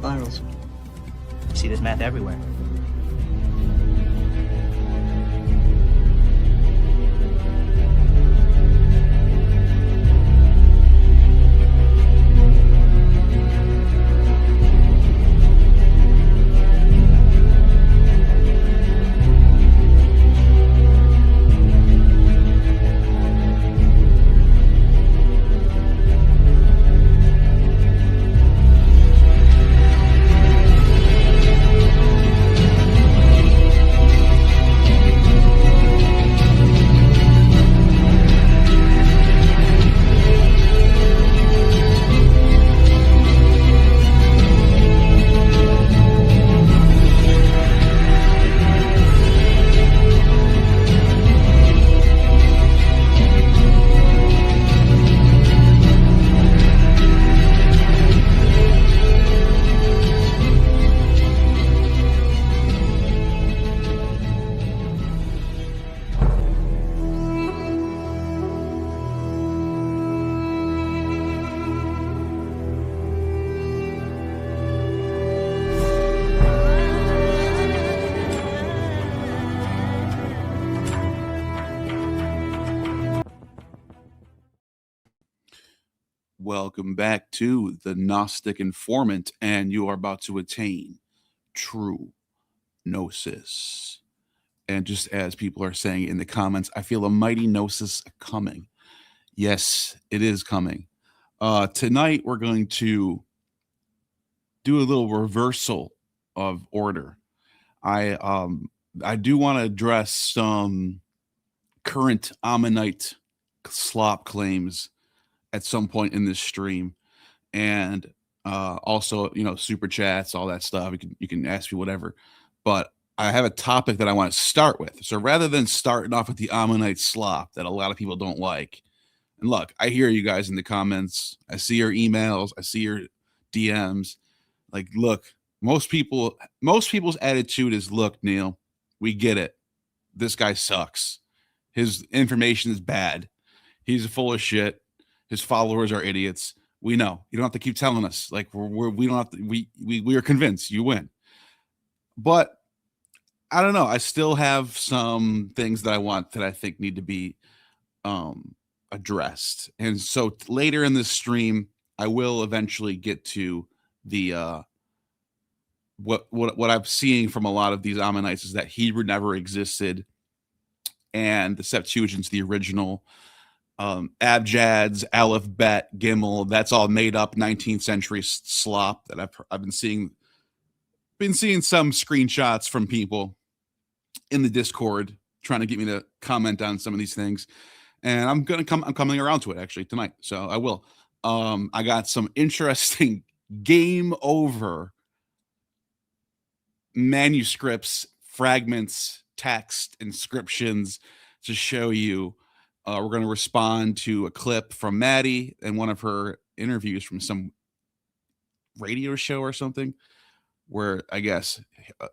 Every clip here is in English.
spirals. You see this math everywhere. Welcome back to the Gnostic Informant, and you are about to attain true gnosis. And just as people are saying in the comments, I feel a mighty gnosis coming. Yes, it is coming. Tonight, we're going to do a little reversal of order. I do want to address some current Ammonite slop claims at some point in this stream, and also, super chats, all that stuff. You can ask me whatever, but I have a topic that I want to start with. So rather than starting off with the Ammonite slop that a lot of people don't like, and look, I hear you guys in the comments. I see your emails. I see your DMs. Like, look, most people's attitude is, look, Neil, we get it. This guy sucks. His information is bad. He's full of shit. His followers are idiots. We know. You don't have to keep telling us. Like, we don't have to. We are convinced you win. But I don't know. I still have some things that I think need to be addressed. And so later in this stream, I will eventually get to the what I'm seeing from a lot of these Ammonites is that Hebrew never existed, and the Septuagint's the original. Abjads, Aleph, Bet, Gimel, that's all made up 19th century slop that I've been seeing some screenshots from people in the Discord trying to get me to comment on some of these things, and I'm coming around to it actually tonight, so I will. I got some interesting game over manuscripts, fragments, text, inscriptions to show you. We're going to respond to a clip from Maddie and one of her interviews from some radio show or something, where I guess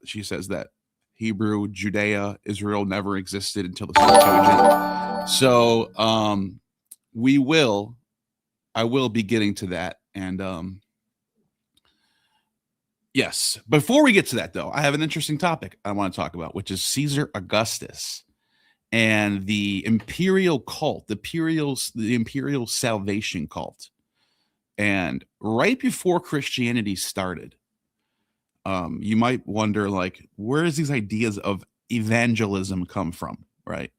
she says that Hebrew, Judea, Israel never existed until the Septuagint. So I will be getting to that. And yes, before we get to that, though, I have an interesting topic I want to talk about, which is Caesar Augustus and the imperial cult, the imperial salvation cult. And right before Christianity started, you might wonder, like, where does these ideas of evangelism come from, right?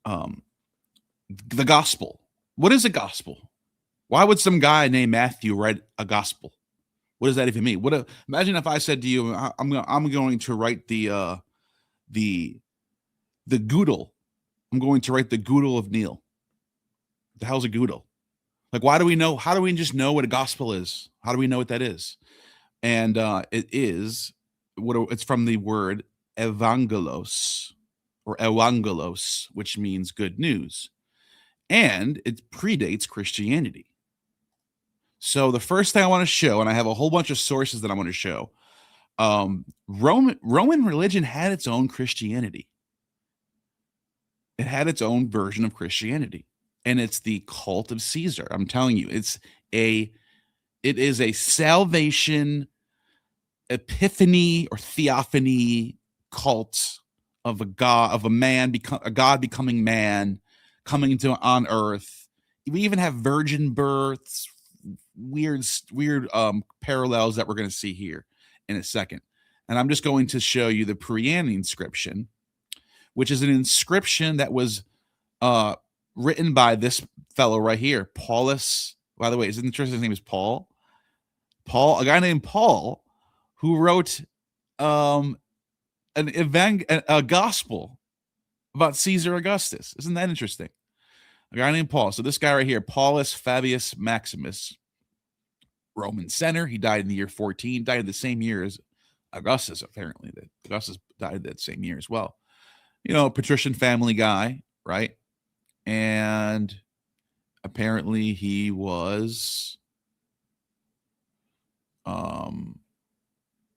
The gospel. What is a gospel? Why would some guy named Matthew write a gospel? What does that even mean? Imagine if I said to you, I'm going to write the Goodle. I'm going to write the Goodle of Neil. The hell's a Goodle? Like, why do we know? How do we just know what a gospel is? How do we know what that is? And it's from the word evangelos or evangelos, which means good news. And it predates Christianity. So the first thing I want to show, and I have a whole bunch of sources that I want to show, Roman religion had its own Christianity. It had its own version of Christianity, and it's the cult of Caesar. I'm telling you, it's a It is a salvation epiphany or theophany cult of a god, of a man, a god becoming man, coming to on earth. We even have virgin births, weird parallels that we're going to see here in a second. And I'm just going to show you the Priene inscription, which is an inscription that was written by this fellow right here, Paulus. By the way, is it interesting? His name is Paul. A guy named Paul, who wrote a gospel about Caesar Augustus. Isn't that interesting? A guy named Paul. So this guy right here, Paulus Fabius Maximus, Roman senator. He died in the year 14. Died the same year as Augustus. Apparently, that Augustus died that same year as well. You know, patrician family guy, right? And apparently he was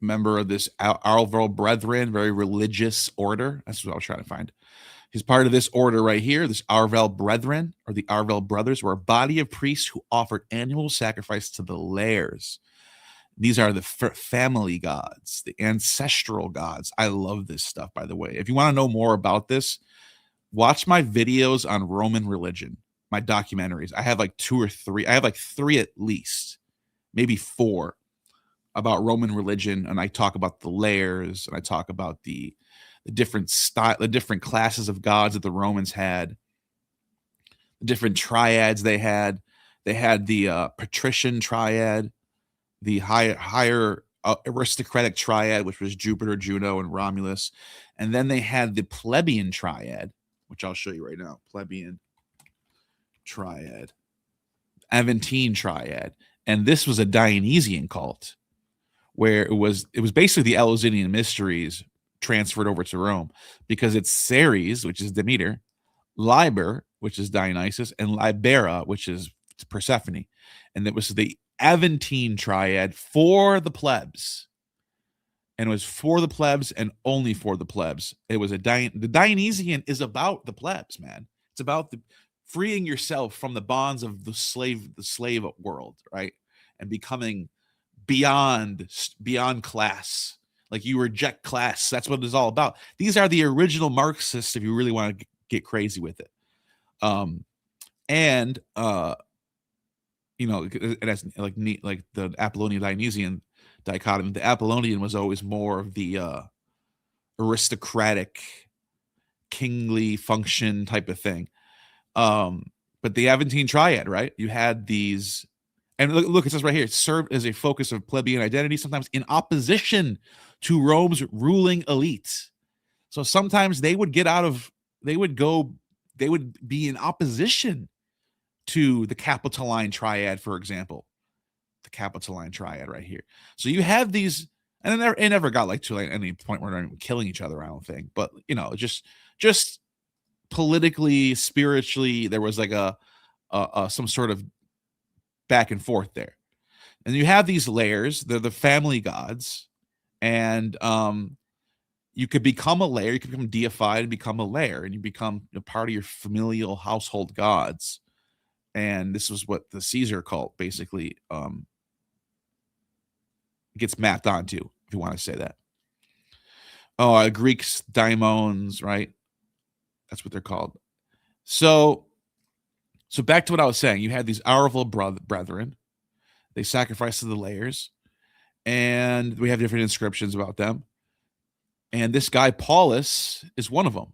member of this Arval Brethren, very religious order. That's what I was trying to find. He's part of this order right here, this Arval Brethren, or the Arval Brothers, were a body of priests who offered annual sacrifice to the Lairs. These are the family gods, the ancestral gods. I love this stuff, by the way. If you want to know more about this, watch my videos on Roman religion, my documentaries. I have like 2 or 3. I have like 3 at least, maybe 4, about Roman religion, and I talk about the Lairs, and I talk about the different the different classes of gods that the Romans had, the different triads they had. They had the patrician triad, the higher aristocratic triad, which was Jupiter, Juno, and Romulus, and then they had the plebeian triad, which I'll show you right now. Plebeian triad, Aventine triad, and this was a Dionysian cult, where it was basically the Eleusinian mysteries transferred over to Rome, because it's Ceres, which is Demeter, Liber, which is Dionysus, and Libera, which is Persephone. And it was the Aventine triad for the plebs. And it was for the plebs and only for the plebs. It was the Dionysian is about the plebs, man. It's about freeing yourself from the bonds of the slave world, right? And becoming beyond class. Like, you reject class. That's what it's all about. These are the original Marxists, if you really want to get crazy with it. You know, it has like the Apollonian Dionysian dichotomy. The Apollonian was always more of the aristocratic, kingly function type of thing. But the Aventine triad, right? You had these, and look, it says right here, it served as a focus of plebeian identity, sometimes in opposition to Rome's ruling elite. So sometimes they would they would be in opposition to the Capitoline triad, for example. The Capitoline triad right here. So you have these, and it never got like to like any point where they're even killing each other, I don't think. But, you know, just politically, spiritually, there was like a some sort of back and forth there. And you have these layers. They're the family gods. And you could become a layer. You could become deified and become a layer. And you become a part of your familial household gods. And this was what the Caesar cult basically gets mapped onto, if you want to say that. Oh, Greeks, daimons, right? That's what they're called. So back to what I was saying. You had these Arval brethren. They sacrificed to the layers. And we have different inscriptions about them. And this guy, Paulus, is one of them.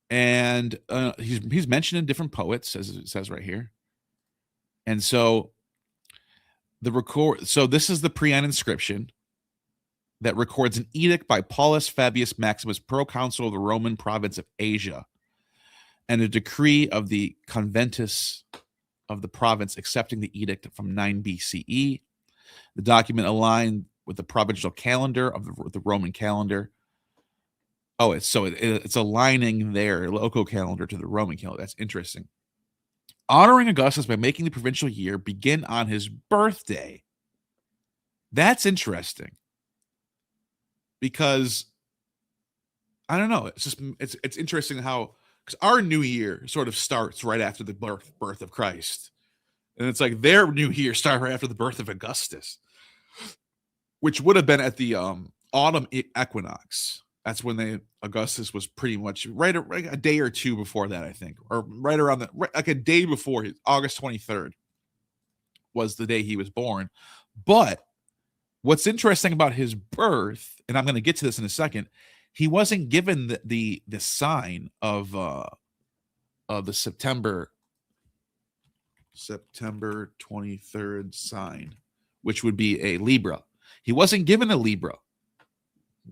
And he's mentioned in different poets, as it says right here. And so this is the Priene inscription that records an edict by Paulus Fabius Maximus, proconsul of the Roman province of Asia, and a decree of the conventus of the province accepting the edict from 9 BCE. The document aligned with the provincial calendar of the Roman calendar. Oh, it's aligning their local calendar to the Roman calendar. That's interesting. Honoring Augustus by making the provincial year begin on his birthday. That's interesting. Because I don't know, it's interesting how, because our new year sort of starts right after the birth of Christ. And it's like their new year started right after the birth of Augustus, which would have been at the autumn equinox. That's when Augustus was pretty much right a day or two before that, I think, or right around that, like a day before August 23rd was the day he was born. But what's interesting about his birth, and I'm going to get to this in a second, he wasn't given the sign of the September 23rd sign, which would be a Libra. He wasn't given a Libra.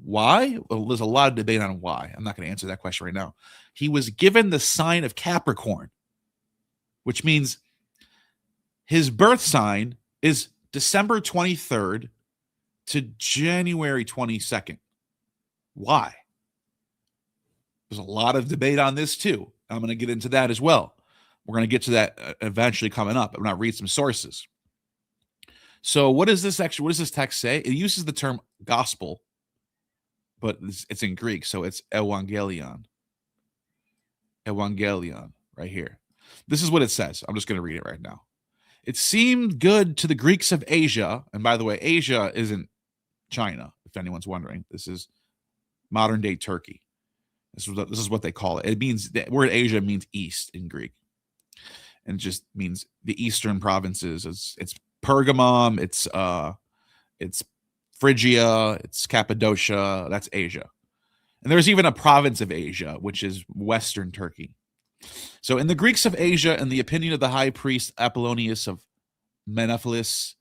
Why? Well, there's a lot of debate on why. I'm not going to answer that question right now. He was given the sign of Capricorn, which means his birth sign is December 23rd to January 22nd. Why? There's a lot of debate on this too. I'm going to get into that as well. We're going to get to that eventually coming up. I'm going to read some sources. So what does this text say? It uses the term gospel, but it's in Greek, so it's evangelion. Evangelion, right here. This is what it says. I'm just going to read it right now. It seemed good to the Greeks of Asia, and by the way, Asia isn't China, if anyone's wondering. This is modern-day Turkey. This is what they call it. It means, the word Asia means east in Greek, and it just means the eastern provinces. It's Pergamum, it's Phrygia, it's Cappadocia. That's Asia. And there's even a province of Asia, which is Western Turkey. So in the Greeks of Asia, in the opinion of the high priest Apollonius of Menephelis,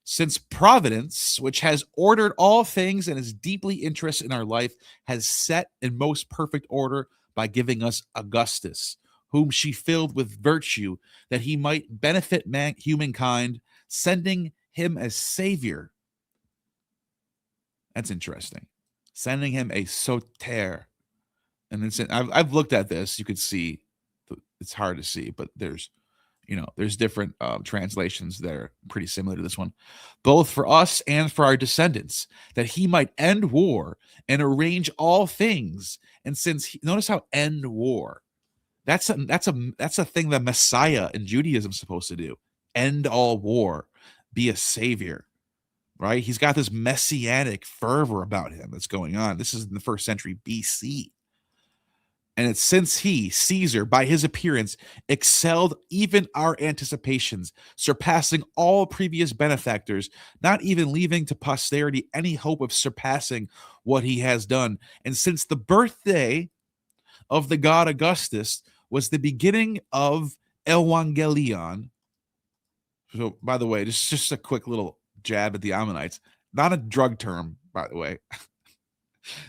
since Providence, which has ordered all things and is deeply interested in our life, has set in most perfect order by giving us Augustus, whom she filled with virtue, that he might benefit humankind, sending him as savior. That's interesting. Sending him a soter. And then I've looked at this. You could see, it's hard to see, but there's different translations that are pretty similar to this one, both for us and for our descendants, that he might end war and arrange all things. And notice how end war, that's a thing the Messiah in Judaism is supposed to do. End all war, be a savior, right? He's got this messianic fervor about him that's going on. This is in the 1st century BC. And it's since he, Caesar, by his appearance, excelled even our anticipations, surpassing all previous benefactors, not even leaving to posterity any hope of surpassing what he has done. And since the birthday of the god Augustus was the beginning of Evangelion. So, by the way, this is just a quick little jab at the Ammonites. Not a drug term, by the way.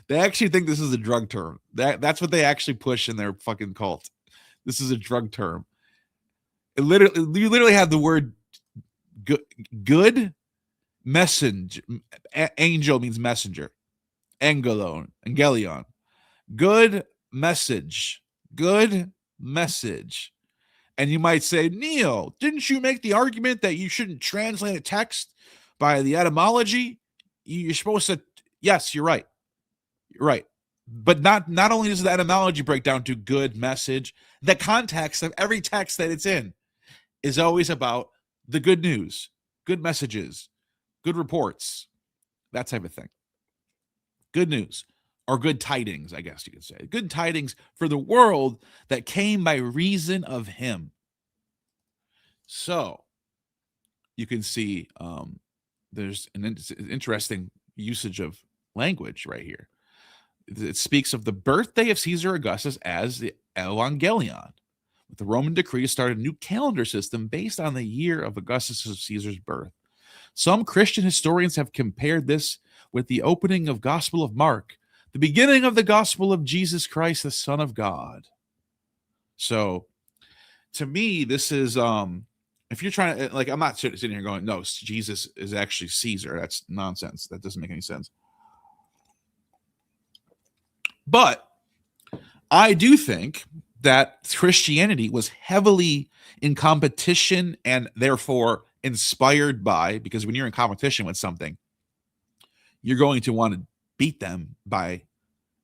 They actually think this is a drug term. That's what they actually push in their fucking cult. This is a drug term. You literally have the word good messenger. Angel means messenger. Angelion. Good message. Good message. And you might say, Neil, didn't you make the argument that you shouldn't translate a text by the etymology? You're supposed to. Yes, you're right. You're right. But not only does the etymology break down to good message, the context of every text that it's in is always about the good news, good messages, good reports, that type of thing. Good news, or good tidings, I guess you could say. Good tidings for the world that came by reason of him. So you can see there's an interesting usage of language right here. It speaks of the birthday of Caesar Augustus as the Evangelion. With the Roman decree to start a new calendar system based on the year of Augustus Caesar's birth. Some Christian historians have compared this with the opening of Gospel of Mark, the beginning of the gospel of Jesus Christ, the Son of God. So, to me, this is, if you're trying to, I'm not sitting here going, no, Jesus is actually Caesar. That's nonsense. That doesn't make any sense. But I do think that Christianity was heavily in competition and therefore inspired by, because when you're in competition with something, you're going to want to beat them by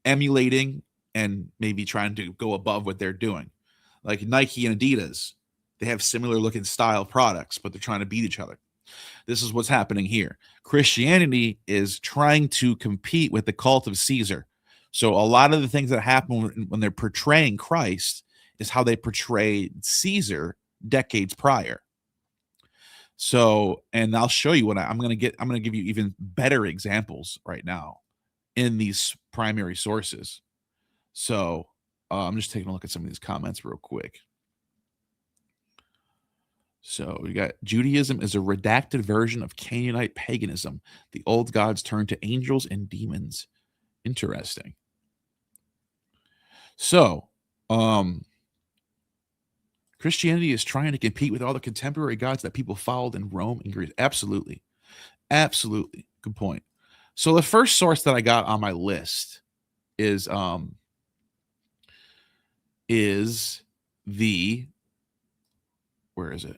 emulating and maybe trying to go above what they're doing. Like Nike and Adidas, They have similar looking style products, but they're trying to beat each other. This is what's happening here. Christianity is trying to compete with the cult of Caesar. So a lot of the things that happen when they're portraying Christ is how they portrayed Caesar decades prior. So, and I'll show you what I'm going to give you even better examples right now in these primary sources. So I'm just taking a look at some of these comments real quick. So we got Judaism is a redacted version of Canaanite paganism. The old gods turned to angels and demons. Interesting. So, Christianity is trying to compete with all the contemporary gods that people followed in Rome and Greece. Absolutely. Absolutely. Good point. So the first source that I got on my list is the, where is it?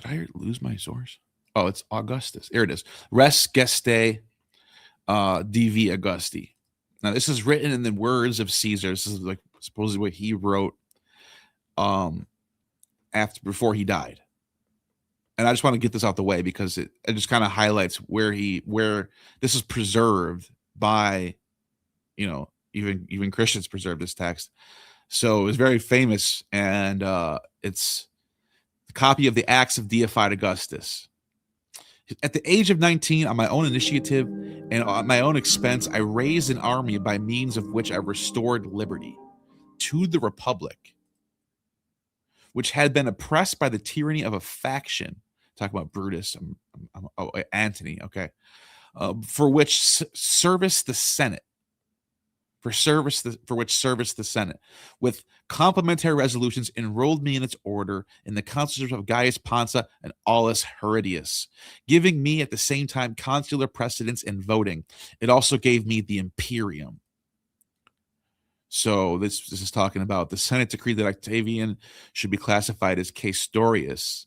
Did I lose my source? Oh, it's Augustus. Here it is. Res Gestae Divi Augusti. Now, this is written in the words of Caesar. This is like supposedly what he wrote before he died. And I just want to get this out the way because it just kind of highlights where this is preserved by, even Christians preserve this text. So it's very famous, and it's the copy of the Acts of Deified Augustus. At the age of 19, on my own initiative and at my own expense, I raised an army by means of which I restored liberty to the Republic, which had been oppressed by the tyranny of a faction. Talking about Brutus, Antony, okay, for which serviced the Senate. For which serviced the Senate, with complementary resolutions, enrolled me in its order in the constitution of Gaius Pansa and Aulus Herodius, giving me at the same time consular precedence in voting. It also gave me the imperium. So this is talking about the Senate decreed that Octavian should be classified as Caestorius,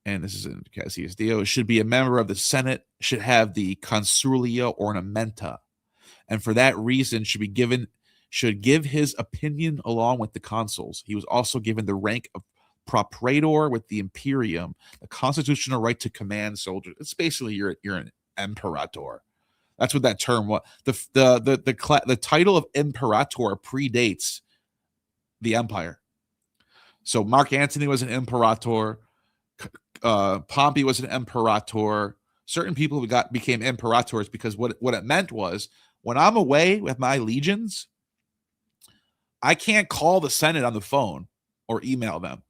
and this is in Cassius Dio, should be a member of the Senate, should have the consulia ornamenta, and for that reason should give his opinion along with the consuls. He was also given the rank of propraetor with the imperium, the constitutional right to command soldiers. It's basically you're an imperator. That's what that term was. The title of imperator predates the empire. So Mark Antony was an imperator. Pompey was an imperator. Certain people became imperators because what it meant was, when I'm away with my legions, I can't call the Senate on the phone or email them.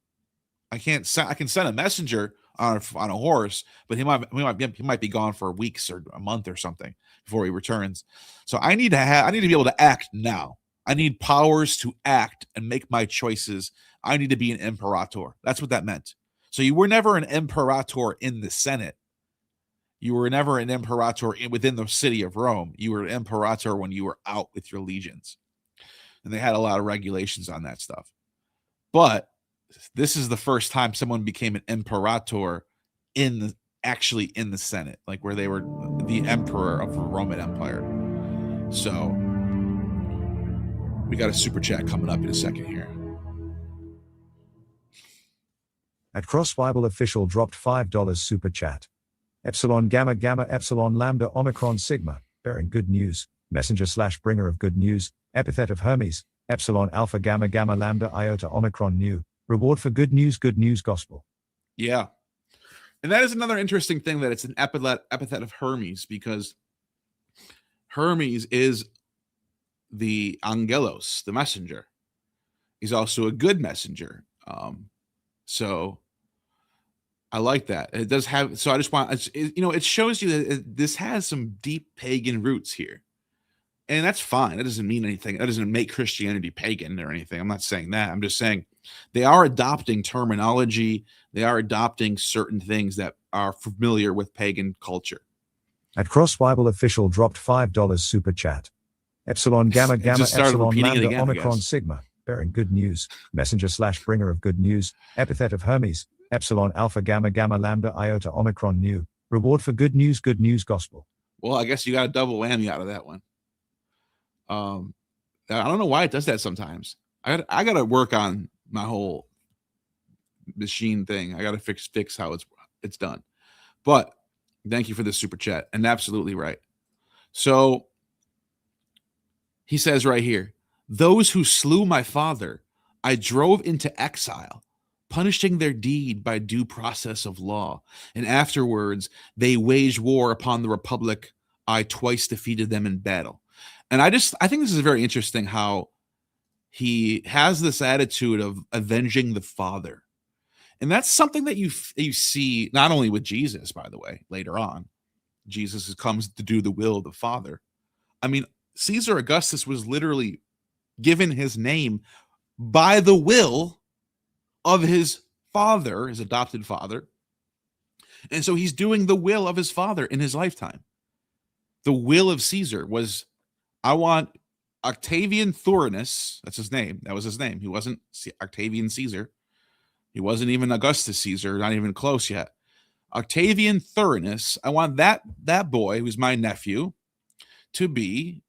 I can send a messenger on a horse, but he might be gone for weeks or a month or something before he returns. So I need to be able to act now. I need powers to act and make my choices. I need to be an imperator. That's what that meant. So you were never an imperator in the Senate. You were never an imperator within the city of Rome. You were an imperator when you were out with your legions. And they had a lot of regulations on that stuff. But this is the first time someone became an imperator actually in the Senate, like where they were the emperor of the Roman Empire. So we got a super chat coming up in a second here. At Cross Bible Official dropped $5 super chat. Epsilon Gamma Gamma Epsilon Lambda Omicron Sigma, bearing good news, messenger / bringer of good news, epithet of Hermes, Epsilon Alpha Gamma Gamma Lambda Iota Omicron Nu, reward for good news gospel. Yeah. And that is another interesting thing, that it's an epithet of Hermes, because Hermes is the angelos, the messenger. He's also a good messenger. So I like that. It does have, so I just want, it shows you that this has some deep pagan roots here. And that's fine. That doesn't mean anything. That doesn't make Christianity pagan or anything. I'm not saying that. I'm just saying they are adopting terminology. They are adopting certain things that are familiar with pagan culture. At Cross Bible Official dropped $5 super chat. Epsilon Gamma Gamma Epsilon Lambda Omicron Sigma, bearing good news, messenger / bringer of good news, epithet of Hermes, Epsilon Alpha Gamma Gamma Lambda Iota Omicron Nu, reward for good news gospel. Well, I guess you got a double whammy out of that one. I don't know why it does that sometimes. I got to work on my whole machine thing. I got to fix how it's done. But thank you for this super chat, and absolutely right. So he says right here, those who slew my father, I drove into exile, punishing their deed by due process of law. And afterwards, they waged war upon the republic. I twice defeated them in battle. And I think this is very interesting how he has this attitude of avenging the father. And that's something that you see not only with Jesus, by the way, later on. Jesus comes to do the will of the Father. I mean, Caesar Augustus was literally given his name by the will of his father, his adopted father. And so he's doing the will of his father in his lifetime. The will of Caesar was, I want Octavian Thurinus, that's his name. That was his name. He wasn't Octavian Caesar. He wasn't even Augustus Caesar, not even close yet. Octavian Thurinus, I want that boy, who's my nephew, to be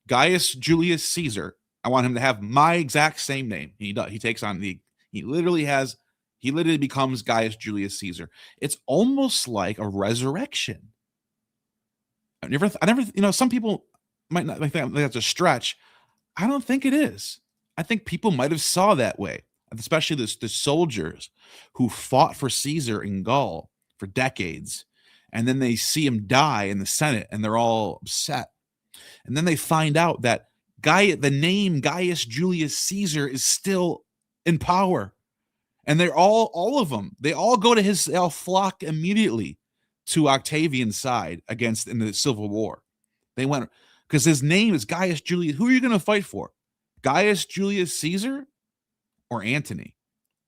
Gaius Julius Caesar. I want him to have my exact same name. He takes on he literally becomes Gaius Julius Caesar. It's almost like a resurrection. I never, some people might not think that's a stretch. I don't think it is. I think people might have saw that way, especially the soldiers who fought for Caesar in Gaul for decades. And then they see him die in the Senate and they're all upset. And then they find out that the name Gaius Julius Caesar is still in power. And they're all of them, they all go to they'll flock immediately to Octavian's side in the Civil War. They went, because his name is Gaius Julius. Who are you going to fight for? Gaius Julius Caesar or Antony?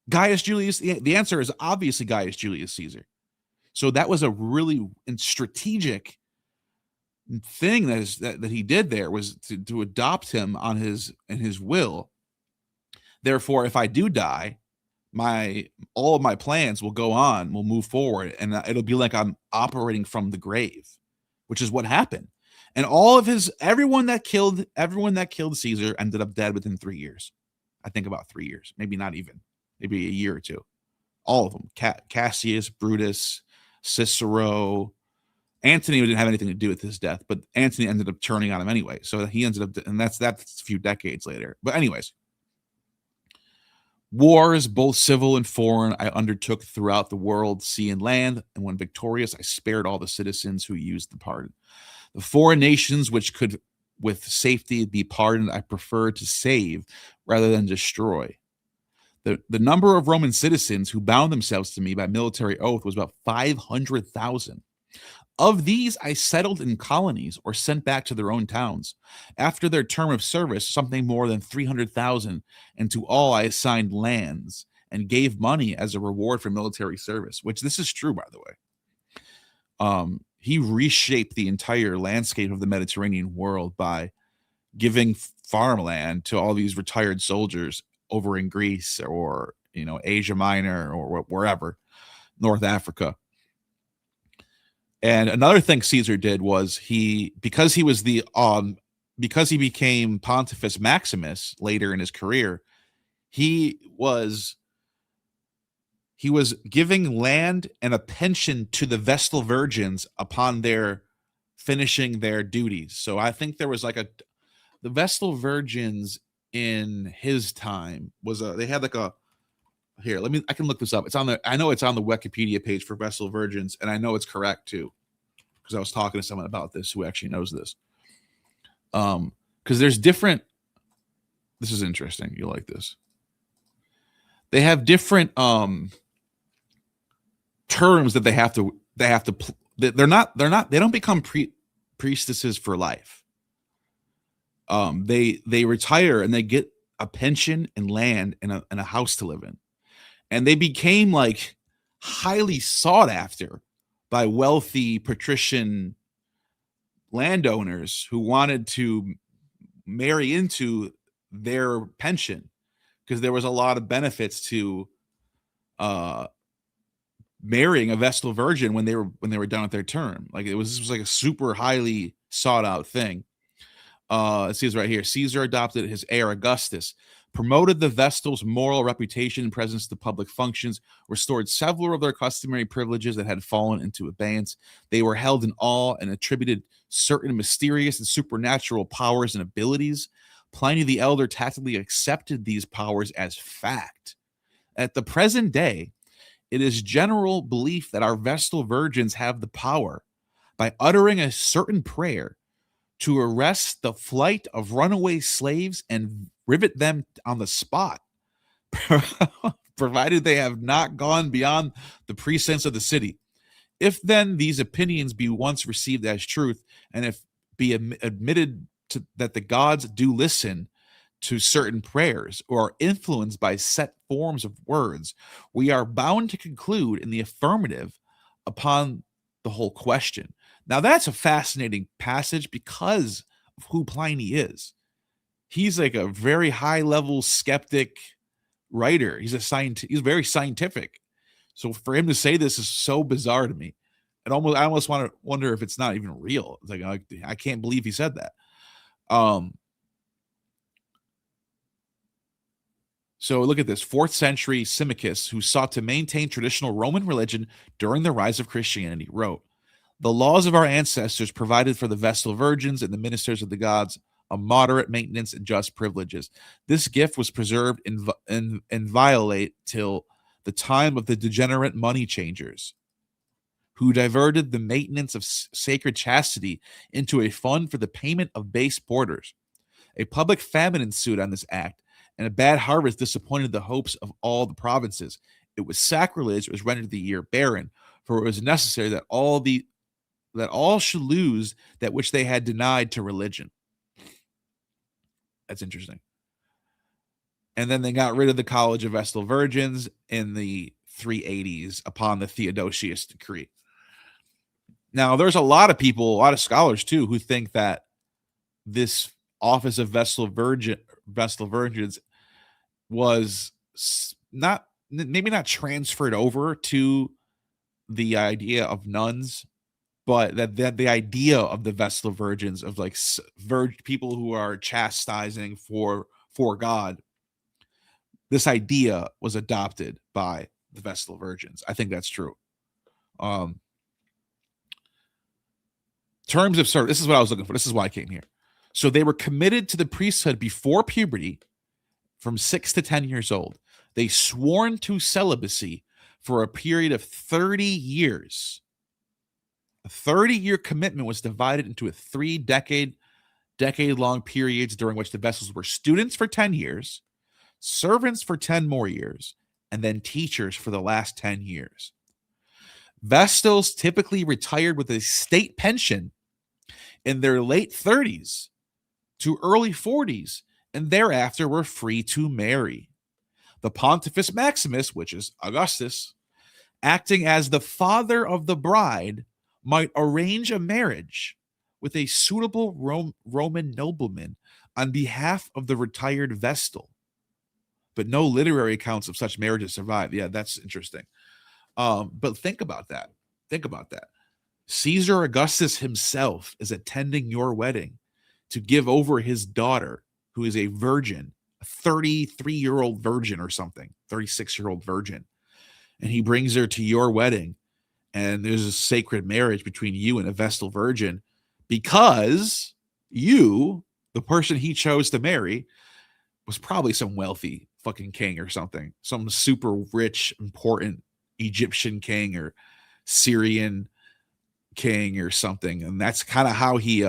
Gaius Julius, the answer is obviously Gaius Julius Caesar. So that was a really strategic thing that he did there, was to adopt him in his will. Therefore, if I do die, all of my plans will go on, will move forward, and it'll be like I'm operating from the grave, which is what happened. And everyone that killed Caesar ended up dead within 3 years. I think about 3 years, maybe not even, maybe a year or two. All of them: Cassius, Brutus, Cicero. Antony didn't have anything to do with his death, but Antony ended up turning on him anyway. So he ended up, and that's a few decades later. But anyways, wars, both civil and foreign, I undertook throughout the world, sea and land, and when victorious, I spared all the citizens who used the pardon. The foreign nations which could with safety be pardoned, I preferred to save rather than destroy. The number of Roman citizens who bound themselves to me by military oath was about 500,000. Of these, I settled in colonies or sent back to their own towns. After their term of service, something more than 300,000, and to all I assigned lands and gave money as a reward for military service, which this is true, by the way. He reshaped the entire landscape of the Mediterranean world by giving farmland to all these retired soldiers over in Greece or, Asia Minor or wherever, North Africa. And another thing Caesar did was because he became Pontifex Maximus later in his career, he was giving land and a pension to the Vestal Virgins upon their finishing their duties. So I think there was the Vestal Virgins in his time they had I can look this up. I know it's on the Wikipedia page for Vestal Virgins, and I know it's correct too, because I was talking to someone about this who actually knows this. Because there's different. This is interesting. You like this? They have different terms that they don't become priestesses for life. They retire and they get a pension and land and a house to live in. And they became highly sought after by wealthy patrician landowners who wanted to marry into their pension, because there was a lot of benefits to marrying a Vestal Virgin when they were done with their term. This was a super highly sought out thing. It says right here, Caesar adopted his heir Augustus, promoted the Vestals' moral reputation and presence to public functions, restored several of their customary privileges that had fallen into abeyance. They were held in awe and attributed certain mysterious and supernatural powers and abilities. Pliny the Elder tacitly accepted these powers as fact. At the present day, it is general belief that our Vestal virgins have the power, by uttering a certain prayer, to arrest the flight of runaway slaves and rivet them on the spot, provided they have not gone beyond the precincts of the city. If then these opinions be once received as truth, and if be admitted that the gods do listen to certain prayers or are influenced by set forms of words, we are bound to conclude in the affirmative upon the whole question. Now, that's a fascinating passage because of who Pliny is. He's like a very high-level skeptic writer. He's he's very scientific. So for him to say this is so bizarre to me. I almost want to wonder if it's not even real. It's like I can't believe he said that. So look at this. 4th century Symmachus, who sought to maintain traditional Roman religion during the rise of Christianity, wrote, "The laws of our ancestors provided for the Vestal virgins and the ministers of the gods a moderate maintenance and just privileges. This gift was preserved inviolate till the time of the degenerate money changers, who diverted the maintenance of sacred chastity into a fund for the payment of base boarders. A public famine ensued on this act, and a bad harvest disappointed the hopes of all the provinces. It was sacrilege, it was rendered the year barren, for it was necessary that all should lose that which they had denied to religion." That's interesting. And then they got rid of the College of Vestal Virgins in the 380s upon the Theodosius decree. Now, there's a lot of people, a lot of scholars too, who think that this office of Vestal Virgins was maybe not transferred over to the idea of nuns, but that the idea of the Vestal Virgins, of like people who are chastising for God, this idea was adopted by the Vestal Virgins. I think that's true. Terms of service. This is what I was looking for. This is why I came here. So they were committed to the priesthood before puberty, from 6 to 10 years old. They sworn to celibacy for a period of 30 years. A 30-year commitment was divided into a 3-decade-long periods during which the Vestals were students for 10 years, servants for 10 more years, and then teachers for the last 10 years. Vestals typically retired with a state pension in their late 30s to early 40s, and thereafter were free to marry. The Pontifex Maximus, which is Augustus, acting as the father of the bride, might arrange a marriage with a suitable Roman nobleman on behalf of the retired Vestal. But no literary accounts of such marriages survive. Yeah, that's interesting. But think about that. Think about that. Caesar Augustus himself is attending your wedding to give over his daughter, who is a virgin, a 33-year-old virgin or something, 36-year-old virgin. And he brings her to your wedding. And there's a sacred marriage between you and a Vestal virgin, because you, the person he chose to marry, was probably some wealthy fucking king or something, some super rich, important Egyptian king or Syrian king or something. And that's kind of how he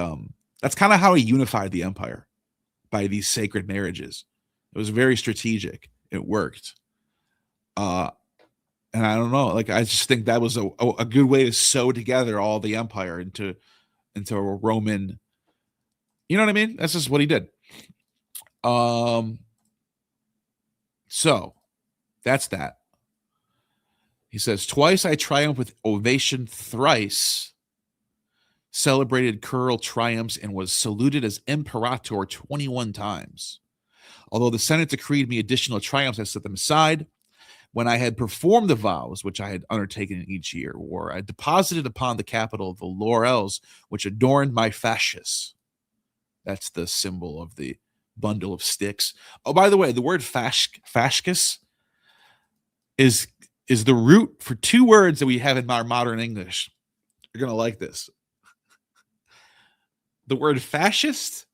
unified the empire, by these sacred marriages. It was very strategic. It worked. And I don't know, like, I just think that was a good way to sew together all the empire into a Roman, you know what I mean? That's just what he did. So that's that. He says, "Twice I triumphed with ovation, thrice celebrated curl triumphs, and was saluted as imperator 21 times. Although the Senate decreed me additional triumphs, I set them aside. When I had performed the vows which I had undertaken in each year, or I deposited upon the capital the laurels which adorned my fasces." That's the symbol of the bundle of sticks. Oh, by the way, the word fascus is the root for two words that we have in our modern English. You're going to like this. The word fascist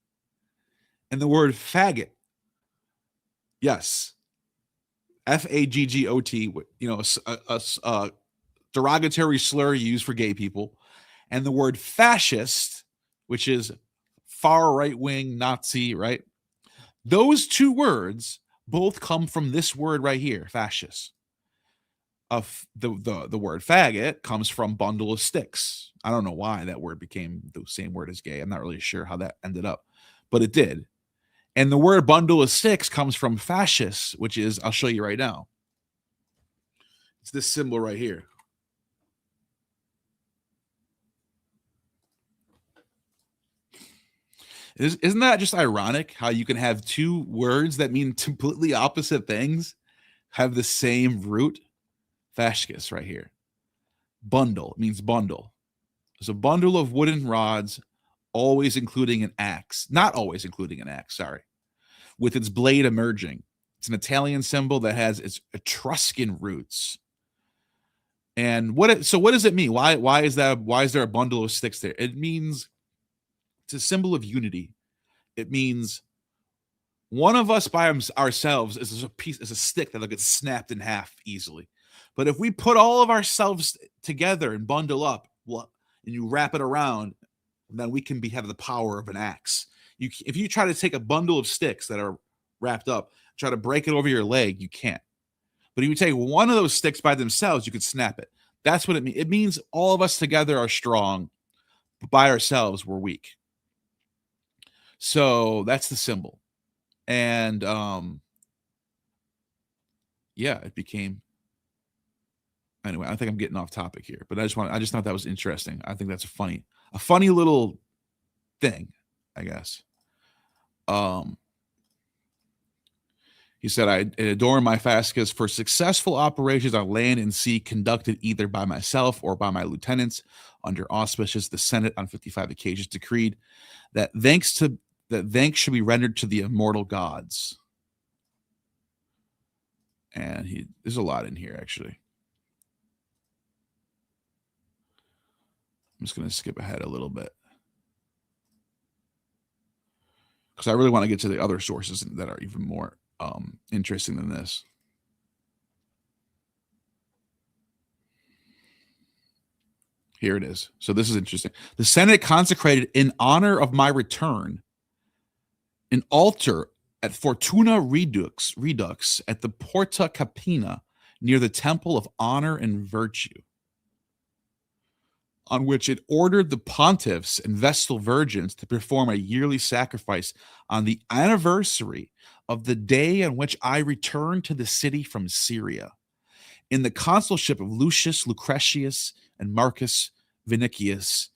and the word faggot. Yes. F-A-G-G-O-T, you know, a derogatory slur used for gay people. And the word fascist, which is far right-wing Nazi, right? Those two words both come from this word right here, fascist. The word faggot comes from bundle of sticks. I don't know why that word became the same word as gay. I'm not really sure how that ended up, but it did. And the word bundle of sticks comes from fascist, which is, I'll show you right now. It's this symbol right here. Isn't that just ironic how you can have two words that mean completely opposite things have the same root? Fascist right here. Bundle means bundle. It's a bundle of wooden rods, always including an axe. Not always including an axe, sorry. With its blade emerging. It's an Italian symbol that has its Etruscan roots. And what does it mean? Why is there a bundle of sticks there? It means it's a symbol of unity. It means one of us by ourselves is a stick that'll get snapped in half easily. But if we put all of ourselves together and bundle up, and you wrap it around, then we can have the power of an axe. If you try to take a bundle of sticks that are wrapped up, try to break it over your leg, you can't. But if you take one of those sticks by themselves, you could snap it. That's what it means. It means all of us together are strong, but by ourselves, we're weak. So that's the symbol. And yeah, it became. Anyway, I think I'm getting off topic here, but I just thought that was interesting. I think that's a funny little thing, I guess. He said, I adore my fascus for successful operations on land and sea conducted either by myself or by my lieutenants under auspices. The Senate on 55 occasions decreed that thanks should be rendered to the immortal gods. And there's a lot in here, actually. I'm just going to skip ahead a little bit because I really want to get to the other sources that are even more interesting than this. Here it is. So this is interesting. The Senate consecrated in honor of my return an altar at Fortuna Redux at the Porta Capena near the Temple of Honor and Virtue, on which it ordered the pontiffs and Vestal virgins to perform a yearly sacrifice on the anniversary of the day on which I returned to the city from Syria, in the consulship of Lucius Lucretius and Marcus Vinicius,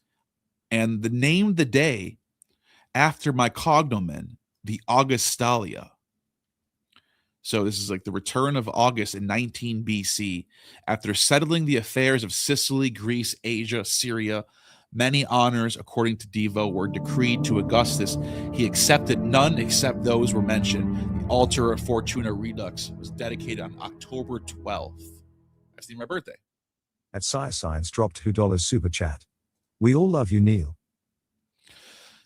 and named the day after my cognomen, the Augustalia. So this is like the return of August in 19 BC. After settling the affairs of Sicily, Greece, Asia, Syria, many honors, according to Devo, were decreed to Augustus. He accepted none except those were mentioned. The altar of Fortuna Redux was dedicated on October 12th. That's my birthday. At Science dropped $2 super chat. We all love you, Neil.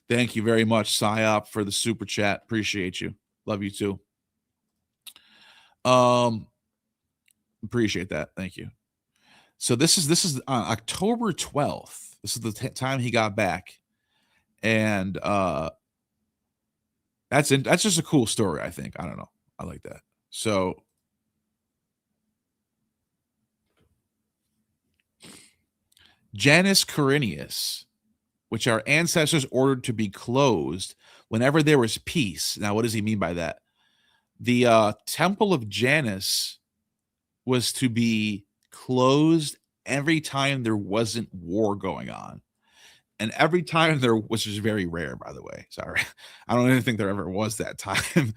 Thank you very much, Psyop, for the super chat. Appreciate you. Love you too. Appreciate that. Thank you. So this is on October 12th. This is the time he got back, and that's just a cool story. I think. I don't know. I like that. So Janus Corinius, which our ancestors ordered to be closed whenever there was peace. Now, what does he mean by that? The Temple of Janus was to be closed every time there wasn't war going on. And every time there, which is very rare, by the way. Sorry. I don't even think there ever was that time.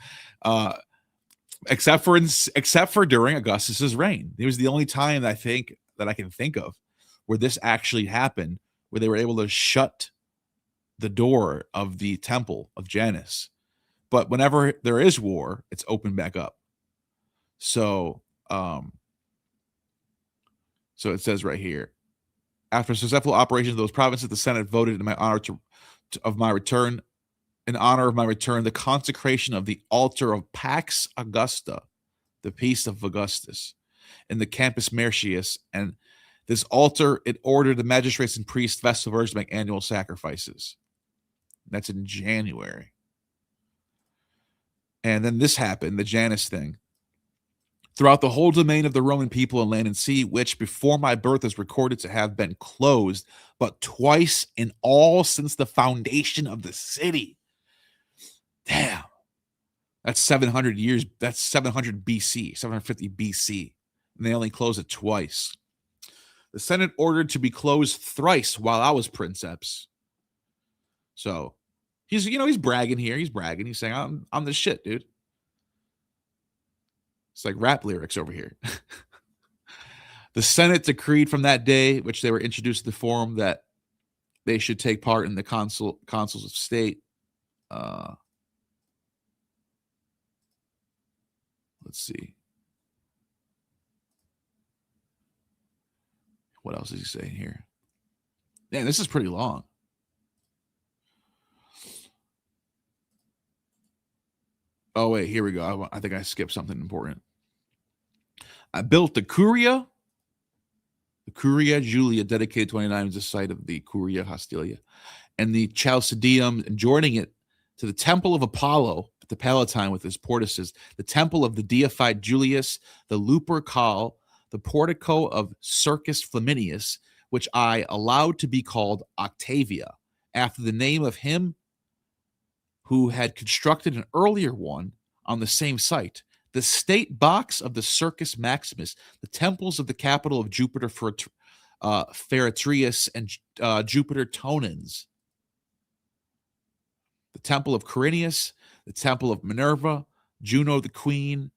Except for during Augustus's reign. It was the only time that I can think of where this actually happened, where they were able to shut the door of the temple of Janus. But whenever there is war, it's opened back up. So it says right here, after successful operations of those provinces, the Senate voted in my honor of my return, in honor of my return, the consecration of the altar of Pax Augusta, the peace of Augustus, in the Campus Martius. And this altar, it ordered the magistrates and priests, Vestal Virgins to make annual sacrifices. That's in January. And then this happened, the Janus thing. Throughout the whole domain of the Roman people in land and sea, which before my birth is recorded to have been closed, but twice in all since the foundation of the city. Damn. That's 700 years. That's 700 BC, 750 BC. And they only closed it twice. The Senate ordered to be closed thrice while I was princeps. So he's bragging here. He's bragging. He's saying, I'm the shit, dude. It's like rap lyrics over here. The Senate decreed from that day, which they were introduced to the forum, that they should take part in the councils of state. Let's see. What else is he saying here? Man, this is pretty long. Oh, wait, here we go. I think I skipped something important. I built the Curia Julia, dedicated 29 as the site of the Curia Hostilia, and the Chalcidium, and joining it to the Temple of Apollo at the Palatine with his portices, the Temple of the deified Julius, the Lupercal, the Portico of Circus Flaminius, which I allowed to be called Octavia, after the name of him who had constructed an earlier one on the same site, the state box of the Circus Maximus, the temples of the capital of Jupiter Feretrius and Jupiter Tonans, the temple of Quirinius, the temple of Minerva, Juno the queen,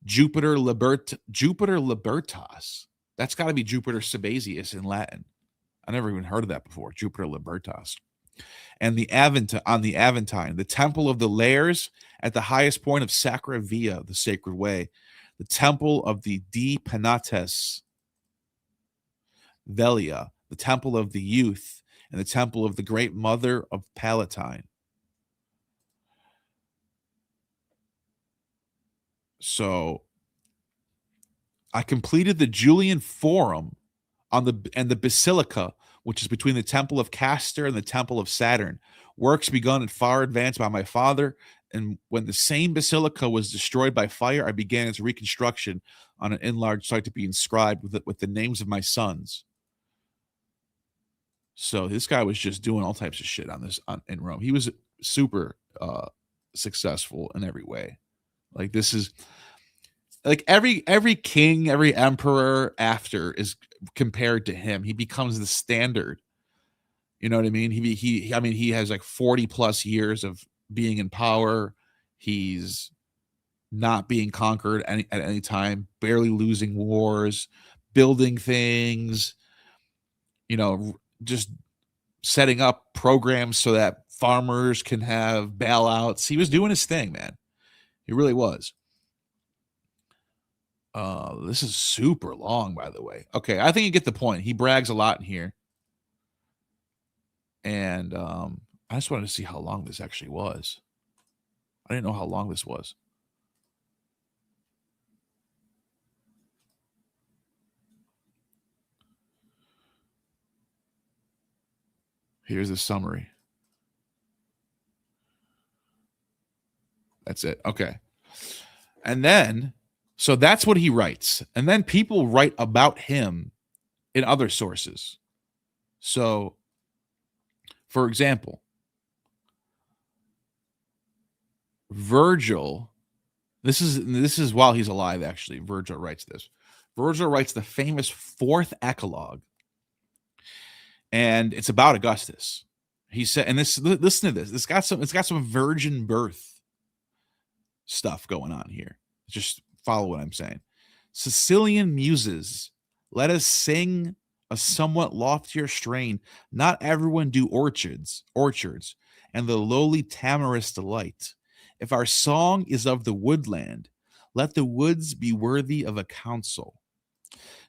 Jupiter Libertas. That's got to be Jupiter Sabazius in Latin. I never even heard of that before. Jupiter Libertas. And the Aventine, the temple of the Lares at the highest point of Sacra Via, the sacred way, the temple of the De Penates Velia, the temple of the youth, and the temple of the great mother of Palatine. So I completed the Julian Forum and the Basilica, which is between the temple of Castor and the temple of Saturn. Works begun and far advanced by my father. And when the same basilica was destroyed by fire, I began its reconstruction on an enlarged site to be inscribed with the names of my sons. So this guy was just doing all types of shit in Rome. He was super successful in every way. Like, this is like every king, every emperor after is compared to him. He becomes the standard. You know what I mean? He has like 40 plus years of being in power. He's not being conquered at any time, barely losing wars, building things, just setting up programs so that farmers can have bailouts. He was doing his thing, man. He really was. This is super long, by the way. Okay, I think you get the point. He brags a lot in here. And I just wanted to see how long this actually was. I didn't know how long this was. Here's the summary. That's it. Okay. And then, so that's what he writes. And then people write about him in other sources. So, for example, Virgil, this is while he's alive, actually. Virgil writes this. Virgil writes the famous fourth Eclogue. And it's about Augustus. He said, and listen to this. It's got some virgin birth stuff going on here. Just follow what I'm saying. Sicilian muses, let us sing a somewhat loftier strain. Not everyone do orchards, and the lowly tamarisk delight. If our song is of the woodland, let the woods be worthy of a counsel.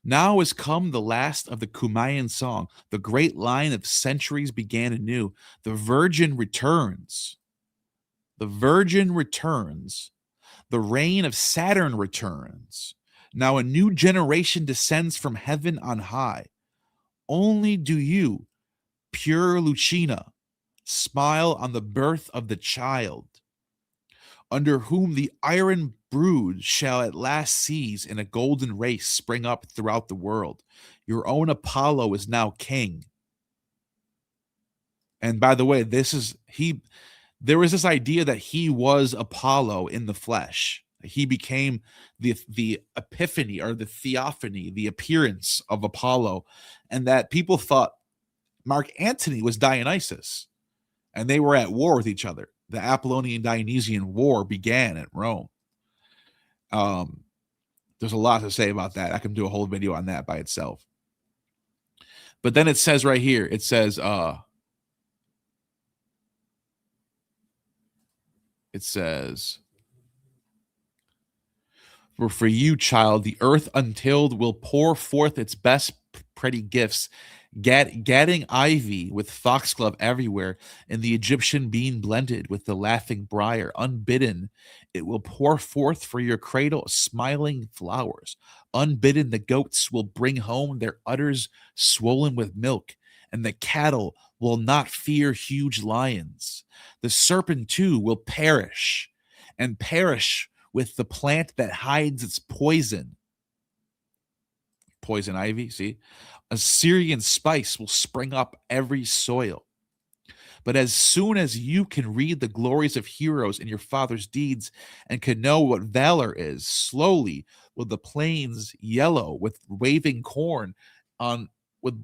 Now is come the last of the Kumayan song. The great line of centuries began anew. The virgin returns. The virgin returns. The reign of Saturn returns. Now a new generation descends from heaven on high. Only do you, pure Lucina, smile on the birth of the child, under whom the iron brood shall at last seize, and a golden race spring up throughout the world. Your own Apollo is now king. And by the way, there was this idea that he was Apollo in the flesh. He became the epiphany or the theophany, the appearance of Apollo, and that people thought Mark Antony was Dionysus, and they were at war with each other. The Apollonian-Dionysian War began at Rome. There's a lot to say about that. I can do a whole video on that by itself. But then it says right here, it says, for you, child, the earth untilled will pour forth its best pretty gifts, gadding ivy with foxglove everywhere, and the Egyptian bean blended with the laughing briar. Unbidden, it will pour forth for your cradle smiling flowers. Unbidden, the goats will bring home their udders swollen with milk, and the cattle will not fear huge lions. The serpent, too, will perish, and perish with the plant that hides its poison. Poison ivy, see? Assyrian spice will spring up every soil. But as soon as you can read the glories of heroes in your father's deeds and can know what valor is, slowly will the plains yellow with waving corn. On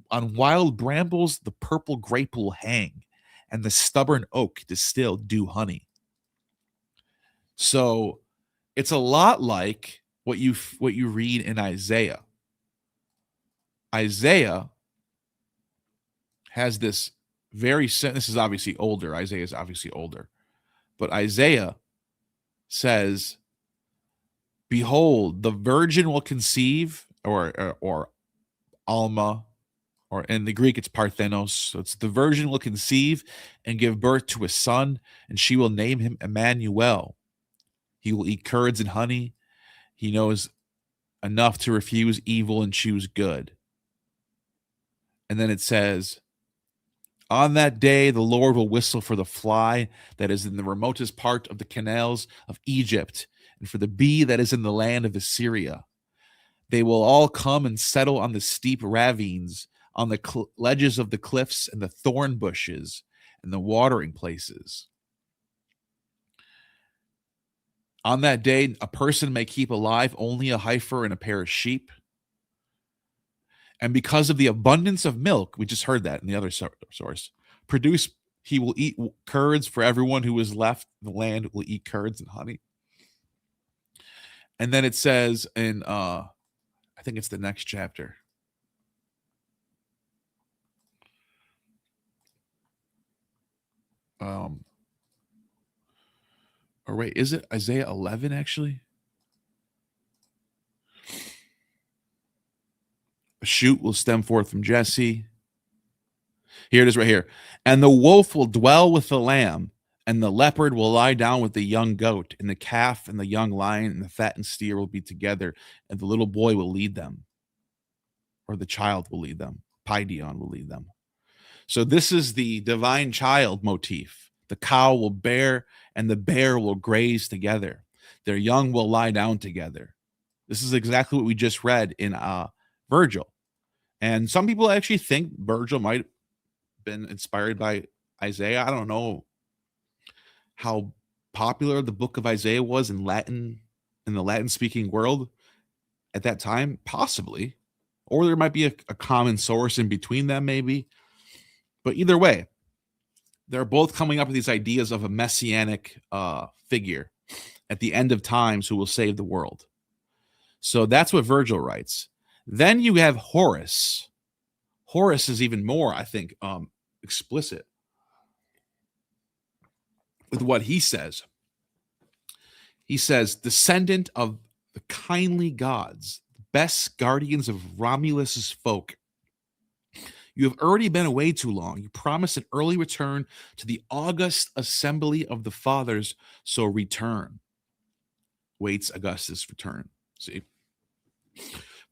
wild brambles the purple grape will hang, and the stubborn oak distill dew honey. So it's a lot like what you read in Isaiah. Isaiah has this this is obviously older. Isaiah is obviously older. But Isaiah says, behold, the virgin will conceive, or Alma, or in the Greek it's Parthenos. So it's the virgin will conceive and give birth to a son, and she will name him Emmanuel. He will eat curds and honey. He knows enough to refuse evil and choose good. And then it says, on that day, the Lord will whistle for the fly that is in the remotest part of the canals of Egypt, and for the bee that is in the land of Assyria. They will all come and settle on the steep ravines, on the ledges of the cliffs, and the thorn bushes, and the watering places. On that day, a person may keep alive only a heifer and a pair of sheep. And because of the abundance of milk, we just heard that in the other source, he will eat curds. For everyone who is left in the land will eat curds and honey. And then it says in, I think it's the next chapter. Or wait, is it Isaiah 11 actually? A shoot will stem forth from Jesse. Here it is right here. And the wolf will dwell with the lamb, and the leopard will lie down with the young goat, and the calf and the young lion and the fattened steer will be together, and the little boy will lead them, or the child will lead them. Paideon will lead them. So this is the divine child motif. The cow will bear, and the bear will graze together. Their young will lie down together. This is exactly what we just read in Virgil. And some people actually think Virgil might have been inspired by Isaiah. I don't know how popular the book of Isaiah was in Latin, in the Latin-speaking world at that time, possibly. Or there might be a common source in between them, maybe. But either way, they're both coming up with these ideas of a messianic figure at the end of times who will save the world. So that's what Virgil writes. Then you have Horace. Horace is even more, I think, explicit with what he says. He says, descendant of the kindly gods, best guardians of Romulus's folk, you have already been away too long. You promised an early return to the august assembly of the fathers, so return. Waits Augustus' return. See?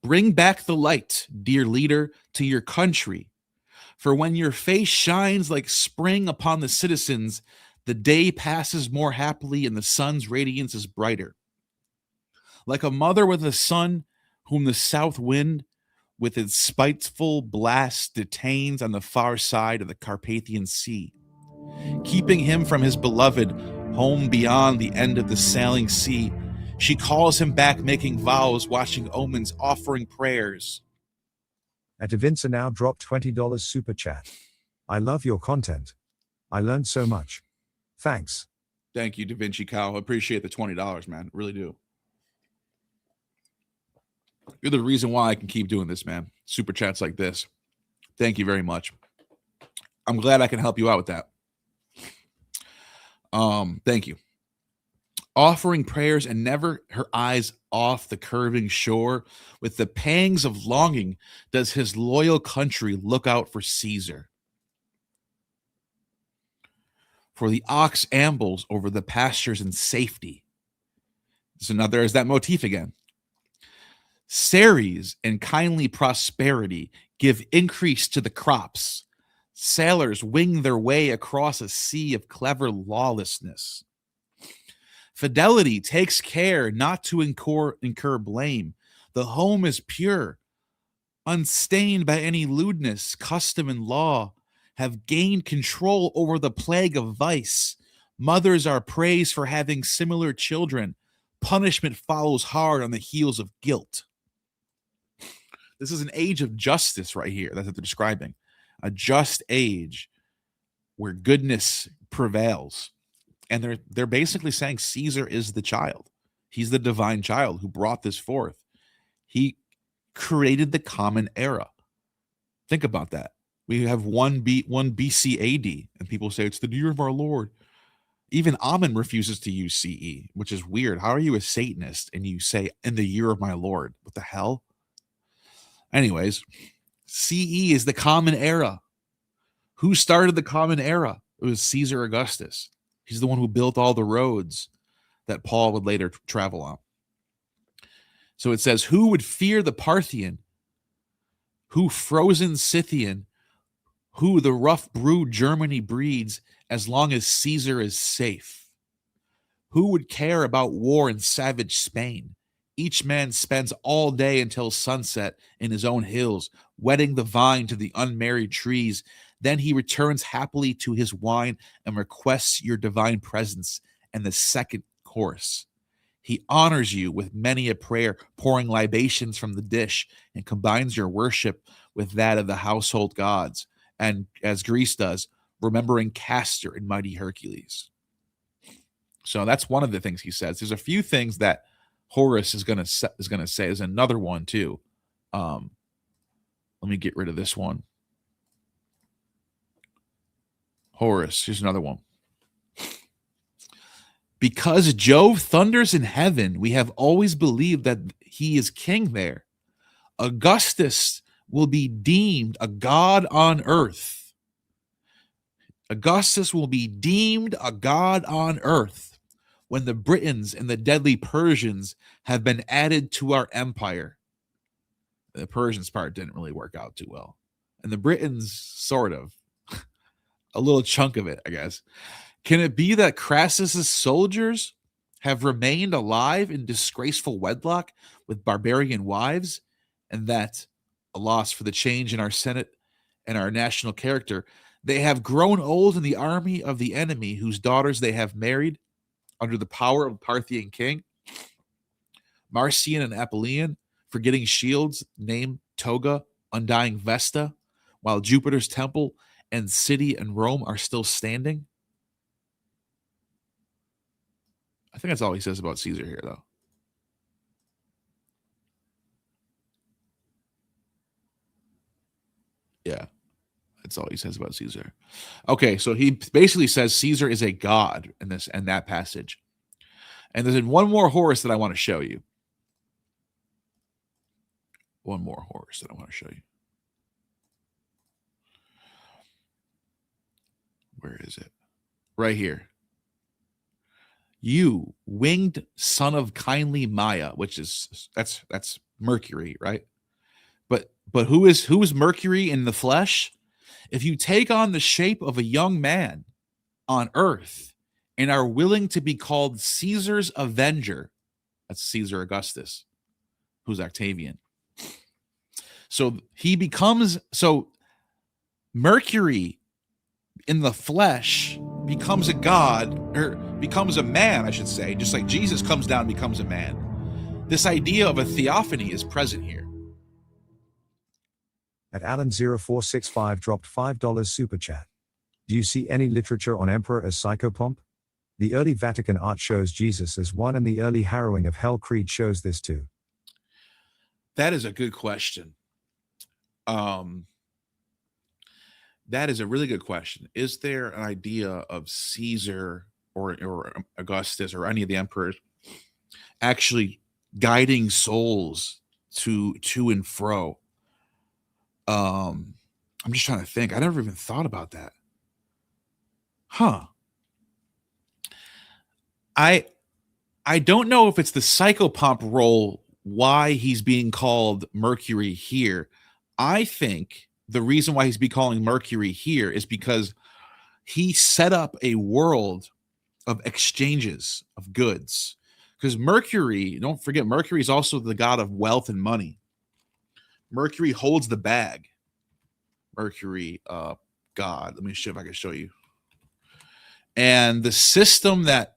Bring back the light, dear leader, to your country. For when your face shines like spring upon the citizens, the day passes more happily and the sun's radiance is brighter. Like a mother with a son whom the south wind with its spiteful blast detains on the far side of the Carpathian Sea, keeping him from his beloved home beyond the end of the sailing sea. She calls him back, making vows, watching omens, offering prayers. At Evinca now dropped $20 super chat. I love your content. I learned so much. Thanks. Thank you, Da Vinci Cow. I appreciate the $20, man. Really do. You're the reason why I can keep doing this, man. Super chats like this. Thank you very much. I'm glad I can help you out with that. Thank you. Offering prayers and never her eyes off the curving shore, with the pangs of longing does his loyal country look out for Caesar. For the ox ambles over the pastures in safety. There's that motif again. Ceres and kindly prosperity give increase to the crops. Sailors wing their way across a sea of clever lawlessness. Fidelity takes care not to incur blame. The home is pure, unstained by any lewdness. Custom and law have gained control over the plague of vice. Mothers are praised for having similar children. Punishment follows hard on the heels of guilt. This is an age of justice right here. That's what they're describing. A just age where goodness prevails. And they're basically saying Caesar is the child. He's the divine child who brought this forth. He created the common era. Think about that. We have 1 BC AD, and people say it's the year of our Lord. Even Ammon refuses to use CE, which is weird. How are you a Satanist and you say in the year of my Lord? What the hell? Anyways, CE is the common era. Who started the common era? It was Caesar Augustus. He's the one who built all the roads that Paul would later travel on. So it says, who would fear the Parthian? Who frozen Scythian? Who the rough brood Germany breeds as long as Caesar is safe? Who would care about war in savage Spain? Each man spends all day until sunset in his own hills, wetting the vine to the unmarried trees. Then he returns happily to his wine and requests your divine presence and the second course. He honors you with many a prayer, pouring libations from the dish, and combines your worship with that of the household gods. And as Greece does, remembering Castor and mighty Hercules. So that's one of the things he says. There's a few things that Horace is going to say. There's another one too. Let me get rid of this one. Horace, here's another one. Because Jove thunders in heaven, we have always believed that he is king there. Augustus will be deemed a god on earth. Augustus will be deemed a god on earth when the Britons and the deadly Persians have been added to our empire. The Persians part didn't really work out too well. And the Britons, sort of. A little chunk of it, I guess. Can it be that Crassus's soldiers have remained alive in disgraceful wedlock with barbarian wives, and that, alas for the change in our Senate and our national character, they have grown old in the army of the enemy whose daughters they have married under the power of the Parthian king? Marcian and Apulian, forgetting shields, name, toga, undying Vesta, while Jupiter's temple and city and Rome are still standing? I think that's all he says about Caesar here, though. Yeah, that's all he says about Caesar. Okay, so he basically says Caesar is a god in this and that passage. And there's one more horse that I want to show you. One more horse that I want to show you. Where is it? Right here. You, winged son of kindly Maya, which is that's Mercury, right? But who is Mercury in the flesh? If you take on the shape of a young man on earth and are willing to be called Caesar's avenger, that's Caesar Augustus, who's Octavian. So Mercury in the flesh becomes a god, or becomes a man, I should say, just like Jesus comes down and becomes a man. This idea of a theophany is present here. At Alan0465 dropped $5 super chat. Do you see any literature on Emperor as psychopomp? The early Vatican art shows Jesus as one, and the early Harrowing of Hell Creed shows this too. That is a good question. That is a really good question. Is there an idea of Caesar or Augustus or any of the emperors actually guiding souls to and fro? I'm just trying to think. I never even thought about that. Huh. I don't know if it's the psychopomp role why he's being called Mercury here. I think the reason why he's being calling Mercury here is because he set up a world of exchanges of goods. Because Mercury, don't forget, Mercury is also the god of wealth and money. Mercury holds the bag. Mercury, god. Let me see if I can show you. And the system that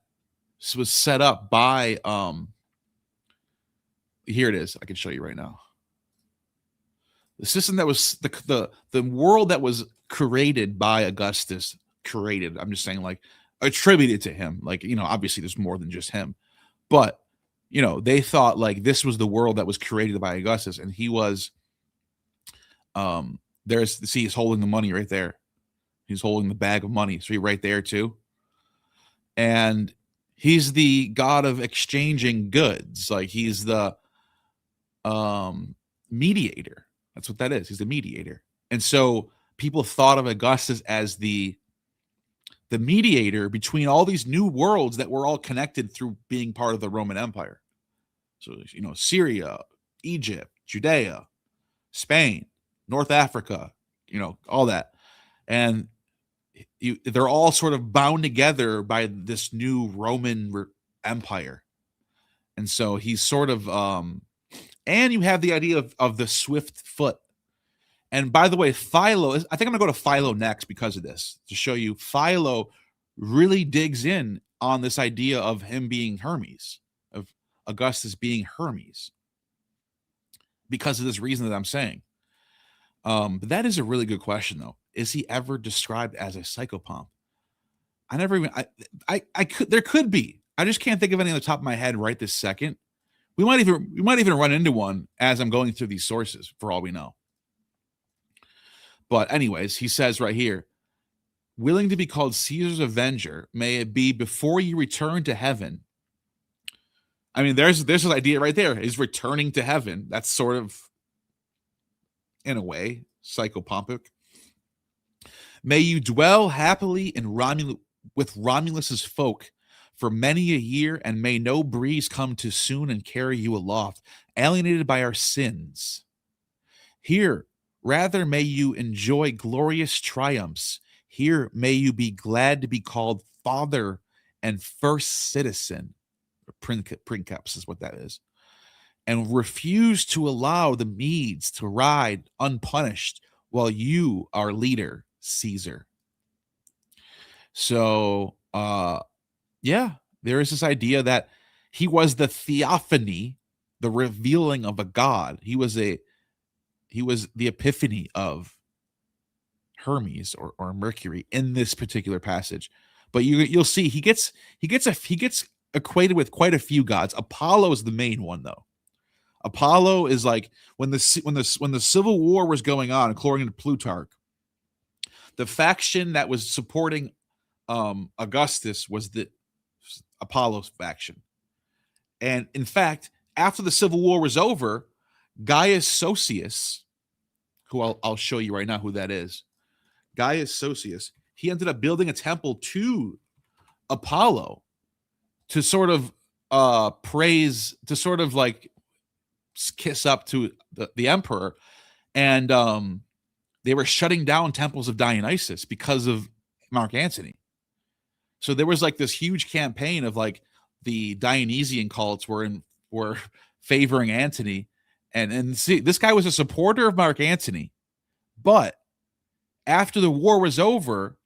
was set up by, here it is. I can show you right now. The system that was the world that was created by Augustus, I'm just saying, like, attributed to him. Like, obviously there's more than just him, but they thought like this was the world that was created by Augustus, and he was he's holding the money right there. He's holding the bag of money. So right there too. And he's the god of exchanging goods. Like, he's the mediator. That's what that is. He's the mediator. And so people thought of Augustus as the mediator between all these new worlds that were all connected through being part of the Roman Empire. So, Syria, Egypt, Judea, Spain, North Africa, all that. And they're all sort of bound together by this new Roman Empire. And so he's sort of, and you have the idea of the swift foot. And by the way, Philo, I think I'm going to go to Philo next because of this, to show you Philo really digs in on this idea of him being Hermes, of Augustus being Hermes, because of this reason that I'm saying. But that is a really good question, though. Is he ever described as a psychopomp? There could be. I just can't think of any on the top of my head right this second. We might even run into one as I'm going through these sources, for all we know. But anyways, he says right here, willing to be called Caesar's avenger, may it be before you return to heaven. I mean, there's this idea right there. Is returning to heaven. That's sort of, in a way, psychopompic. May you dwell happily in with Romulus's folk for many a year, and may no breeze come too soon and carry you aloft, alienated by our sins. Here, rather may you enjoy glorious triumphs. Here may you be glad to be called father and first citizen. Princeps is what that is. And refuse to allow the Medes to ride unpunished while you are leader, Caesar. So, yeah, there is this idea that he was the theophany, the revealing of a god. He was the epiphany of Hermes or Mercury in this particular passage. But you'll see he gets equated with quite a few gods. Apollo is the main one, though. Apollo is like when the Civil War was going on, according to Plutarch, the faction that was supporting Augustus was the Apollo faction. And in fact, after the Civil War was over, Gaius Sosius, who I'll show you right now who that is, Gaius Sosius, he ended up building a temple to Apollo to sort of praise, to sort of like kiss up to the emperor. And they were shutting down temples of Dionysus because of Mark Antony. So there was like this huge campaign of like the Dionysian cults were favoring Antony. And see, this guy was a supporter of Mark Antony. But after the war was over,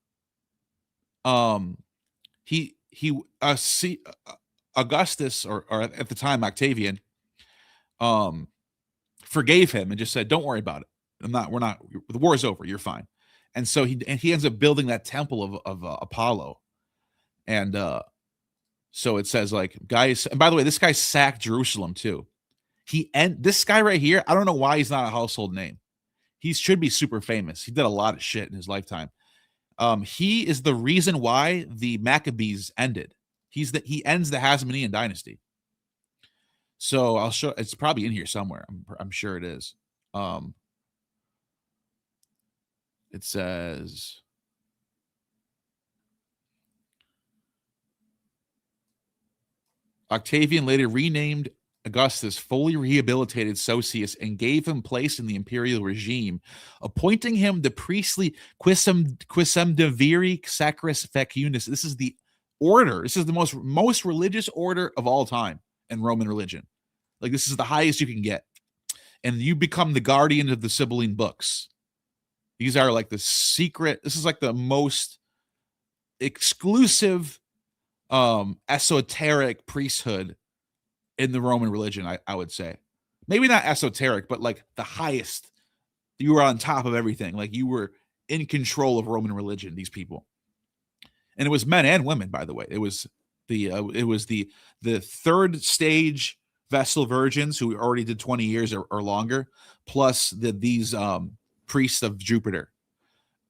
Augustus, or at the time Octavian, forgave him and just said, "Don't worry about it. The war is over. You're fine." And so he ends up building that temple of Apollo. And so it says like guys, and by the way, this guy sacked Jerusalem too. This guy right here, I don't know why he's not a household name. He should be super famous. He did a lot of shit in his lifetime. He is the reason why the Maccabees ended. He ends the Hasmonean dynasty. So I'll show. It's probably in here somewhere. I'm sure it is. It says, Octavian later renamed Augustus, fully rehabilitated Sosius, and gave him place in the imperial regime, appointing him the priestly quisumdiviri sacris fecundus. This is the order. This is the most religious order of all time in Roman religion. Like, this is the highest you can get. And you become the guardian of the Sibylline books. These are like the secret. This is like the most exclusive, esoteric priesthood in the Roman religion, I would say. Maybe not esoteric, but like the highest. You were on top of everything. Like, you were in control of Roman religion, these people. And it was men and women, by the way. It was the third stage Vestal virgins who already did 20 years or longer, plus these priests of Jupiter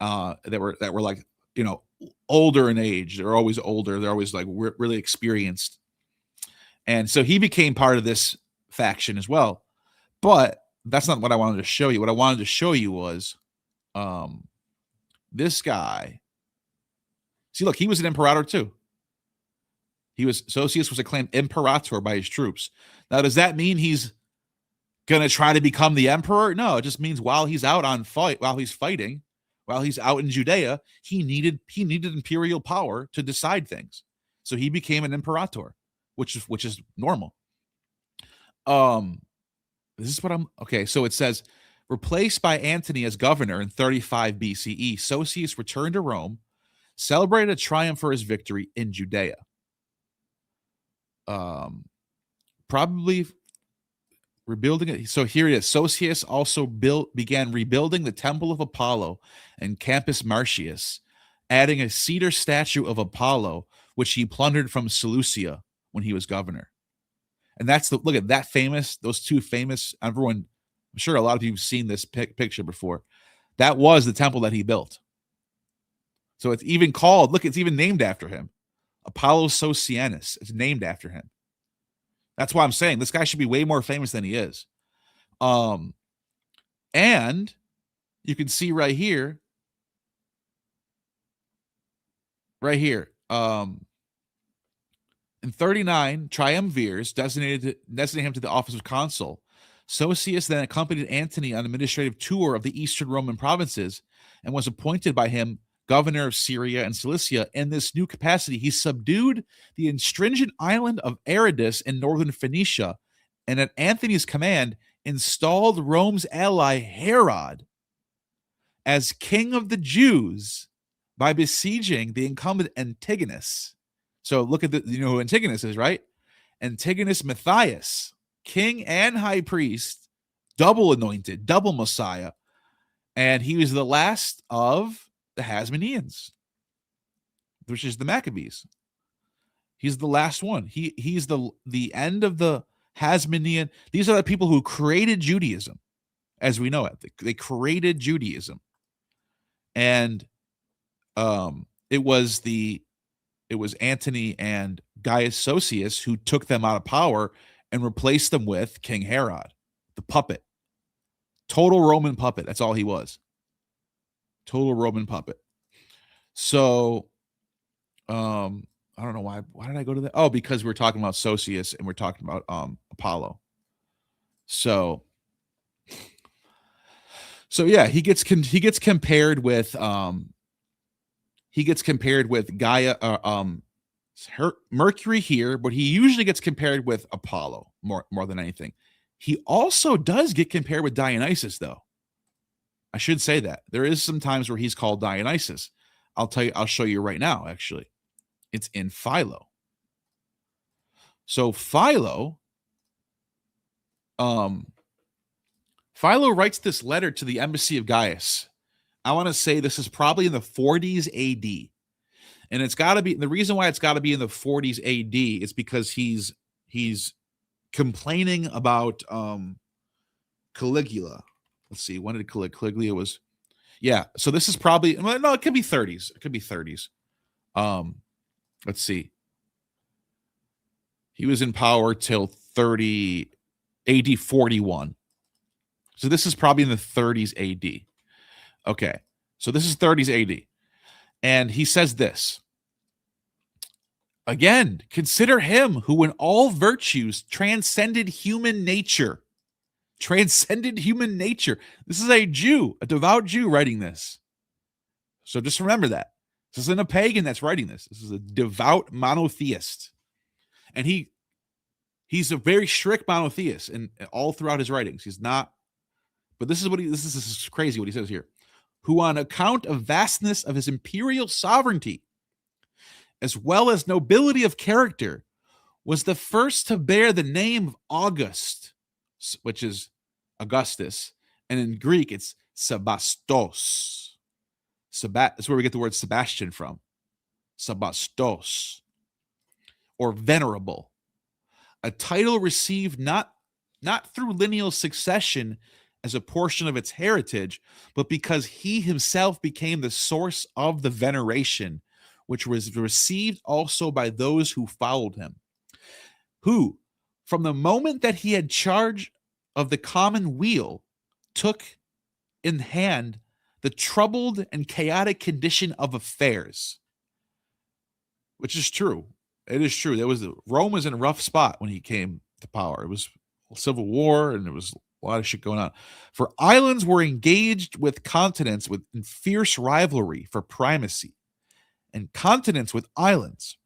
that were like, older in age. They're always older. They're always like really experienced. And so he became part of this faction as well. But that's not what I wanted to show you. What I wanted to show you was this guy. See, look, he was an imperator too. Sosius was acclaimed imperator by his troops. Now, does that mean he's going to try to become the emperor? No, it just means while he's out while he's fighting, while he's out in Judea, he needed imperial power to decide things. So he became an imperator, which is normal. This is what okay. So it says, replaced by Antony as governor in 35 BCE, Sosius returned to Rome, celebrated a triumph for his victory in Judea. Probably rebuilding it. So here it is. Sosius also began rebuilding the temple of Apollo and Campus Martius, adding a cedar statue of Apollo, which he plundered from Seleucia when he was governor. And look at that those two famous, everyone, I'm sure a lot of you have seen this picture before. That was the temple that he built. So it's even called, look, it's even named after him. Apollo Socianus. It's named after him. That's why I'm saying this guy should be way more famous than he is. And you can see right here. In 39, triumvirs designated him to the office of consul. Sosius then accompanied Antony on an administrative tour of the eastern Roman provinces and was appointed by him governor of Syria and Cilicia. In this new capacity, he subdued the astringent island of Aradus in northern Phoenicia, and at Antony's command installed Rome's ally Herod as king of the Jews by besieging the incumbent Antigonus. So look at who Antigonus is, right? Antigonus Matthias, king and high priest, double anointed, double Messiah. And he was the last of the Hasmoneans, which is the Maccabees. He's the last one. He's the end of the Hasmonean. These are the people who created Judaism as we know it. They created Judaism. And it was Antony and Gaius Sosius who took them out of power and replaced them with King Herod, the puppet. Total Roman puppet. That's all he was. Total Roman puppet. So, I don't know why. Why did I go to that? Oh, because we're talking about Sosius and we're talking about Apollo. So yeah, he gets compared with Gaia, Mercury here, but he usually gets compared with Apollo more than anything. He also does get compared with Dionysus, though. I should say that. There is some times where he's called Dionysus. I'll show you right now, actually. It's in Philo. So Philo writes this letter to the embassy of Gaius. I want to say this is probably in the 40s AD. And it's got to be, the reason why it's got to be in the 40s AD is because he's complaining about Caligula. Let's see, when did Caligula was? Yeah, so this is probably, no, it could be 30s. It could be 30s. Let's see. He was in power till 30 AD 41. So this is probably in the 30s AD. Okay, so this is 30s AD. And he says this. Again, consider him who in all virtues transcended human nature. Transcended human nature. This is a Jew, a devout Jew writing this. So just remember that. This isn't a pagan that's writing this. This is a devout monotheist. And he's a very strict monotheist and all throughout his writings. He's not, but this is crazy what he says here. Who on account of vastness of his imperial sovereignty, as well as nobility of character, was the first to bear the name of August, which is Augustus, and in Greek it's Sebastos. That's where we get the word Sebastian from. Sebastos, or venerable, a title received not through lineal succession as a portion of its heritage, but because he himself became the source of the veneration, which was received also by those who followed him, who, from the moment that he had charge of the common weal, took in hand the troubled and chaotic condition of affairs. Which is true. It is true. Rome was in a rough spot when he came to power. It was a civil war and there was a lot of shit going on. For islands were engaged with continents in fierce rivalry for primacy, and continents with islands,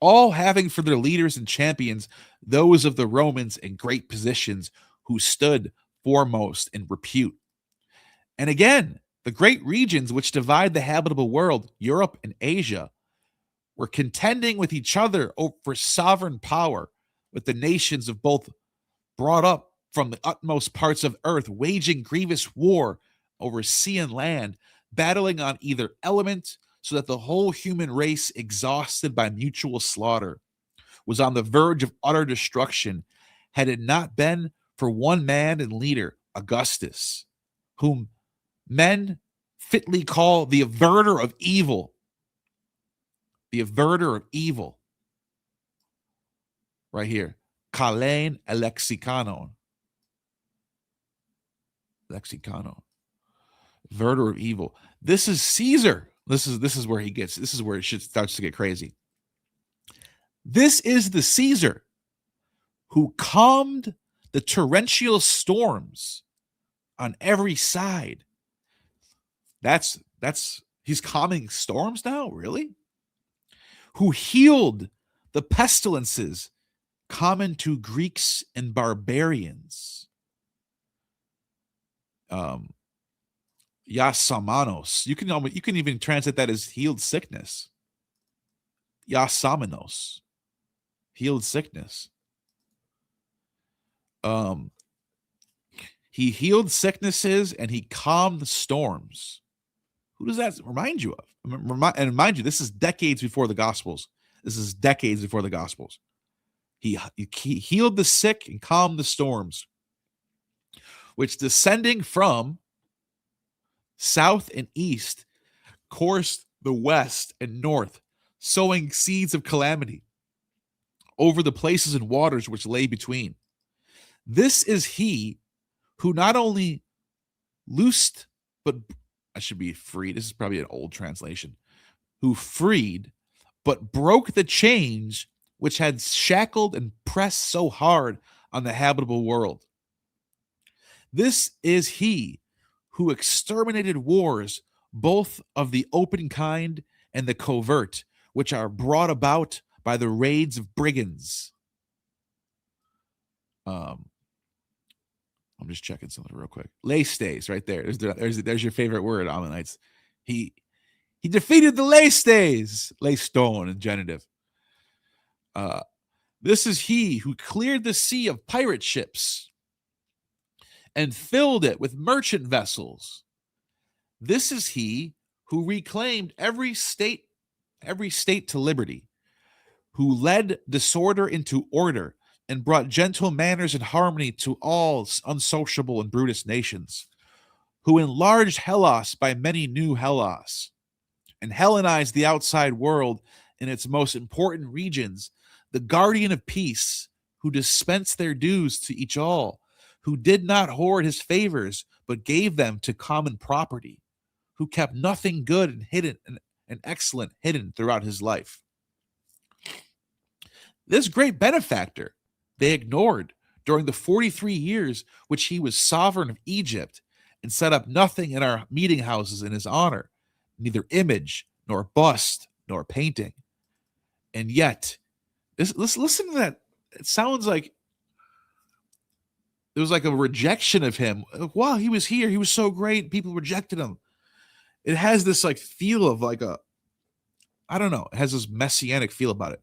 all having for their leaders and champions those of the Romans in great positions who stood foremost in repute. And again, the great regions which divide the habitable world, Europe and Asia, were contending with each other for sovereign power, with the nations of both brought up from the utmost parts of earth, waging grievous war over sea and land, battling on either element, so that the whole human race, exhausted by mutual slaughter, was on the verge of utter destruction, had it not been for one man and leader, Augustus, whom men fitly call the averter of evil. The averter of evil. Right here. Kalein elexikanon. Lexikanon. Averter of evil. This is Caesar. This is where it shit starts to get crazy. This is the Caesar who calmed the torrential storms on every side. He's calming storms now, really? Who healed the pestilences common to Greeks and barbarians. Yasamanos. You can even translate that as healed sickness. Yasamanos. Healed sickness. He healed sicknesses and he calmed the storms. Who does that remind you of? And mind you, this is decades before the Gospels. He healed the sick and calmed the storms, which descending from south and east coursed the west and north, sowing seeds of calamity over the places and waters which lay between. This is he who not only loosed, but I should be freed. This is probably an old translation. Who freed, but broke the chains which had shackled and pressed so hard on the habitable world. This is he who exterminated wars, both of the open kind and the covert, which are brought about by the raids of brigands. I'm just checking something real quick. Lay stays right there. There's your favorite word, Ammonites. He defeated the lay stays, lay stone and genitive. This is he who cleared the sea of pirate ships and filled it with merchant vessels. This is he who reclaimed every state to liberty, who led disorder into order and brought gentle manners and harmony to all unsociable and brutish nations, who enlarged Hellas by many new Hellas, and Hellenized the outside world in its most important regions, the guardian of peace, who dispensed their dues to each all, who did not hoard his favors, but gave them to common property, who kept nothing good and hidden and excellent hidden throughout his life. This great benefactor they ignored during the 43 years which he was sovereign of Egypt, and set up nothing in our meeting houses in his honor, neither image, nor bust, nor painting. And yet, let's listen to that. It sounds like there was like a rejection of him. Wow, he was here. He was so great. People rejected him. It has this like feel of like I don't know. It has this messianic feel about it.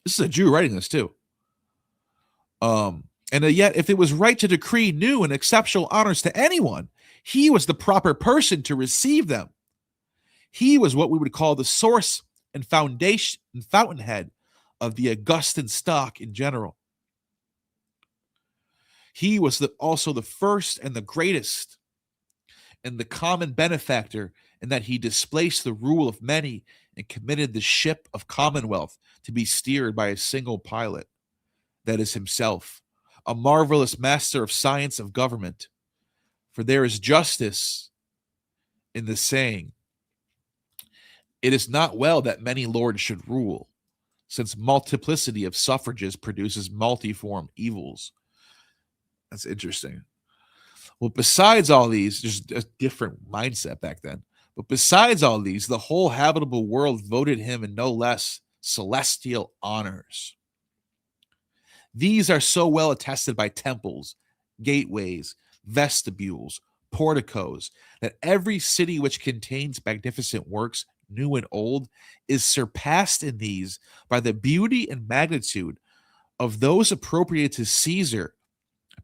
This is a Jew writing this too. And yet, if it was right to decree new and exceptional honors to anyone, he was the proper person to receive them. He was what we would call the source and foundation and fountainhead of the Augustan stock in general. He was also the first and the greatest and the common benefactor, in that he displaced the rule of many and committed the ship of commonwealth to be steered by a single pilot, that is himself, a marvelous master of science of government. For there is justice in the saying, it is not well that many lords should rule, since multiplicity of suffrages produces multiform evils. That's interesting. Well, besides all these, there's a different mindset back then. But besides all these, the whole habitable world voted him in no less celestial honors. These are so well attested by temples, gateways, vestibules, porticos, that every city which contains magnificent works, new and old, is surpassed in these by the beauty and magnitude of those appropriated to Caesar,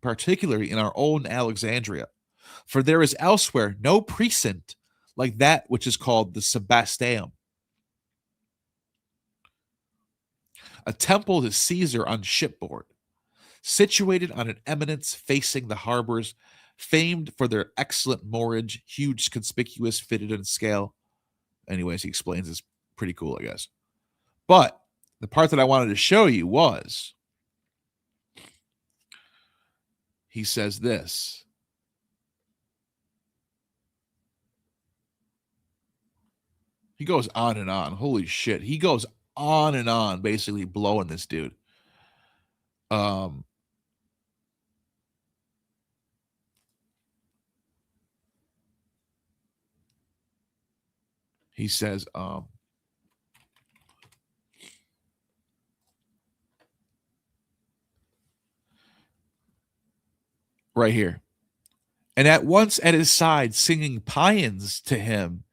particularly in our own Alexandria. For there is elsewhere no precinct like that which is called the Sebasteum, a temple to Caesar on shipboard, situated on an eminence facing the harbors, famed for their excellent moorage, huge, conspicuous, fitted in scale. Anyways, he explains it's pretty cool, I guess. But the part that I wanted to show you was, he says this. He goes on and on. Holy shit. He goes on and on, basically blowing this dude. He says, right here. And at once at his side, singing paeans to him,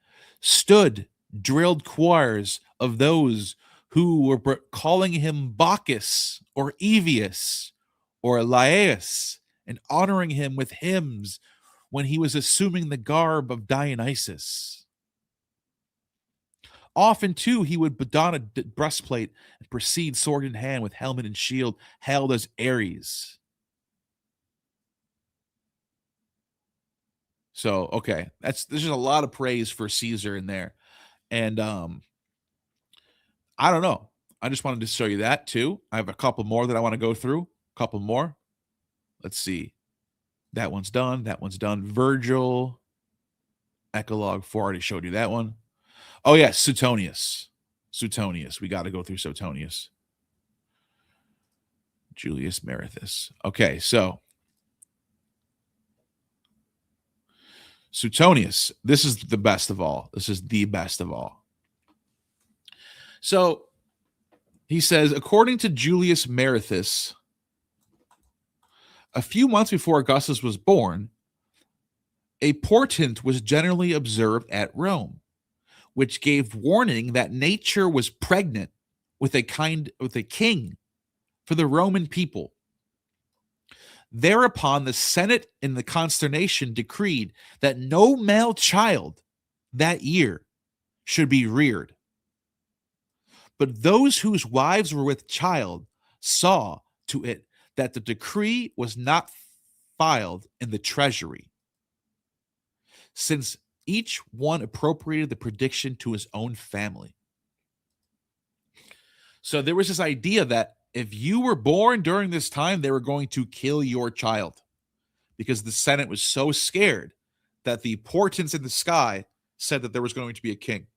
stood drilled choirs of those who were calling him Bacchus or Evius or Laius, and honoring him with hymns when he was assuming the garb of Dionysus. Often, too, he would don a breastplate and proceed sword in hand with helmet and shield, hailed as Ares. So, okay, there's just a lot of praise for Caesar in there. And I don't know. I just wanted to show you that too. I have a couple more that I want to go through. A couple more. Let's see. That one's done. That one's done. Virgil. Eclogue 4. I already showed you that one. Oh, yeah. Suetonius. We got to go through Suetonius. Julius Marathus. Okay, so Suetonius. This is the best of all. So he says, according to Julius Marathus, a few months before Augustus was born, a portent was generally observed at Rome, which gave warning that nature was pregnant with a king for the Roman people. Thereupon, the Senate in the consternation decreed that no male child that year should be reared. But those whose wives were with child saw to it that the decree was not filed in the treasury, since each one appropriated the prediction to his own family. So there was this idea that if you were born during this time, they were going to kill your child, because the Senate was so scared that the portents in the sky said that there was going to be a king.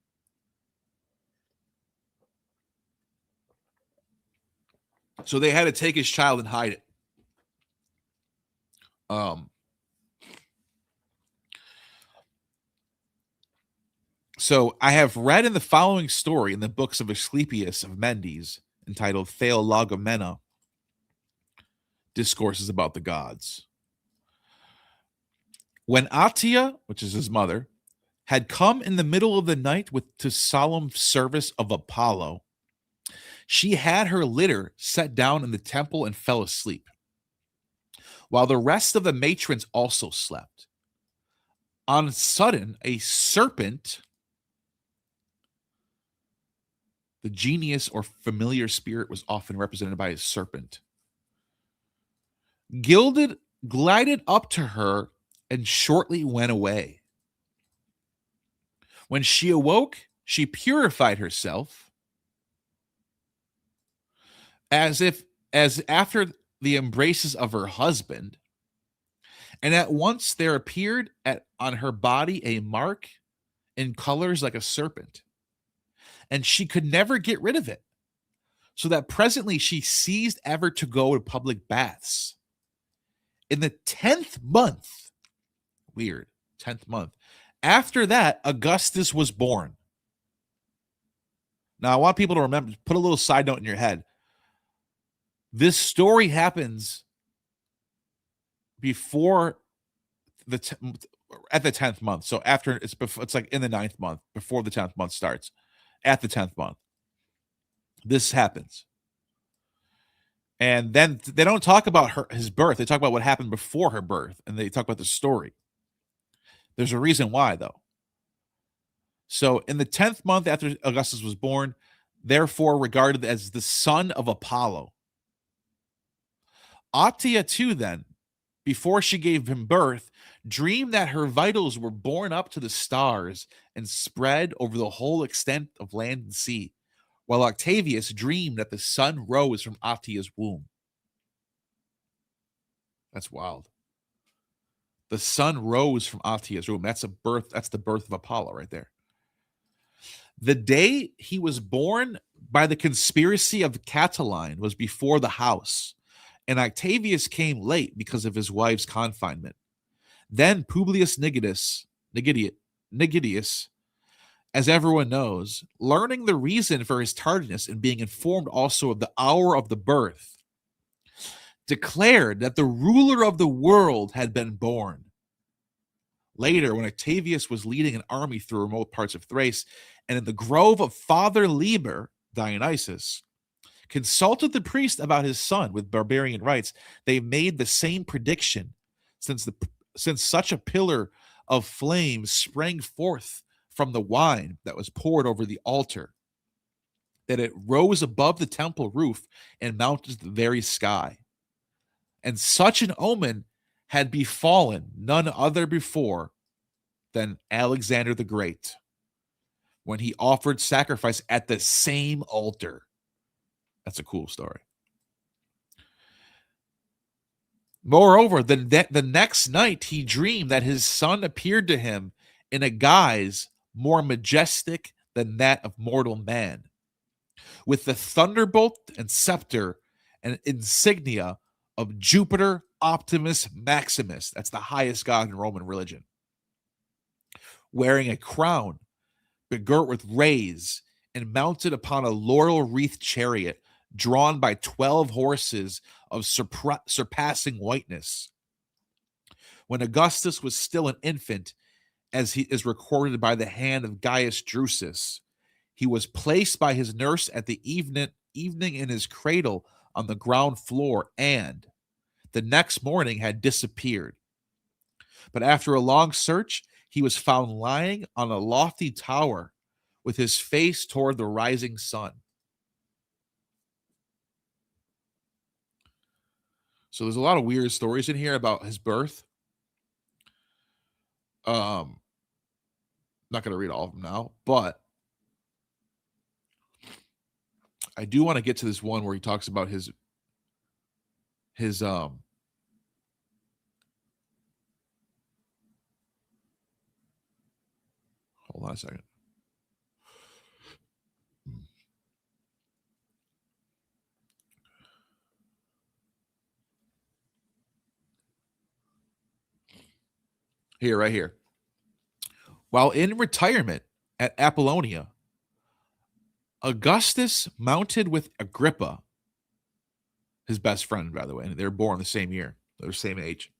So they had to take his child and hide it. So I have read in the following story in the books of Asclepius of Mendes, entitled Theologomena, Discourses about the Gods. When Atia, which is his mother, had come in the middle of the night to solemn service of Apollo, she had her litter set down in the temple and fell asleep, while the rest of the matrons also slept. On a sudden, a serpent, the genius or familiar spirit was often represented by a serpent, glided up to her and shortly went away. When she awoke, she purified herself as after the embraces of her husband, and at once there appeared on her body a mark in colors like a serpent, and she could never get rid of it, so that presently she ceased ever to go to public baths. In the 10th month, weird, 10th month, after that, Augustus was born. Now, I want people to remember, put a little side note in your head. This story happens before at the 10th month. So after it's like in the 9th month, before the 10th month starts. At the 10th month, this happens. And then they don't talk about his birth. They talk about what happened before her birth, and they talk about the story. There's a reason why, though. So in the 10th month after Augustus was born, therefore regarded as the son of Apollo. Atia, too, then, before she gave him birth, dreamed that her vitals were borne up to the stars and spread over the whole extent of land and sea, while Octavius dreamed that the sun rose from Atia's womb. That's wild. The sun rose from Atia's womb. That's the birth of Apollo right there. The day he was born by the conspiracy of Catiline was before the house, and Octavius came late because of his wife's confinement. Then Publius Nigidius, as everyone knows, learning the reason for his tardiness and being informed also of the hour of the birth, declared that the ruler of the world had been born. Later, when Octavius was leading an army through remote parts of Thrace, and in the grove of Father Liber, Dionysus, consulted the priest about his son with barbarian rites, they made the same prediction, since such a pillar of flame sprang forth from the wine that was poured over the altar, that it rose above the temple roof and mounted to the very sky. And such an omen had befallen none other before than Alexander the Great, when he offered sacrifice at the same altar. That's a cool story. Moreover, the next night he dreamed that his son appeared to him in a guise more majestic than that of mortal man, with the thunderbolt and scepter and insignia of Jupiter Optimus Maximus. That's the highest god in Roman religion. Wearing a crown, begirt with rays, and mounted upon a laurel-wreathed chariot drawn by 12 horses of surpassing whiteness. When Augustus was still an infant, as he is recorded by the hand of Gaius Drusus, he was placed by his nurse at the evening in his cradle on the ground floor, and the next morning had disappeared. But after a long search, he was found lying on a lofty tower with his face toward the rising sun. So there's a lot of weird stories in here about his birth. Not going to read all of them now, but I do want to get to this one where he talks about his hold on a second. Here, right here. While in retirement at Apollonia, Augustus mounted with Agrippa, his best friend, by the way, and they were born the same year, they're the same age,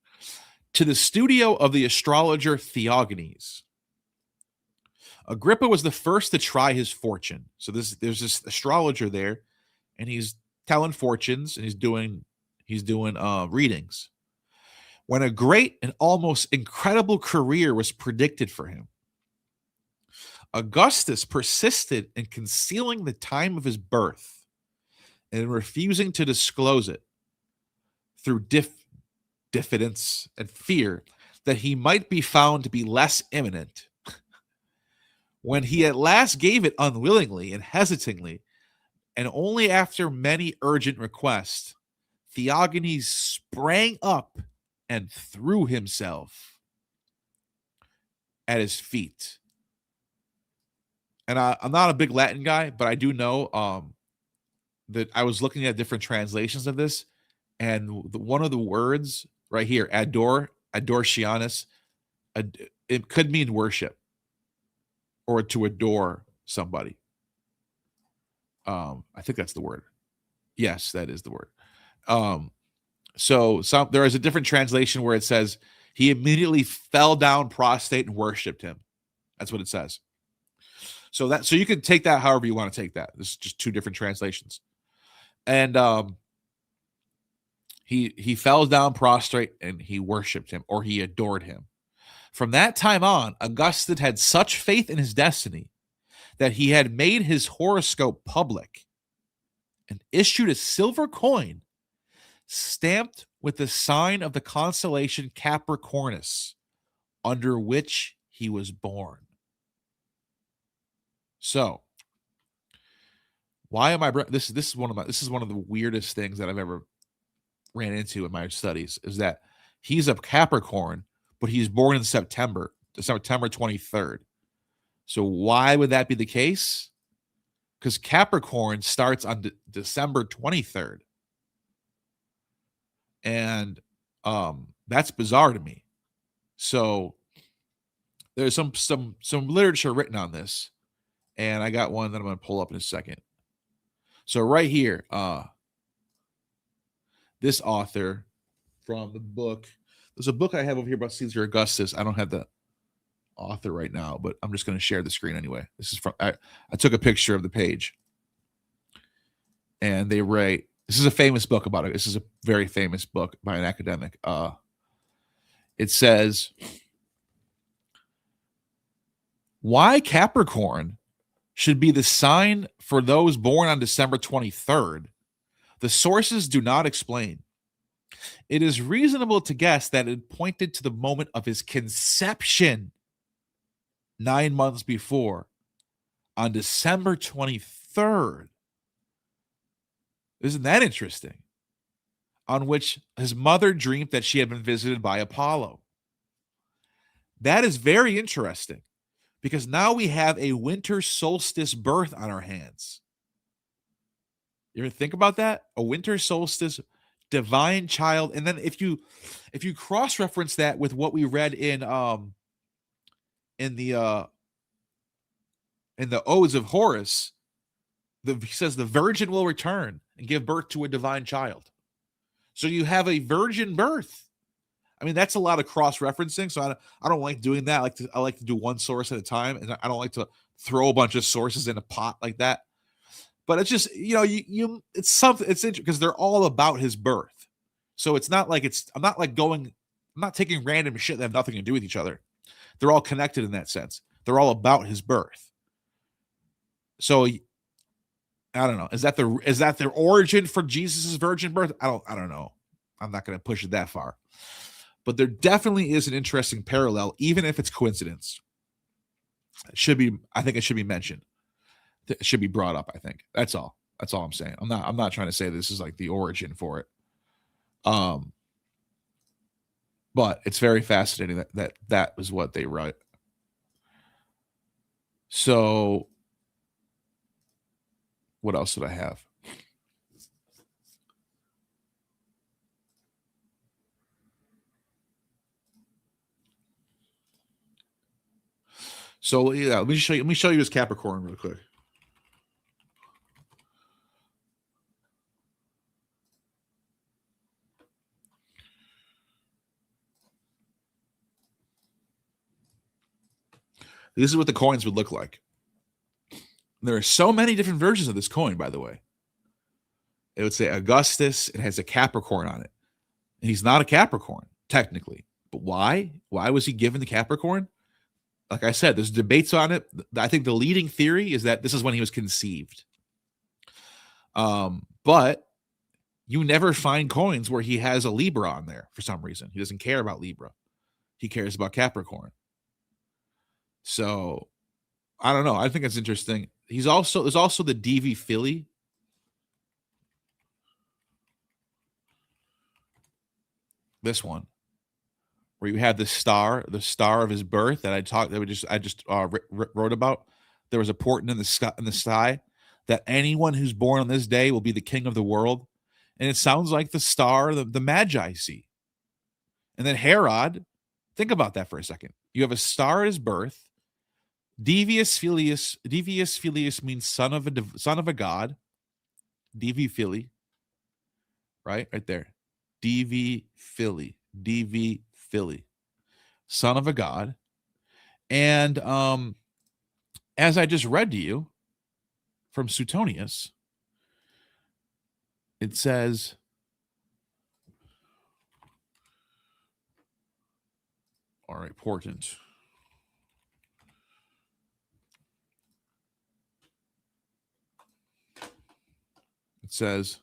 to the studio of the astrologer Theognis. Agrippa was the first to try his fortune. So there's this astrologer there, and he's telling fortunes, and he's doing readings, when a great and almost incredible career was predicted for him. Augustus persisted in concealing the time of his birth and refusing to disclose it through diffidence and fear that he might be found to be less imminent. When he at last gave it unwillingly and hesitatingly, and only after many urgent requests, Theognis sprang up and threw himself at his feet. And I'm not a big Latin guy, but I do know that I was looking at different translations of this, and one of the words right here, adoratianus, it could mean worship or to adore somebody. I think that's the word. Yes, that is the word. So there is a different translation where it says he immediately fell down prostrate and worshipped him. That's what it says. So you can take that however you want to take that. This is just two different translations. And he fell down prostrate and he worshipped him, or he adored him. From that time on, Augustus had such faith in his destiny that he had made his horoscope public and issued a silver coin stamped with the sign of the constellation Capricornus, under which he was born. So, why am I? This is one of the weirdest things that I've ever ran into in my studies, is that he's a Capricorn, but he's born in September 23rd. So why would that be the case? Because Capricorn starts on December 23rd, and that's bizarre to me. So there's some literature written on this. And I got one that I'm going to pull up in a second. So right here, this author from the book, there's a book I have over here about Caesar Augustus. I don't have the author right now, but I'm just going to share the screen anyway. This is from, I took a picture of the page. And they write, this is a famous book about it. This is a very famous book by an academic. It says, Why Capricorn should be the sign for those born on December 23rd, the sources do not explain. It is reasonable to guess that it pointed to the moment of his conception 9 months before, on December 23rd. Isn't that interesting? On which his mother dreamed that she had been visited by Apollo. That is very interesting, because now we have a winter solstice birth on our hands. You ever think about that? A winter solstice divine child. And then if you cross-reference that with what we read in the Odes of Horus, he says the virgin will return and give birth to a divine child. So you have a virgin birth. I mean, that's a lot of cross-referencing. So I don't like doing that. I like to do one source at a time, and I don't like to throw a bunch of sources in a pot like that. But it's just, it's something. It's interesting because they're all about his birth. So it's not like I'm not taking random shit that have nothing to do with each other. They're all connected in that sense. They're all about his birth. So I don't know. Is that the origin for Jesus' virgin birth? I don't know. I'm not going to push it that far. But there definitely is an interesting parallel, even if it's coincidence. I think it should be mentioned. It should be brought up, I think. That's all. That's all I'm saying. I'm not trying to say this is like the origin for it. But it's very fascinating that was what they wrote. So what else did I have? So yeah, let me show you his Capricorn real quick. This is what the coins would look like. There are so many different versions of this coin, by the way. It would say Augustus. It has a Capricorn on it. And he's not a Capricorn, technically. But why? Why was he given the Capricorn? Like I said, there's debates on it. I think the leading theory is that this is when he was conceived. But you never find coins where he has a Libra on there for some reason. He doesn't care about Libra. He cares about Capricorn. So I don't know. I think it's interesting. There's also the DV Philly. This one, where you have the star of his birth that I just wrote about. There was a portent in the sky that anyone who's born on this day will be the king of the world, and it sounds like the star the Magi see. And then Herod, think about that for a second. You have a star at his birth. Devius Filius means son of a god. DV Philly, right there. DV Philly, son of a god. And as I just read to you from Suetonius, it says, all right, portent. It says,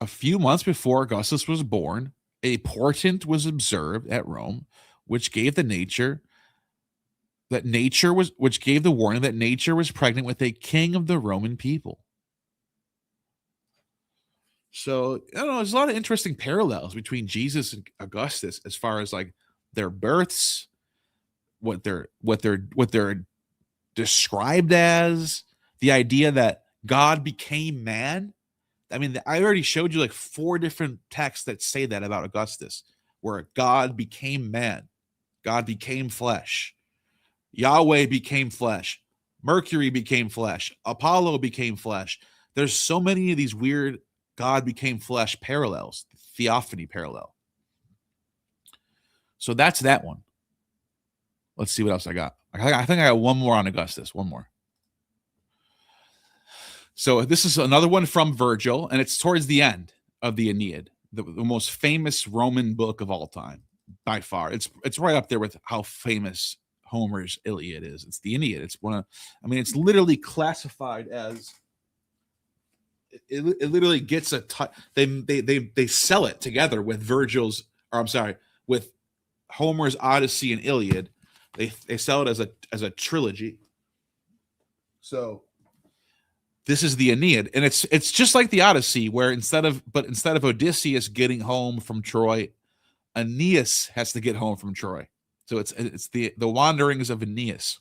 a few months before Augustus was born, a portent was observed at Rome, which gave the warning that nature was pregnant with a king of the Roman people. So I don't know. There's a lot of interesting parallels between Jesus and Augustus as far as like their births, what they're described as, the idea that God became man. I mean, I already showed you like 4 different texts that say that about Augustus, where God became man, God became flesh, Yahweh became flesh, Mercury became flesh, Apollo became flesh. There's so many of these weird God became flesh parallels, theophany parallel. So that's that one. Let's see what else I got. I think I got one more on Augustus. One more. So this is another one from Virgil, and it's towards the end of the Aeneid, the most famous Roman book of all time, by far. It's right up there with how famous Homer's Iliad is. It's the Aeneid. It's one of, I mean, it's literally classified as, it literally gets a they sell it together with Virgil's, or I'm sorry, with Homer's Odyssey and Iliad. They sell it as a trilogy. So this is the Aeneid, and it's just like the Odyssey, where instead of Odysseus getting home from Troy, Aeneas has to get home from Troy. So it's the wanderings of Aeneas.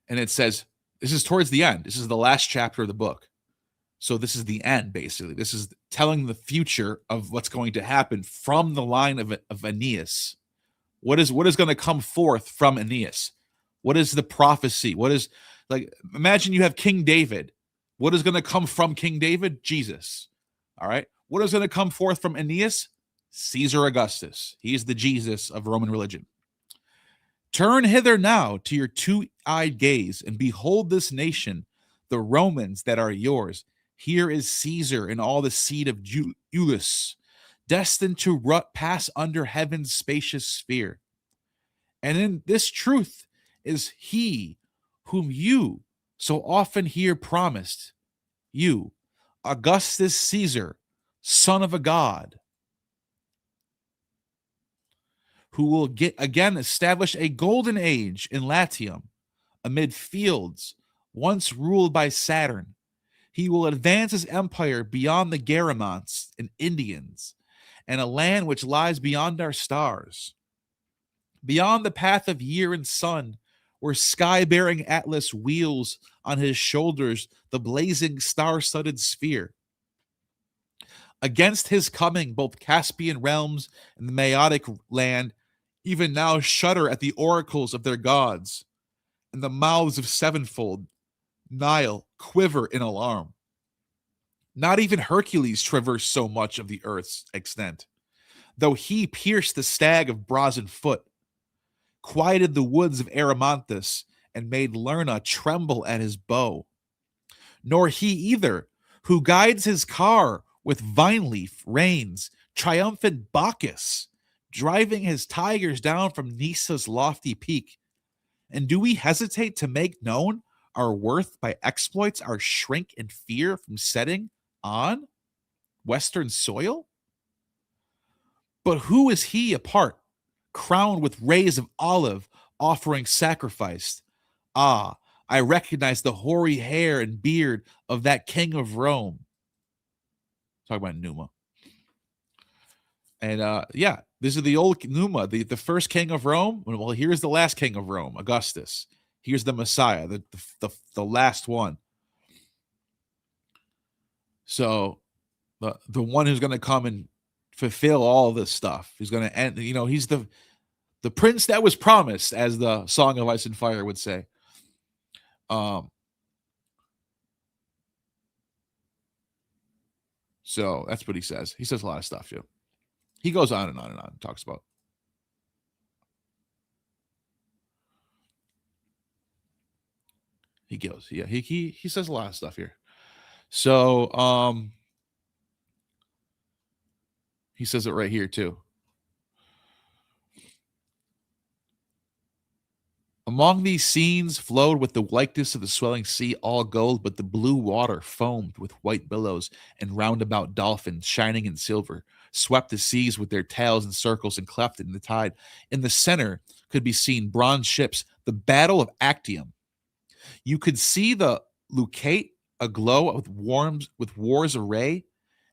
And it says, this is towards the end. This is the last chapter of the book. So this is the end, basically. This is telling the future of what's going to happen from the line of Aeneas. What is going to come forth from Aeneas? What is the prophecy? What is, like, imagine you have King David. What is going to come from King David? Jesus. All right. What is going to come forth from Aeneas? Caesar Augustus. He's the Jesus of Roman religion. Turn hither now to your two-eyed gaze and behold this nation, the Romans that are yours. Here is Caesar and all the seed of Iulus, destined to pass under heaven's spacious sphere. And in this truth is he whom you so often hear promised, you, Augustus Caesar, son of a god, who will again establish a golden age in Latium, amid fields once ruled by Saturn. He will advance his empire beyond the Garamonts and Indians, and a land which lies beyond our stars, beyond the path of year and sun, where sky-bearing Atlas wheels on his shoulders the blazing star-studded sphere. Against his coming, both Caspian realms and the Maeotic land even now shudder at the oracles of their gods, and the mouths of sevenfold Nile quiver in alarm. Not even Hercules traversed so much of the earth's extent, though he pierced the stag of brazen foot, quieted the woods of Erymanthus, and made Lerna tremble at his bow. Nor he either, who guides his car with vine leaf reins, triumphant Bacchus, driving his tigers down from Nisa's lofty peak. And do we hesitate to make known our worth by exploits our shrink in fear from setting on Western soil? But who is he apart, crowned with rays of olive, offering sacrifice? Ah, I recognize the hoary hair and beard of that king of Rome. Talk about Numa. And yeah, this is the old Numa, the first king of Rome. Well, here's the last king of Rome, Augustus. Here's the Messiah, the last one. So the one who's going to come and fulfill all this stuff. He's going to end, he's the prince that was promised, as the Song of Ice and Fire would say. So that's what he says. He says a lot of stuff, too. He goes on and on and on, talks about. He goes, yeah, he says a lot of stuff here. So he says it right here too. Among these scenes flowed with the likeness of the swelling sea, all gold, but the blue water foamed with white billows, and roundabout dolphins, shining in silver, swept the seas with their tails in circles and cleft in the tide. In the center could be seen bronze ships, the Battle of Actium. You could see the Leucate aglow with war's array,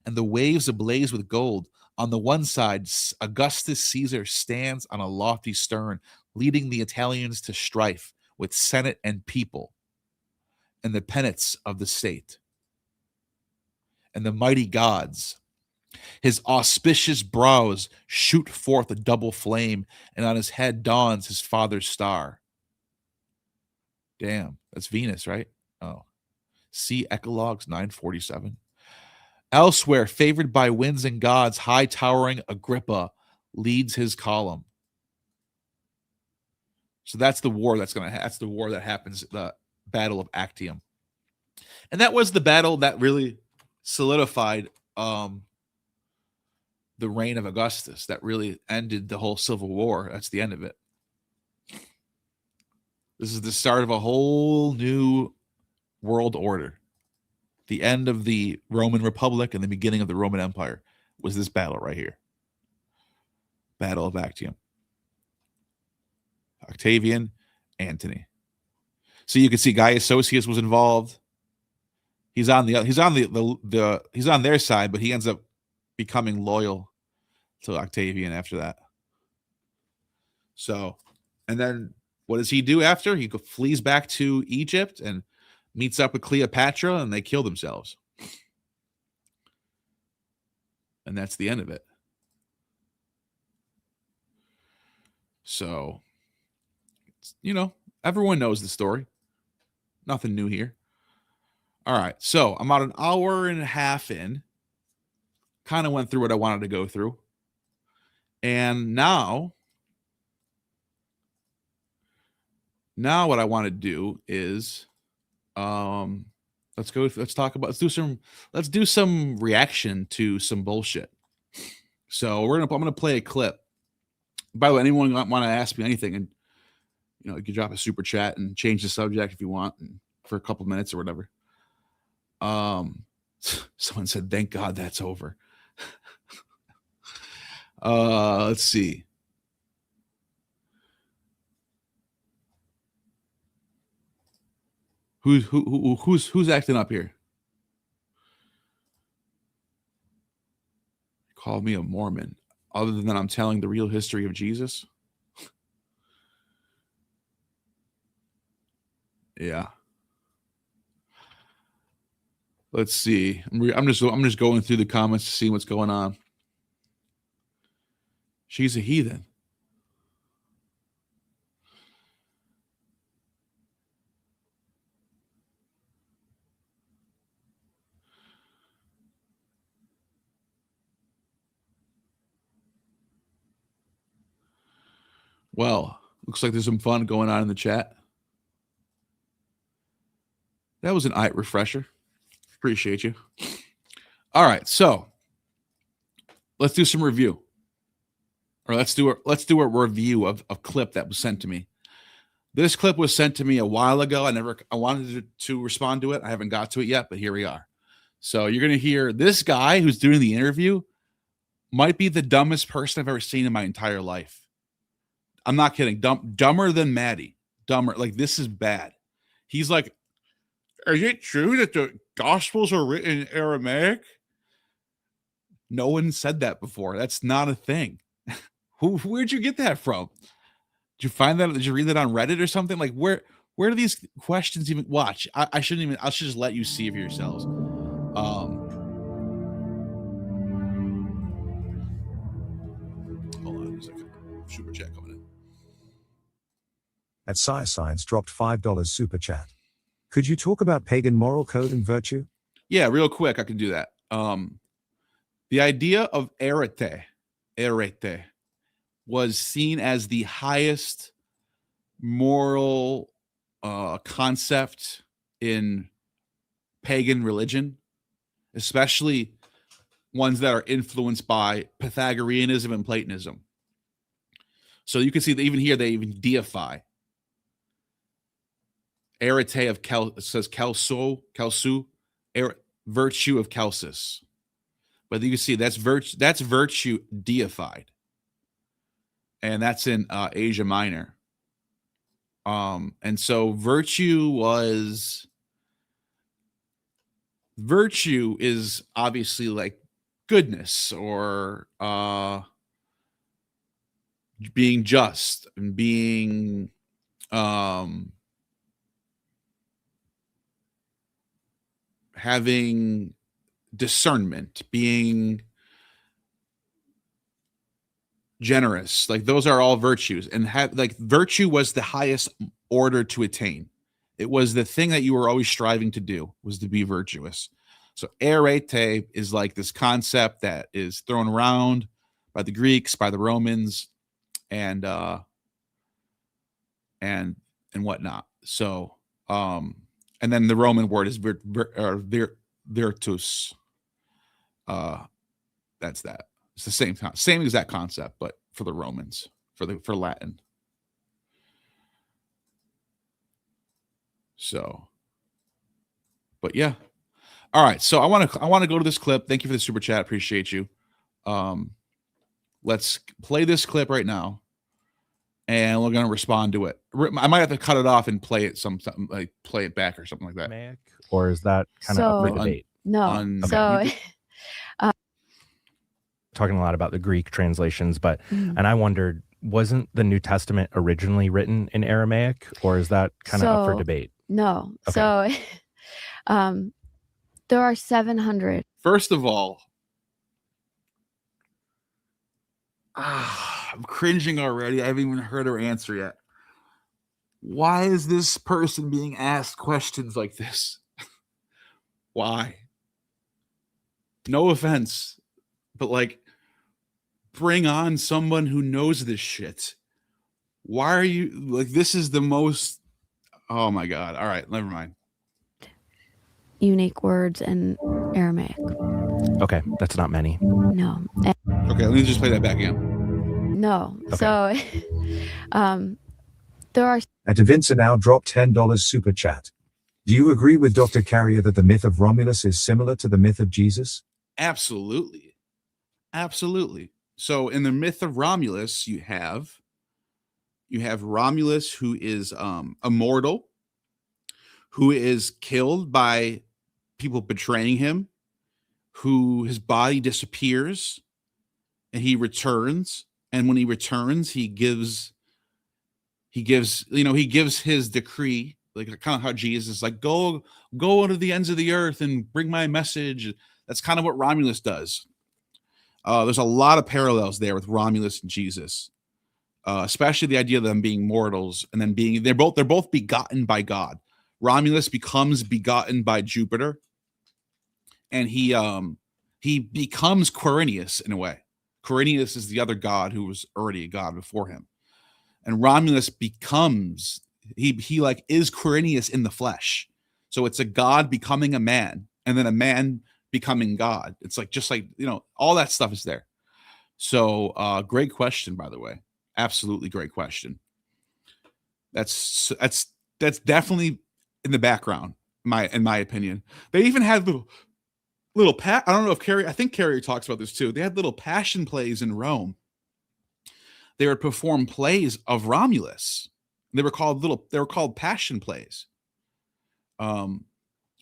and the waves ablaze with gold. On the one side, Augustus Caesar stands on a lofty stern, leading the Italians to strife with Senate and people, and the penates of the state, and the mighty gods. His auspicious brows shoot forth a double flame, and on his head dawns his father's star. Damn, that's Venus, right? Oh. See Eclogues 947. Elsewhere, favored by winds and gods, high towering Agrippa leads his column. So that's the war that's the war that happens, the Battle of Actium. And that was the battle that really solidified the reign of Augustus, that really ended the whole civil war. That's the end of it. This is the start of a whole new world order. The end of the Roman Republic and the beginning of the Roman Empire was this battle right here. Battle of Actium. Octavian, Antony. So you can see Gaius Socius was involved. He's on their side, but he ends up becoming loyal to Octavian after that. So, and then what does he do after? He flees back to Egypt and meets up with Cleopatra, and they kill themselves. And that's the end of it. So, you know, everyone knows the story. Nothing new here. All right. So I'm about an hour and a half in. Kind of went through what I wanted to go through. And now what I want to do is let's do some reaction to some bullshit. So I'm gonna play a clip. By the way, anyone want to ask me anything, and you know, you can drop a super chat and change the subject if you want for a couple minutes or whatever. Someone said, thank God that's over. Let's see. Who's acting up here? Call me a Mormon. Other than I'm telling the real history of Jesus. Yeah. Let's see. I'm just going through the comments to see what's going on. She's a heathen. Well, looks like there's some fun going on in the chat. That was an eye refresher. Appreciate you. All right, so let's do some review. Or let's do a review of a clip that was sent to me. This clip was sent to me a while ago. I wanted to respond to it. I haven't got to it yet, but here we are. So you're going to hear this guy who's doing the interview might be the dumbest person I've ever seen in my entire life. I'm not kidding. Dumber than Maddie. Dumber. Like, this is bad. He's like, is it true that the Gospels are written in Aramaic? No one said that before. That's not a thing. Where'd you get that from? Did you find that? Did you read that on Reddit or something? Like, where do these questions even watch? I should just let you see for yourselves. Hold on a second. Super chat coming in. At Science dropped $5 super chat. Could you talk about pagan moral code and virtue? Yeah, real quick, I can do that. The idea of arete was seen as the highest moral concept in pagan religion, especially ones that are influenced by Pythagoreanism and Platonism. So you can see that even here they even deify. Arete of it says Kelsu, virtue of Celsus. But you can see that's virtue deified. And that's in Asia Minor. And so virtue is obviously like goodness or being just and being having discernment, being generous. Like, those are all virtues, and virtue was the highest order to attain. It was the thing that you were always striving to do, was to be virtuous. So arete is like this concept that is thrown around by the Greeks, by the Romans, and whatnot. So and then the Roman word is virtus. That's that. It's the same exact concept, but for the Romans, for Latin. So, but yeah. All right. So I want to go to this clip. Thank you for the super chat. Appreciate you. Let's play this clip right now, and we're going to respond to it. I might have to cut it off and play it something like play it back or something like that. Or is that kind of up for debate? So talking a lot about the Greek translations, but and I wondered, wasn't the New Testament originally written in Aramaic, or is that kind of up for debate? No. Okay. So there are 700. First of all, I'm cringing already. I haven't even heard her answer yet. Why is this person being asked questions like this? Why? No offense, but like, bring on someone who knows this shit. Why are you like, this is the most, oh my God. All right, never mind. Unique words in Aramaic. Okay, that's not many. No. Okay, let me just play that back again. No. Okay. So there are. And to Vince now dropped $10 super chat. Do you agree with Dr. Carrier that the myth of Romulus is similar to the myth of Jesus? Absolutely. Absolutely. So in the myth of Romulus, you have Romulus, who is immortal, who is killed by people betraying him, who his body disappears and he returns. And when he returns, he gives his decree, like kind of how Jesus is like, go to the ends of the earth and bring my message. That's kind of what Romulus does. There's a lot of parallels there with Romulus and Jesus, especially the idea of them being mortals and then they're both begotten by God. Romulus becomes begotten by Jupiter, and he becomes Quirinius in a way. Quirinius is the other god who was already a god before him, and Romulus becomes he like is Quirinius in the flesh. So it's a god becoming a man, and then a man becoming God. It's like just like, all that stuff is there. So great question, by the way. Absolutely great question. That's definitely in the background, in my opinion. They even had little I don't know if I think Carrier talks about this too. They had little passion plays in Rome. They would perform plays of Romulus. They were called passion plays. I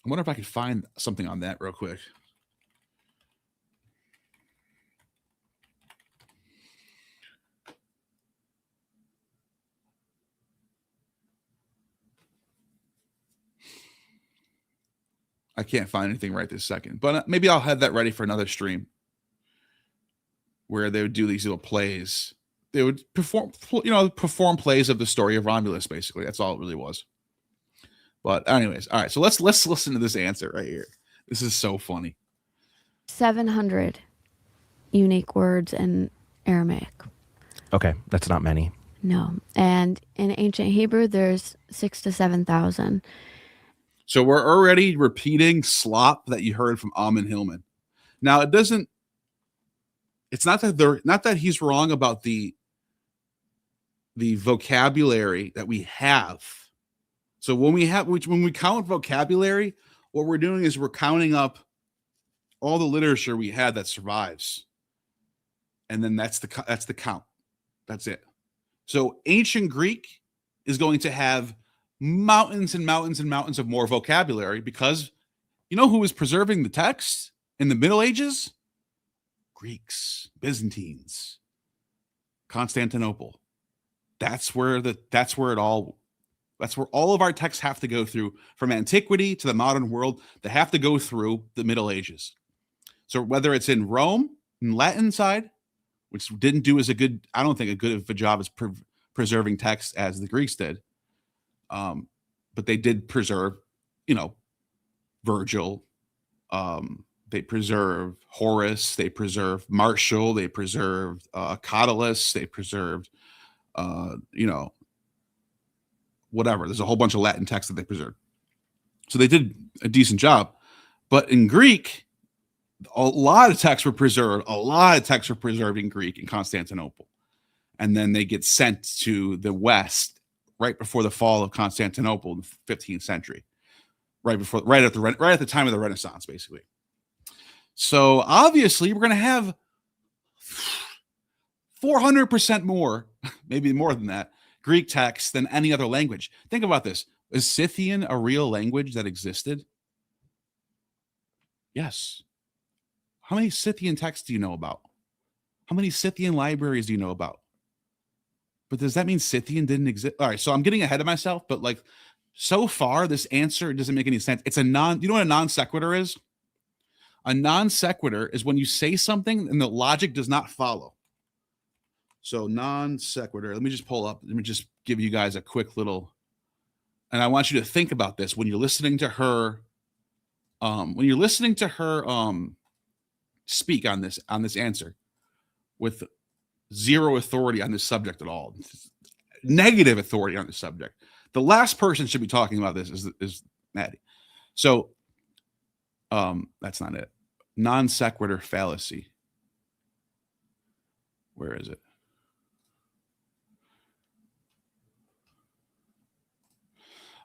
wonder if I could find something on that real quick. I can't find anything right this second, but maybe I'll have that ready for another stream where they would do these little plays. They would perform plays of the story of Romulus, basically. That's all it really was. But anyways, all right. So let's listen to this answer right here. This is so funny. 700 unique words in Aramaic. Okay, that's not many. No. And in ancient Hebrew, there's 6,000 to 7,000. So we're already repeating slop that you heard from Amon Hillman. Now it's not that he's wrong about the vocabulary that we have. So when we count vocabulary, what we're doing is we're counting up all the literature we had that survives. And then that's the count. That's it. So ancient Greek is going to have mountains and mountains and mountains of more vocabulary, because you know who was preserving the text in the Middle Ages? Greeks, Byzantines, Constantinople. That's where all of our texts have to go through, from antiquity to the modern world. They have to go through the Middle Ages. So whether it's in Rome, in Latin side, which didn't do I don't think a good of a job as preserving text as the Greeks did. But they did preserve, Virgil. They preserved Horace. They preserved Martial. They preserved Catullus. They preserved, whatever. There's a whole bunch of Latin texts that they preserved. So they did a decent job. But in Greek, a lot of texts were preserved. A lot of texts were preserved in Greek in Constantinople. And then they get sent to the West right before the fall of Constantinople in the 15th century, right at the time of the Renaissance, basically. So obviously, we're going to have 400% more, maybe more than that, Greek text than any other language. Think about this. Is Scythian a real language that existed? Yes. How many Scythian texts do you know about? How many Scythian libraries do you know about? But does that mean Scythian didn't exist? All right, so I'm getting ahead of myself, but like so far, this answer doesn't make any sense. It's you know what a non sequitur is? A non sequitur is when you say something and the logic does not follow. So non sequitur, let me just pull up. Let me just give you guys a quick little, and I want you to think about this when you're listening to her, speak on this answer with zero authority on this subject at all, negative authority on this subject. The last person should be talking about this is Maddie. So that's not it. Non sequitur fallacy. Where is it?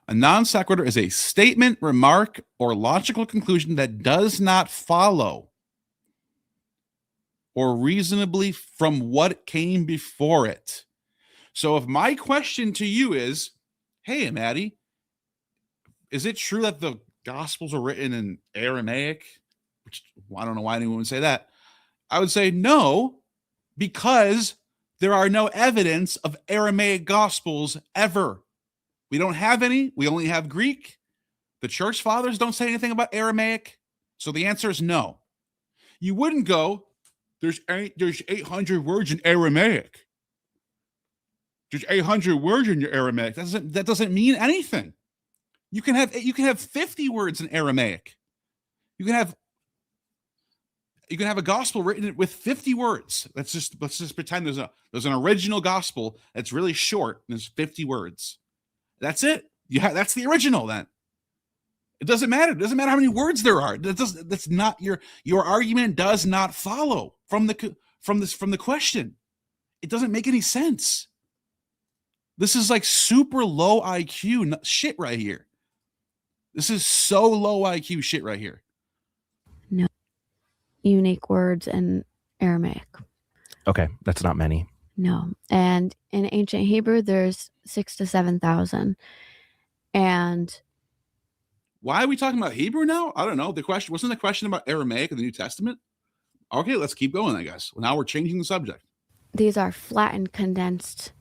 A non sequitur is a statement, remark, or logical conclusion that does not follow or reasonably from what came before it. So if my question to you is, hey, Maddie, is it true that the Gospels are written in Aramaic? Which I don't know why anyone would say that. I would say no, because there are no evidence of Aramaic Gospels ever. We don't have any. We only have Greek. The church fathers don't say anything about Aramaic. So the answer is no. You wouldn't go, there's 800 words in Aramaic. There's 800 words in your Aramaic. That doesn't mean anything. You can have 50 words in Aramaic. You can have a gospel written with 50 words. Let's just pretend there's an original gospel that's really short and there's 50 words. That's it. That's the original then. It doesn't matter. It doesn't matter how many words there are. That's not your argument does not follow from the question. It doesn't make any sense. This is like super low IQ shit right here. This is so low IQ shit right here. No unique words in Aramaic. Okay, that's not many. No. And in ancient Hebrew, there's 6,000 to 7,000. And why are we talking about Hebrew now? I don't know. Wasn't the question about Aramaic in the New Testament? Okay, let's keep going, I guess. Well, now we're changing the subject. These are flattened, condensed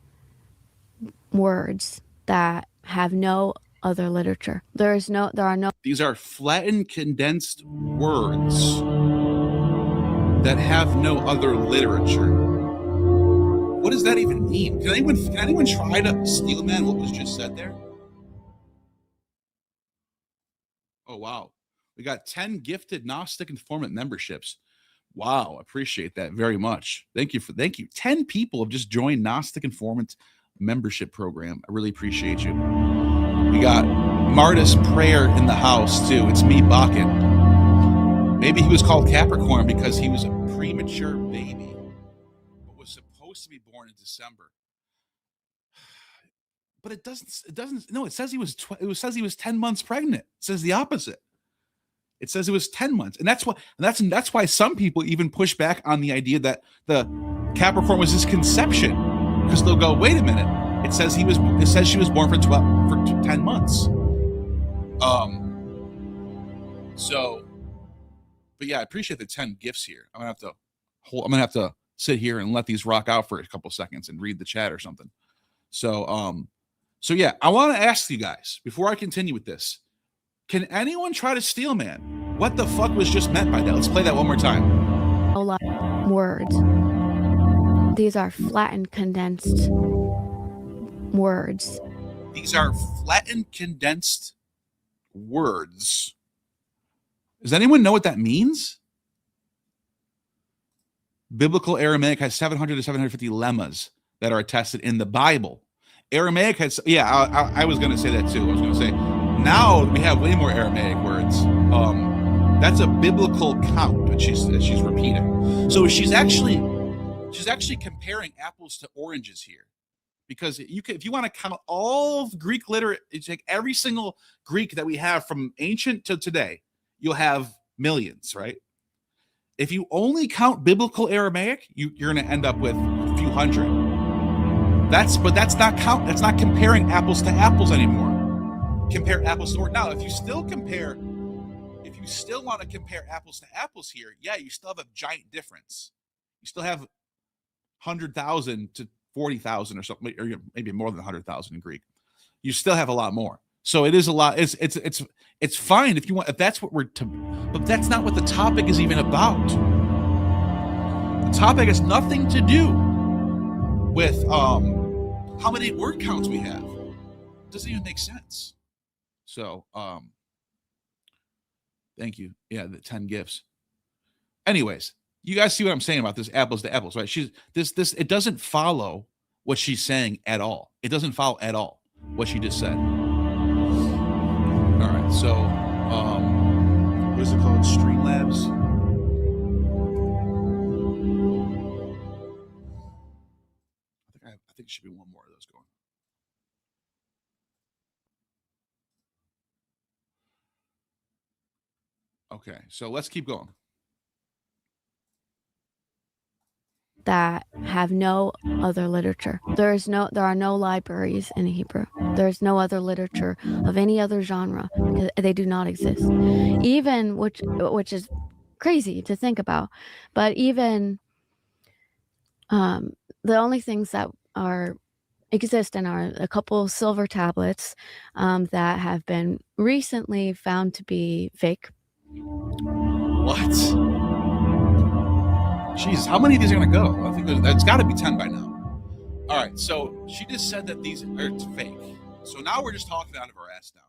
words that have no other literature. These are flattened, condensed words that have no other literature. What does that even mean? Can anyone try to steel man what was just said there? Oh, wow. We got 10 gifted Gnostic Informant memberships. Wow. Appreciate that very much. Thank you. 10 people have just joined Gnostic Informant membership program. I really appreciate you. We got Martis Prayer in the house too. It's me, Bakken. Maybe he was called Capricorn because he was a premature baby, but was supposed to be born in December. But it doesn't. No, it says he was 10 months pregnant. It says the opposite. It says it was 10 months, and that's why some people even push back on the idea that the Capricorn was his conception, because they'll go, wait a minute. It says she was born for 10 months. But yeah, I appreciate the 10 gifts here. I'm gonna have to sit here and let these rock out for a couple seconds and read the chat or something. So yeah, I want to ask you guys before I continue with this. Can anyone try to steel man what the fuck was just meant by that? Let's play that one more time. a lot of words. These are flattened, condensed words. These are flattened, condensed words. Does anyone know what that means? Biblical Aramaic has 700 to 750 lemmas that are attested in the Bible. Aramaic has, I was going to say that too. I was going to say, now we have way more Aramaic words. That's a biblical count that she's repeating. So she's actually comparing apples to oranges here. because if you want to count all of Greek literature, take every single Greek that we have from ancient to today, you'll have millions, right? If you only count biblical Aramaic, you're going to end up with a few hundred. That's not comparing apples to apples anymore. Compare apples to now. If you still want to compare apples to apples here, yeah, you still have a giant difference. You still have 100,000 to 40,000 or something, or maybe more than 100,000 in Greek. You still have a lot more. So it is a lot. It's fine if you want. If that's what but that's not what the topic is even about. The topic has nothing to do with how many word counts we have. It doesn't even make sense. So thank you. Yeah, the 10 gifts. Anyways, you guys see what I'm saying about this apples to apples, right? It doesn't follow what she's saying at all. It doesn't follow at all what she just said. All right, so what is it called? Streamlabs. I think there should be one more of those going. Okay, so let's keep going. That have no other literature. There are no libraries in Hebrew. There's no other literature of any other genre because they do not exist. Even which is crazy to think about. But even the only things that exist are a couple silver tablets that have been recently found to be fake. What? Jesus, how many of these are going to go? I think there's got to be 10 by now. All right, so she just said that these are fake. So now we're just talking out of our ass now.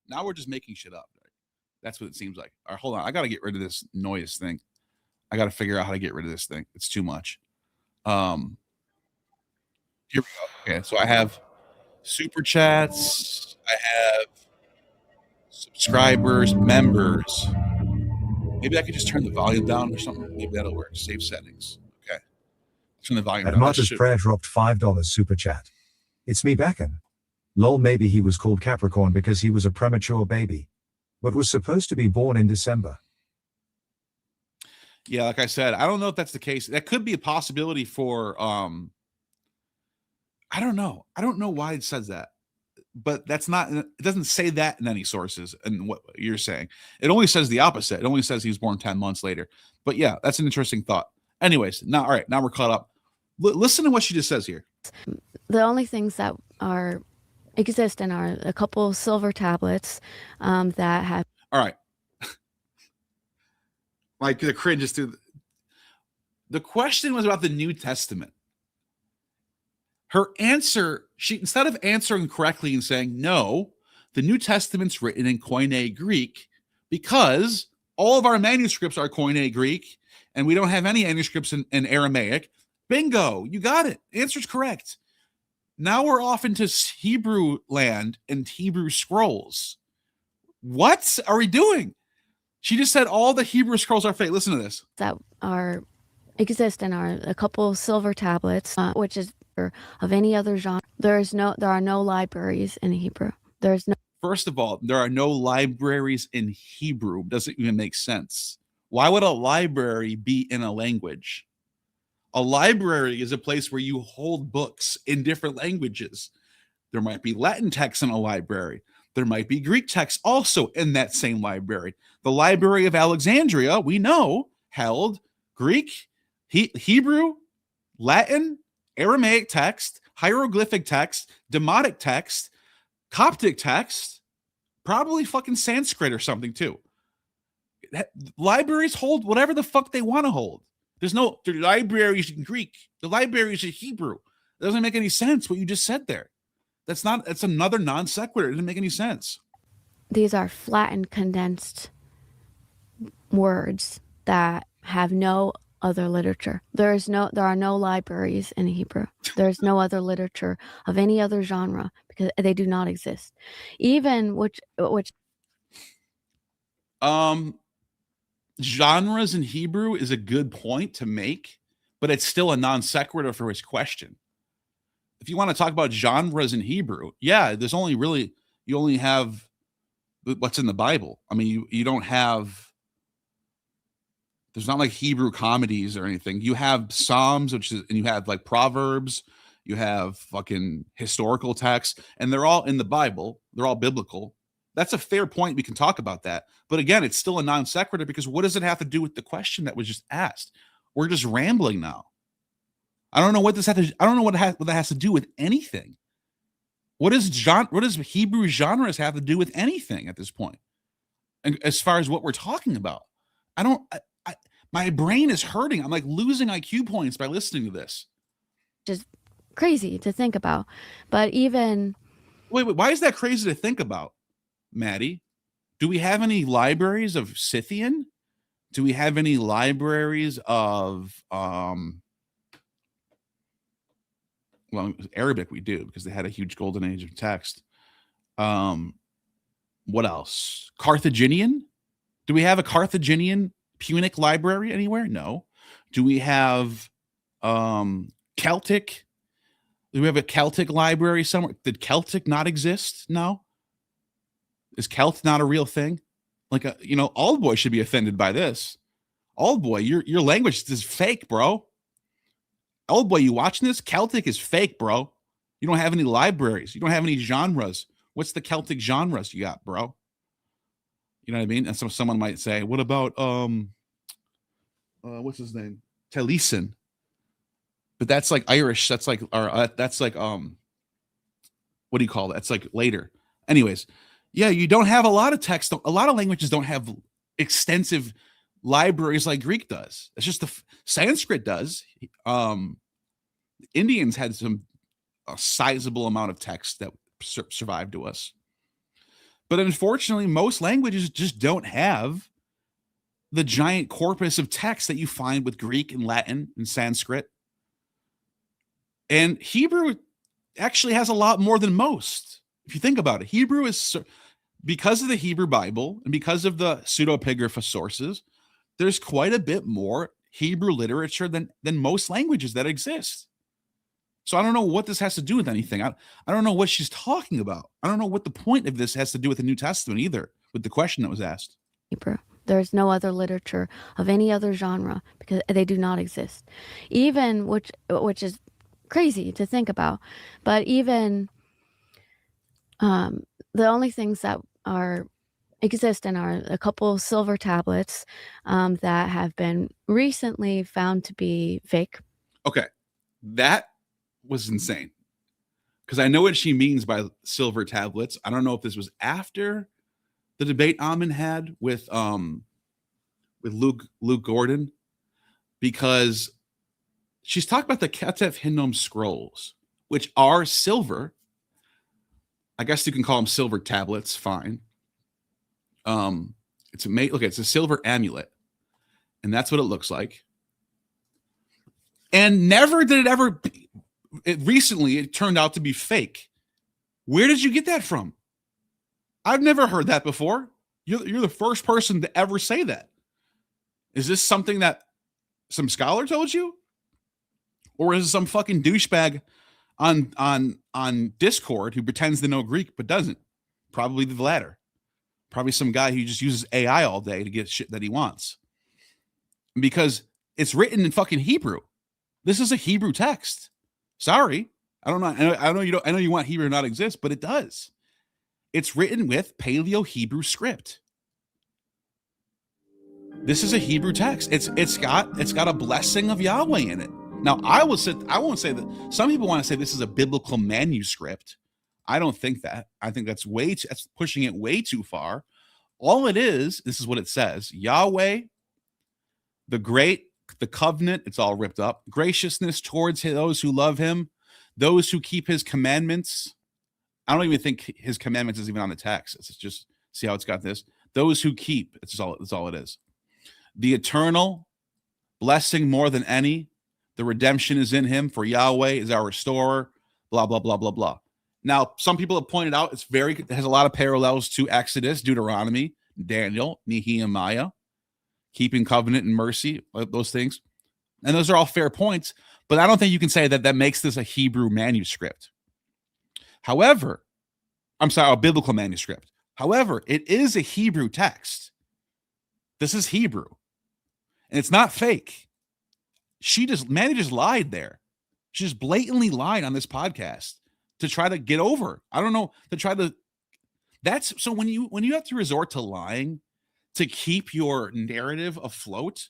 Now we're just making shit up. Right? That's what it seems like. All right, hold on. I got to get rid of this noise thing. I got to figure out how to get rid of this thing. It's too much. Here we go. Okay, so I have super chats. I have subscribers, members. Maybe I could just turn the volume down or something. Maybe that'll work. Save settings. Okay. Turn the volume down. Marta's Prayer dropped $5 super chat. It's me backin'. Lol, maybe he was called Capricorn because he was a premature baby, but was supposed to be born in December. Yeah, like I said, I don't know if that's the case. That could be a possibility for I don't know. I don't know why it says that. But that's not, it doesn't say that in any sources and what you're saying. It only says the opposite. It only says he was born 10 months later. But yeah, that's an interesting thought. Anyways, all right, now we're caught up. Listen to what she just says here. The only things that exist are a couple silver tablets that have. All right. Like the cringe is through. The question was about the New Testament. Her answer, instead of answering correctly and saying, no, the New Testament's written in Koine Greek because all of our manuscripts are Koine Greek and we don't have any manuscripts in Aramaic. Bingo, you got it. Answer's correct. Now we're off into Hebrew land and Hebrew scrolls. What are we doing? She just said all the Hebrew scrolls are fake. Listen to this. That exist are a couple silver tablets, which is of any other genre. There are no libraries in Hebrew. First of all, there are no libraries in Hebrew. Doesn't even make sense. Why would a library be in a language? A library is a place where you hold books in different languages. There might be Latin texts in a library. There might be Greek texts also in that same library. The Library of Alexandria, we know, held Greek, Hebrew, Latin, Aramaic text, hieroglyphic text, Demotic text, Coptic text, probably fucking Sanskrit or something too. Libraries hold whatever the fuck they want to hold. There's no libraries in Greek. The libraries in Hebrew. It doesn't make any sense what you just said there. That's another non sequitur. It doesn't make any sense. These are flattened, condensed words that have no other literature. There are no libraries in Hebrew. There's no other literature of any other genre because they do not exist. Even which genres in Hebrew is a good point to make, but it's still a non sequitur for his question. if you want to talk about genres in Hebrew, yeah, there's only really, you only have what's in the Bible. I mean, you don't have, there's not like Hebrew comedies or anything. You have Psalms, and you have like Proverbs, you have fucking historical texts, and they're all in the Bible. They're all biblical. That's a fair point. We can talk about that. But again, it's still a non sequitur, because what does it have to do with the question that was just asked? We're just rambling now. I don't know what this has to, I don't know what that has to do with anything. What does Hebrew genres have to do with anything at this point? And as far as what we're talking about, my brain is hurting. I'm like losing IQ points by listening to this. Just crazy to think about. But even wait, why is that crazy to think about, Maddie? Do we have any libraries of Scythian? Do we have any libraries of well, Arabic? We do, because they had a huge golden age of text. What else? Carthaginian? Do we have a Carthaginian Punic library anywhere? No. Do we have Celtic? Do we have a Celtic library somewhere? Did Celtic not exist? No. Is Celt not a real thing? Like, Old Boy should be offended by this. Old Boy, your language is fake, bro. Old Boy, you watching this? Celtic is fake, bro. You don't have any libraries. You don't have any genres. What's the Celtic genres you got, bro? You know what I mean? And so someone might say, what about what's his name? Taliesin. But that's like Irish. That's like what do you call that? It's like later. Anyways, yeah, you don't have a lot of text. A lot of languages don't have extensive libraries like Greek does. It's just Sanskrit does. Indians had a sizable amount of text that survived to us. But unfortunately, most languages just don't have the giant corpus of text that you find with Greek and Latin and Sanskrit. And Hebrew actually has a lot more than most. If you think about it, Hebrew is, because of the Hebrew Bible and because of the pseudepigrapha sources, there's quite a bit more Hebrew literature than most languages that exist. So I don't know what this has to do with anything. I don't know what she's talking about. I don't know what the point of this has to do with the New Testament either, with the question that was asked. Hebrew. There's no other literature of any other genre, because they do not exist. Even, which is crazy to think about, but even the only things that exist are a couple of silver tablets that have been recently found to be fake. Okay, that was insane, because I know what she means by silver tablets. I don't know if this was after the debate Ammon had with Luke Gordon, because she's talking about the Ketef Hinnom scrolls, which are silver. I guess you can call them silver tablets. Fine. It's a silver amulet, and that's what it looks like. And never did it ever. Recently, it turned out to be fake. Where did you get that from? I've never heard that before. You're the first person to ever say that. Is this something that some scholar told you, or is it some fucking douchebag on Discord who pretends to know Greek but doesn't? Probably the latter. Probably some guy who just uses AI all day to get shit that he wants. Because it's written in fucking Hebrew. This is a Hebrew text. Sorry. I don't know. I know you want Hebrew to not exist, but it does. It's written with Paleo Hebrew script. This is a Hebrew text. It's got a blessing of Yahweh in it. Now, I won't say that. Some people want to say this is a biblical manuscript. I don't think that. I think that's pushing it way too far. All it is, this is what it says: Yahweh, the covenant, it's all ripped up. Graciousness towards those who love him, those who keep his commandments. I don't even think his commandments is even on the text. It's just, see how it's got this? Those who keep, it's all it is. The eternal blessing more than any. The redemption is in him, for Yahweh is our restorer, blah, blah, blah, blah, blah. Now, some people have pointed out it has a lot of parallels to Exodus, Deuteronomy, Daniel, Nehemiah, keeping covenant and mercy, those things. And those are all fair points. But I don't think you can say that that makes this a Hebrew manuscript. However, I'm sorry, a biblical manuscript. However, it is a Hebrew text. This is Hebrew. And it's not fake. Manny just lied there. She just blatantly lied on this podcast to try to get over. I don't know, to try to. That's so when you have to resort to lying to keep your narrative afloat,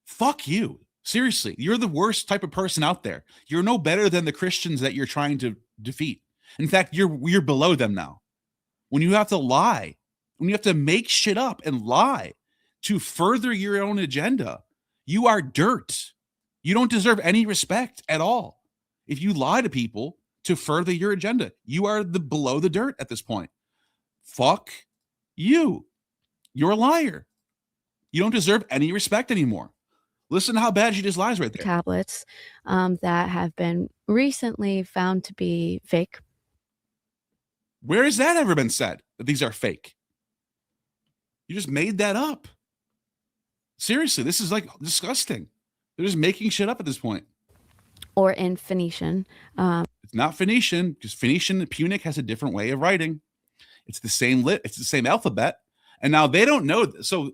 fuck you. Seriously, you're the worst type of person out there. You're no better than the Christians that you're trying to defeat. In fact, you're below them now. When you have to lie, when you have to make shit up and lie to further your own agenda, you are dirt. You don't deserve any respect at all. If you lie to people to further your agenda, you are below the dirt at this point. Fuck you. You're a liar. You don't deserve any respect anymore. Listen to how bad she just lies right there. Tablets that have been recently found to be fake. Where has that ever been said that these are fake? You just made that up. Seriously, this is like disgusting. They're just making shit up at this point. Or in Phoenician. It's not Phoenician, because Phoenician and Punic has a different way of writing. It's the same it's the same alphabet. And now they don't know. So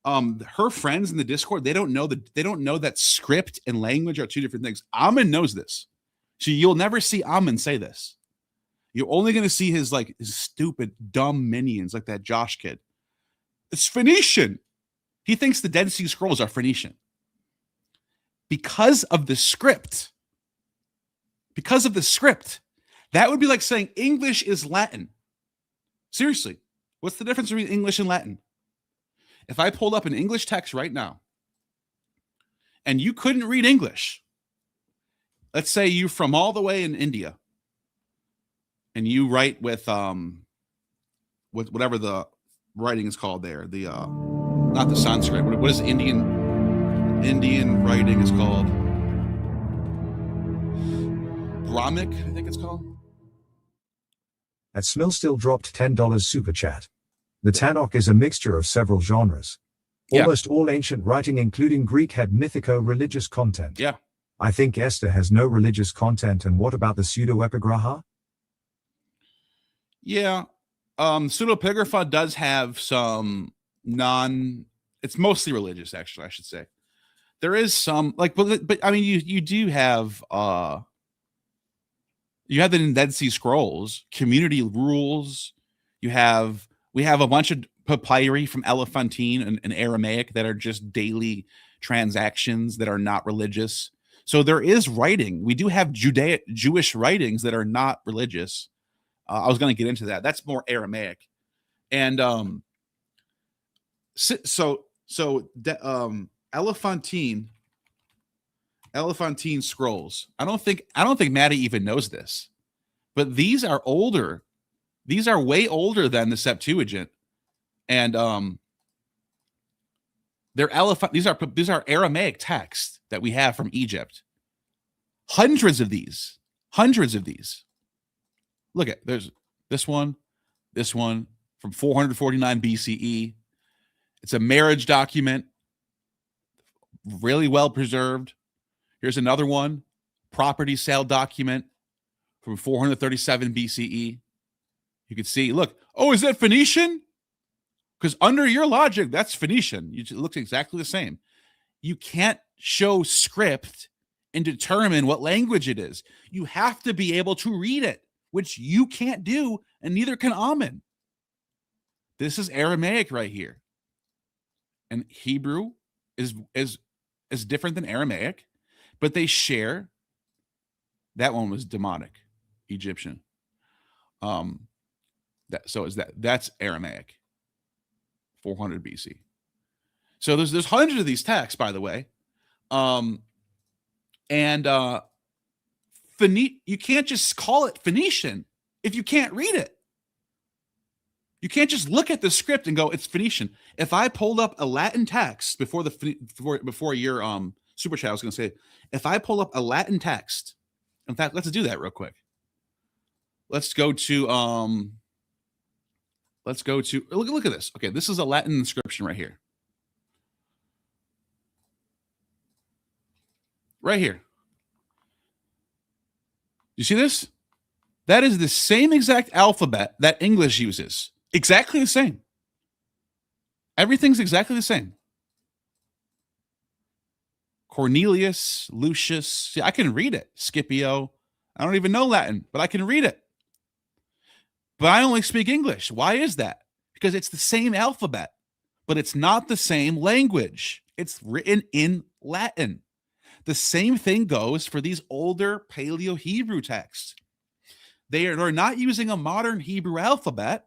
her friends in the Discord, they don't know that script and language are two different things. Ammon knows this. So you'll never see Ammon say this. You're only going to see his stupid, dumb minions like that Josh kid. It's Phoenician. He thinks the Dead Sea Scrolls are Phoenician. Because of the script. Because of the script. That would be like saying English is Latin. Seriously. What's the difference between English and Latin? If I pulled up an English text right now and you couldn't read English, let's say you're from all the way in India and you write with whatever the writing is called there, the not the Sanskrit. What is Indian writing is called? Brahmic, I think it's called. At Smill still dropped $10 super chat. The Tanakh is a mixture of several genres. Yeah. Almost all ancient writing, including Greek, had mythico-religious content. Yeah. I think Esther has no religious content, and what about the pseudoepigrapha? Yeah. Pseudoepigrapha does have some it's mostly religious, actually, I should say. There is some, but I mean, you do have, you have the Dead Sea Scrolls, community rules. We have a bunch of papyri from Elephantine and Aramaic that are just daily transactions that are not religious. So there is writing. We do have Jewish writings that are not religious. I was going to get into that. That's more Aramaic. And Elephantine scrolls. I don't think Maddie even knows this, but these are older. These are way older than the Septuagint, and these are Aramaic texts that we have from Egypt. Hundreds of these. Look at, there's this one from 449 BCE. It's a marriage document, really well preserved. Here's another one, property sale document from 437 BCE. You can see, look, oh, is that Phoenician? Because under your logic, that's Phoenician. It looks exactly the same. You can't show script and determine what language it is. You have to be able to read it, which you can't do, and neither can Ammon. This is Aramaic right here. And Hebrew is different than Aramaic, but they share. That one was demonic, Egyptian. That's Aramaic, 400 BC. So there's hundreds of these texts, by the way. You can't just call it Phoenician if you can't read it. You can't just look at the script and go, it's Phoenician. If I pulled up a Latin text before your super chat, I was going to say, if I pull up a Latin text, in fact, let's do that real quick. Let's go to look at this. Okay, this is a Latin inscription right here. Right here. You see this? That is the same exact alphabet that English uses. Exactly the same. Everything's exactly the same. Cornelius, Lucius. See, I can read it. Scipio. I don't even know Latin, but I can read it. But I only speak English. Why is that? Because it's the same alphabet, but it's not the same language. It's written in Latin. The same thing goes for these older Paleo-Hebrew texts. They're not using a modern Hebrew alphabet,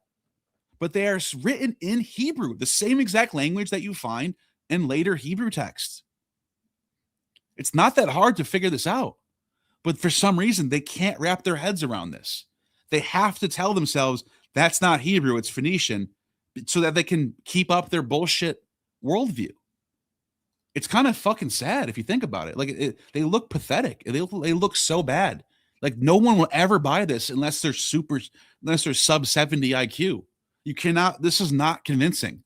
but they are written in Hebrew, the same exact language that you find in later Hebrew texts. It's not that hard to figure this out, but for some reason, they can't wrap their heads around this. They have to tell themselves that's not Hebrew, it's Phoenician, so that they can keep up their bullshit worldview. It's kind of fucking sad if you think about it. Like they look pathetic. They look so bad. Like no one will ever buy this unless they're sub 70 IQ. You cannot. This is not convincing.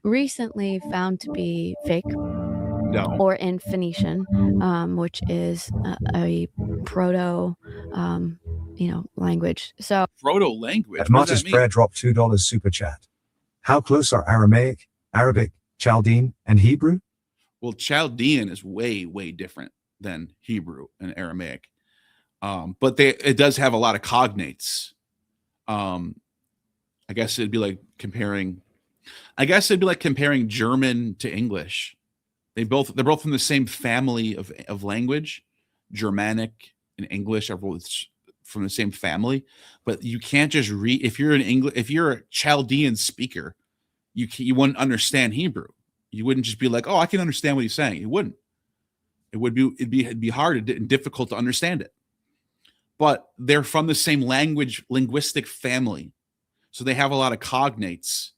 Recently found to be fake. No. Or in Phoenician, which is a proto, language. So proto language. Atmatis Prayer dropped $2 super chat. How close are Aramaic, Arabic, Chaldean, and Hebrew? Well, Chaldean is way, way different than Hebrew and Aramaic. But it does have a lot of cognates. I guess it'd be like comparing German to English. They're both from the same family of language. Germanic and English are both from the same family, but you can't just read. If you're a Chaldean speaker, you wouldn't understand Hebrew. You wouldn't just be like, oh, I can understand what he's saying. You wouldn't. It'd be hard and difficult to understand it. But they're from the same linguistic family, so they have a lot of cognates.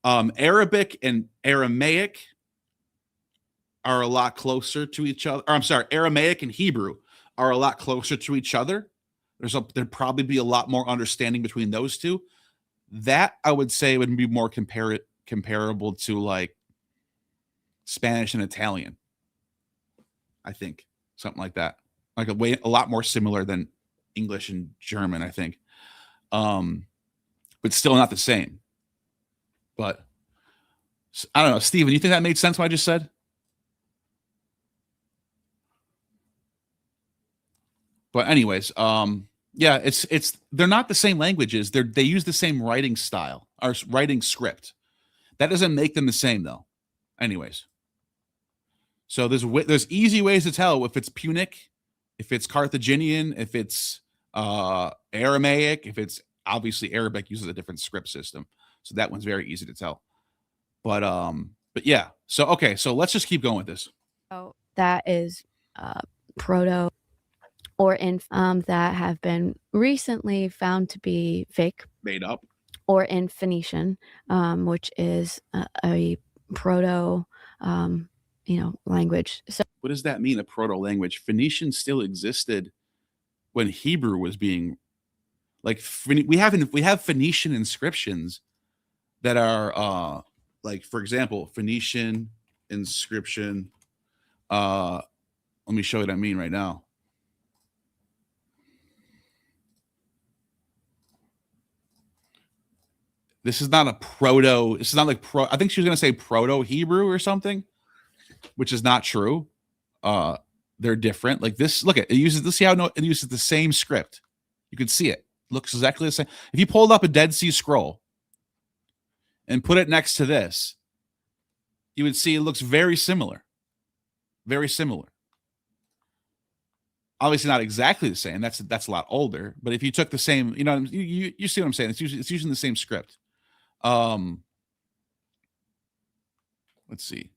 Arabic and Aramaic are a lot closer to each other. Or I'm sorry, Aramaic and Hebrew are a lot closer to each other. There'd probably be a lot more understanding between those two. That I would say would be more comparable to like Spanish and Italian. I think something like that, like a lot more similar than English and German, I think. But still not the same. But I don't know, Steven, you think that made sense what I just said? But anyways, yeah, it's they're not the same languages. They use the same writing style or writing script. That doesn't make them the same though. Anyways, so there's easy ways to tell if it's Punic, if it's Carthaginian, if it's Aramaic, if it's obviously Arabic uses a different script system. So that one's very easy to tell. But yeah. So okay, so let's just keep going with this. So that is proto or in that have been recently found to be fake, made up, or in Phoenician, which is a proto language. So what does that mean, a proto language? Phoenician still existed when Hebrew was being like we have Phoenician inscriptions that are like, for example, Phoenician inscription. Let me show you what I mean right now. This is not a proto. This is not like I think she was going to say proto Hebrew or something, which is not true. They're different. Like this, look at it uses. Let's see how it uses the same script. You can see it looks exactly the same. If you pulled up a Dead Sea Scroll and put it next to this, you would see it looks very similar. Very similar. Obviously not exactly the same. That's a lot older. But if you took the same, you see what I'm saying. It's using the same script. Let's see.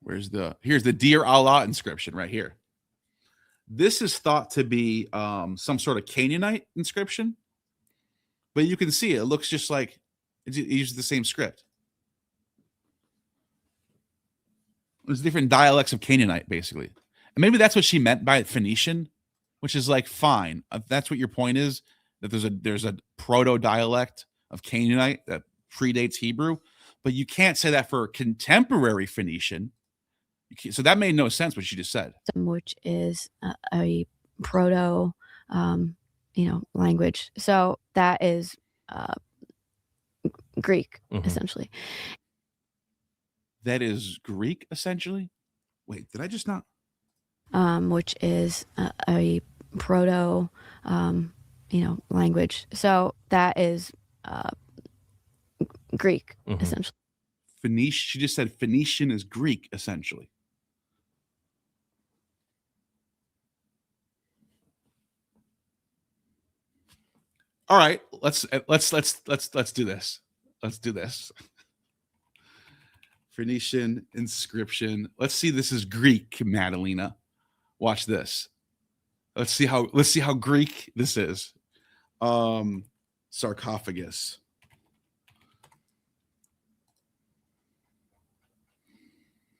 Here's the Dear Allah inscription right here. This is thought to be some sort of Canaanite inscription, but you can see it looks just like it uses the same script. There's different dialects of Canaanite, basically. And maybe that's what she meant by Phoenician, which is like, fine. If that's what your point is, that there's a proto dialect of Canaanite that predates Hebrew, but you can't say that for contemporary Phoenician. So that made no sense what she just said. Which is a proto, language. So that is Greek, essentially. That is Greek, essentially? Wait, did I just not? Which is a proto, language. So that is Greek, essentially. Phoenician. She just said Phoenician is Greek, essentially. All right, let's do this. Let's do this. Phoenician inscription. Let's see. This is Greek, Madalena. Watch this. Let's see how Greek this is. Sarcophagus.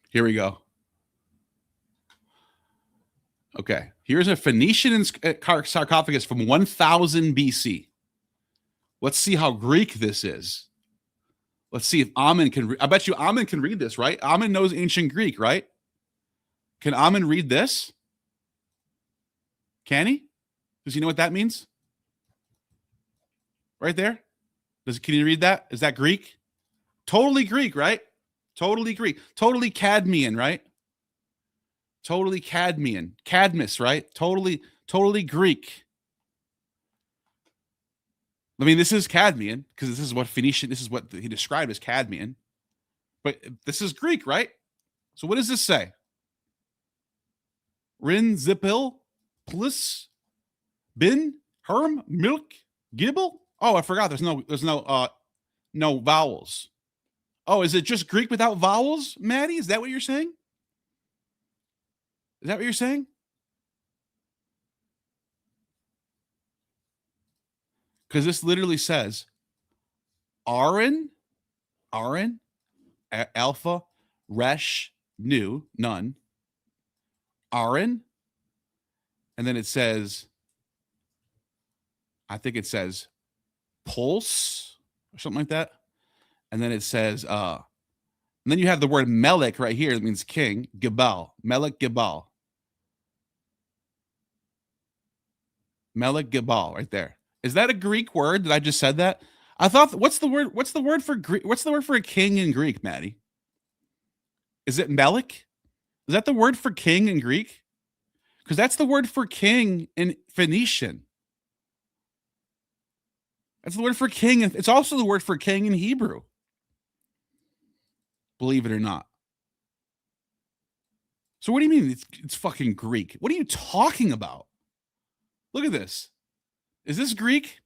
Here we go. Okay, here's a Phoenician sarcophagus from 1000 BC. Let's see how Greek this is. Let's see if Ammon can. I bet you Ammon can read this, right? Ammon knows ancient Greek, right? Can Ammon read this? Can he? Does he know what that means? Right there. Can you read that? Is that Greek? Totally Greek, right? Totally Greek. Totally Cadmean, right? Totally Cadmean. Cadmus, right? Totally Greek. I mean, this is Cadmean because this is what Phoenician, this is what he described as Cadmean. But this is Greek, right? So what does this say? Rin, Zipil, Plus, Bin, Herm, Milk, Gibble? Oh, I forgot. There's no vowels. Oh, is it just Greek without vowels, Maddie? Is that what you're saying? Is that what you're saying? Because this literally says Aaron, Alpha, Resh, Nu, none, Aaron, and then it says, I think it says Pulse or something like that. And then it says, and then you have the word Melech right here. That means king. Gebal. Melech Gebal. Melech Gebal right there. Is that a Greek word that I just said that? I thought, what's the word for Greek? What's the word for a king in Greek, Maddie? Is it Melech? Is that the word for king in Greek? Because that's the word for king in Phoenician. That's the word for king. It's also the word for king in Hebrew. Believe it or not. So what do you mean it's fucking Greek? What are you talking about? Look at this. Is this Greek?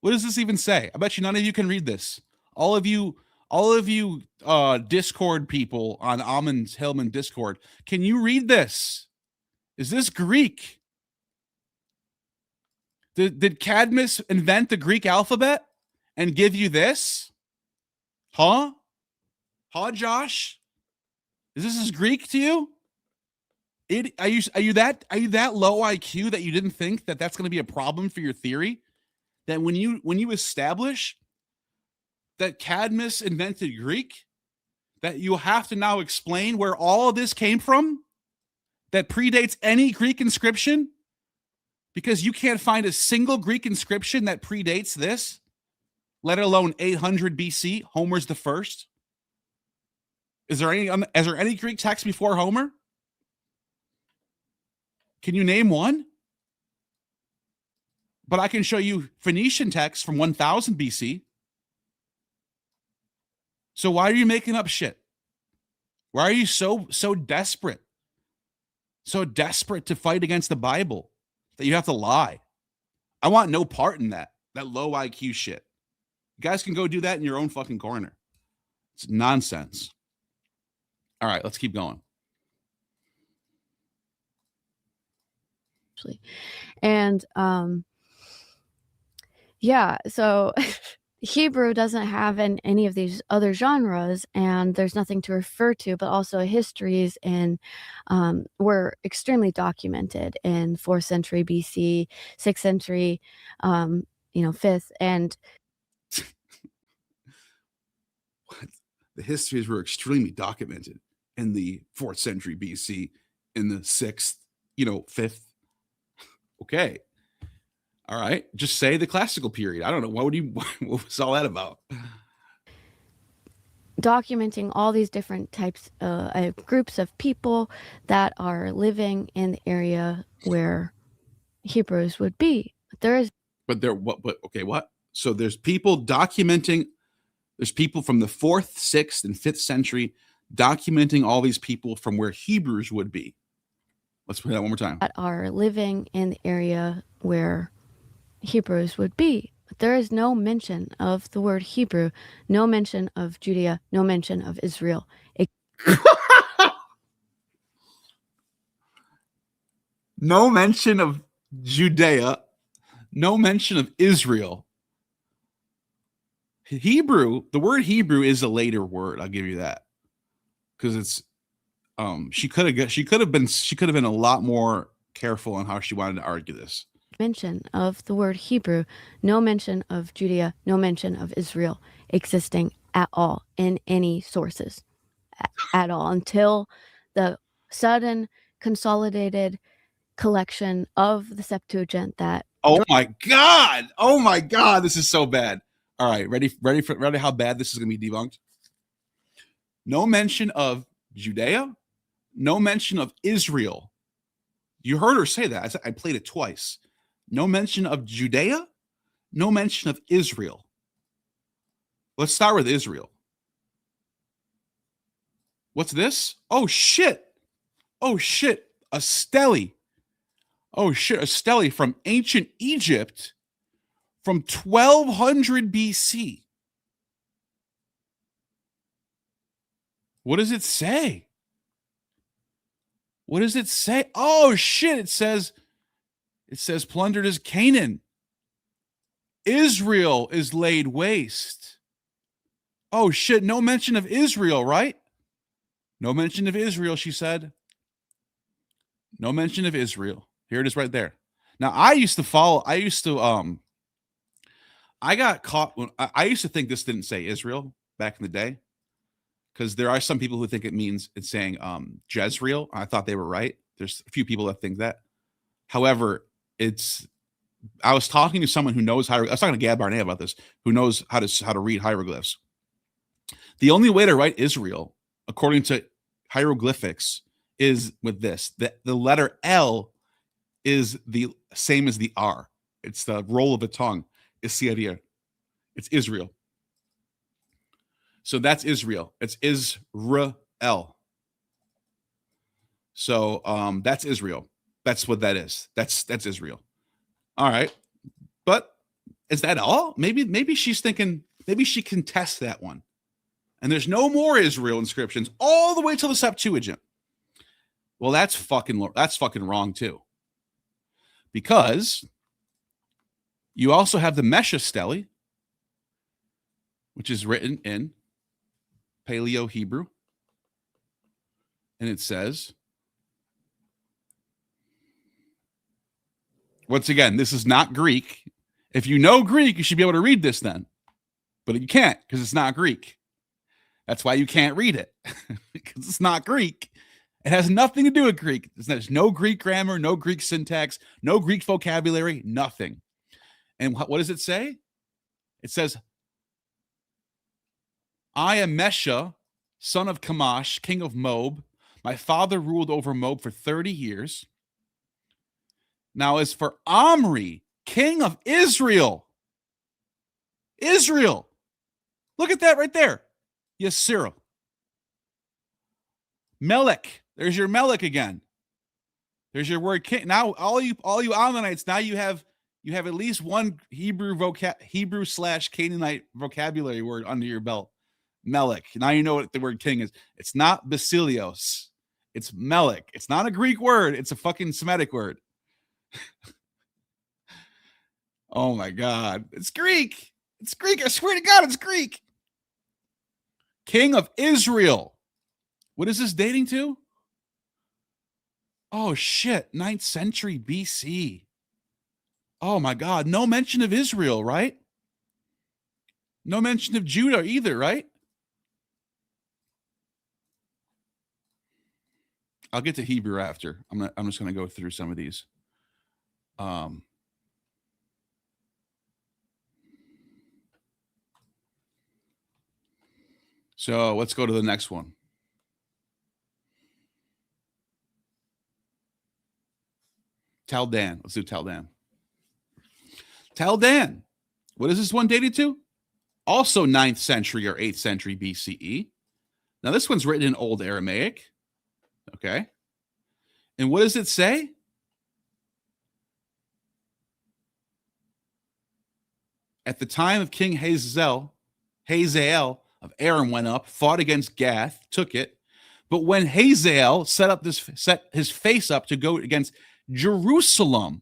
What does this even say? I bet you none of you can read this. All of you Discord people on Ammon Hillman Discord, can you read this? Is this Greek? Did Cadmus invent the Greek alphabet and give you this? Huh, Josh? Is this Greek to you? Are you that low IQ that you didn't think that that's going to be a problem for your theory? That when you establish that Cadmus invented Greek, that you have to now explain where all of this came from that predates any Greek inscription? Because you can't find a single Greek inscription that predates this, let alone 800 BC. Homer's the first. Is there any Greek text before Homer? Can you name one? But I can show you Phoenician texts from 1000 BC. So why are you making up shit? Why are you so desperate? So desperate to fight against the Bible that you have to lie? I want no part in that low IQ shit. You guys can go do that in your own fucking corner. It's nonsense. All right, let's keep going. And yeah, so Hebrew doesn't have any of these other genres, and there's nothing to refer to, but also histories were extremely documented in 4th century BC, 6th century, 5th, and the histories were extremely documented in the 4th century BC, in the 6th, 5th. Okay. All right. Just say the classical period. I don't know. What was all that about? Documenting all these different types, groups of people that are living in the area where Hebrews would be. Okay, what? So there's people documenting, there's people from the 4th, 6th, and 5th century documenting all these people from where Hebrews would be. Let's play that one more time. That are living in the area where Hebrews would be. But there is no mention of the word Hebrew, no mention of Judea, no mention of Israel. No mention of Judea, no mention of Israel. Hebrew, the word Hebrew is a later word. I'll give you that. Because it's she could have been a lot more careful on how she wanted to argue this. Mention of the word Hebrew, no mention of Judea, no mention of Israel existing at all in any sources at all until the sudden consolidated collection of the Septuagint that oh my god, this is so bad. All right, ready how bad this is going to be debunked. No mention of Judea, no mention of Israel. You heard her say that. I played it twice. No mention of Judea, no mention of Israel. Let's start with Israel. What's this? Oh shit. A stele. Oh shit, a stele from ancient Egypt from 1200 BC. What does it say? Oh shit, it says plundered is Canaan. Israel is laid waste. Oh shit, no mention of Israel, right? No mention of Israel, she said. No mention of Israel. Here it is right there. Now, I got caught when I used to think this didn't say Israel back in the day, because there are some people who think it's saying Jezreel. I thought they were right. There's a few people that think that. However, I was talking to someone who knows I was talking to Gab Barnett about this, who knows how to read hieroglyphs. The only way to write Israel, according to hieroglyphics, is with this. The letter L is the same as the R. It's the roll of the tongue. It's the idea. It's Israel. So that's Israel. It's Israel. So that's Israel. That's what that is. That's Israel. All right. But is that all? Maybe she's thinking, maybe she can test that one. And there's no more Israel inscriptions all the way till the Septuagint. Well, that's fucking wrong too. Because you also have the Mesha stele, which is written in Paleo Hebrew. And it says, once again, this is not Greek. If you know Greek, you should be able to read this then. But you can't, because it's not Greek. That's why you can't read it, because it's not Greek. It has nothing to do with Greek. There's no Greek grammar, no Greek syntax, no Greek vocabulary, nothing. And what does it say? It says, I am Mesha, son of Kamash, king of Moab. My father ruled over Moab for 30 years. Now, as for Omri, king of Israel, look at that right there. Yes, Cyril. Melech. There's your Melech again. There's your word king. Now, all you Ammonites, now you have at least one Hebrew/Canaanite vocabulary word under your belt. Melech. Now you know what the word king is. It's not Basilios. It's Melech. It's not a Greek word. It's a fucking Semitic word. Oh my God. It's Greek. It's Greek. I swear to God, it's Greek. King of Israel. What is this dating to? Oh shit. 9th century BC. Oh my God. No mention of Israel, right? No mention of Judah either, right? I'll get to Hebrew after. I'm just going to go through some of these. So let's go to the next one. Taldan. Let's do Taldan. Taldan. What is this one dated to? Also 9th century or 8th century BCE. Now this one's written in Old Aramaic. Okay. And what does it say? At the time of King Hazael of Aram went up, fought against Gath, took it. But when Hazael set his face up to go against Jerusalem,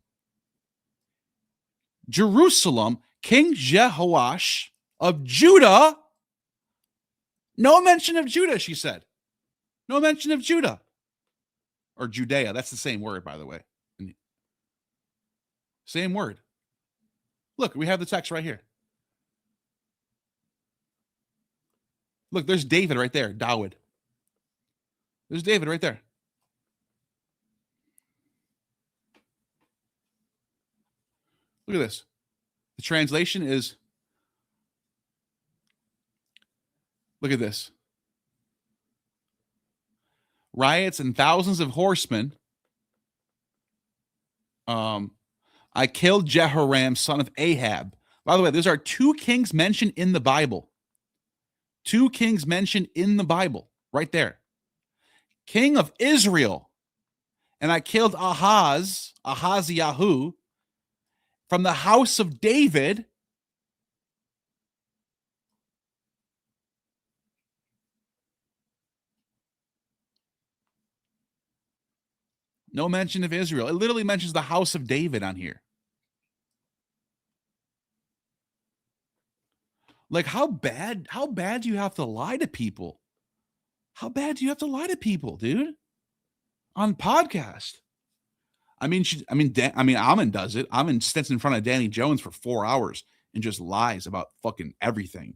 King Jehoash of Judah, no mention of Judah, she said. No mention of Judah. Or Judea. That's the same word, by the way. Same word. Look, we have the text right here. Look, there's David right there, Dawid. There's David right there. Look at this. The translation is, look at this. Riots and thousands of horsemen. I killed Jehoram, son of Ahab. By the way, those are two kings mentioned in the Bible. Two kings mentioned in the Bible, right there. King of Israel. And I killed Ahaziah, from the house of David. No mention of Israel. It literally mentions the house of David on here. Like, how bad do you have to lie to people? How bad do you have to lie to people, dude? On podcast. Ammon does it. Ammon sits in front of Danny Jones for 4 hours and just lies about fucking everything.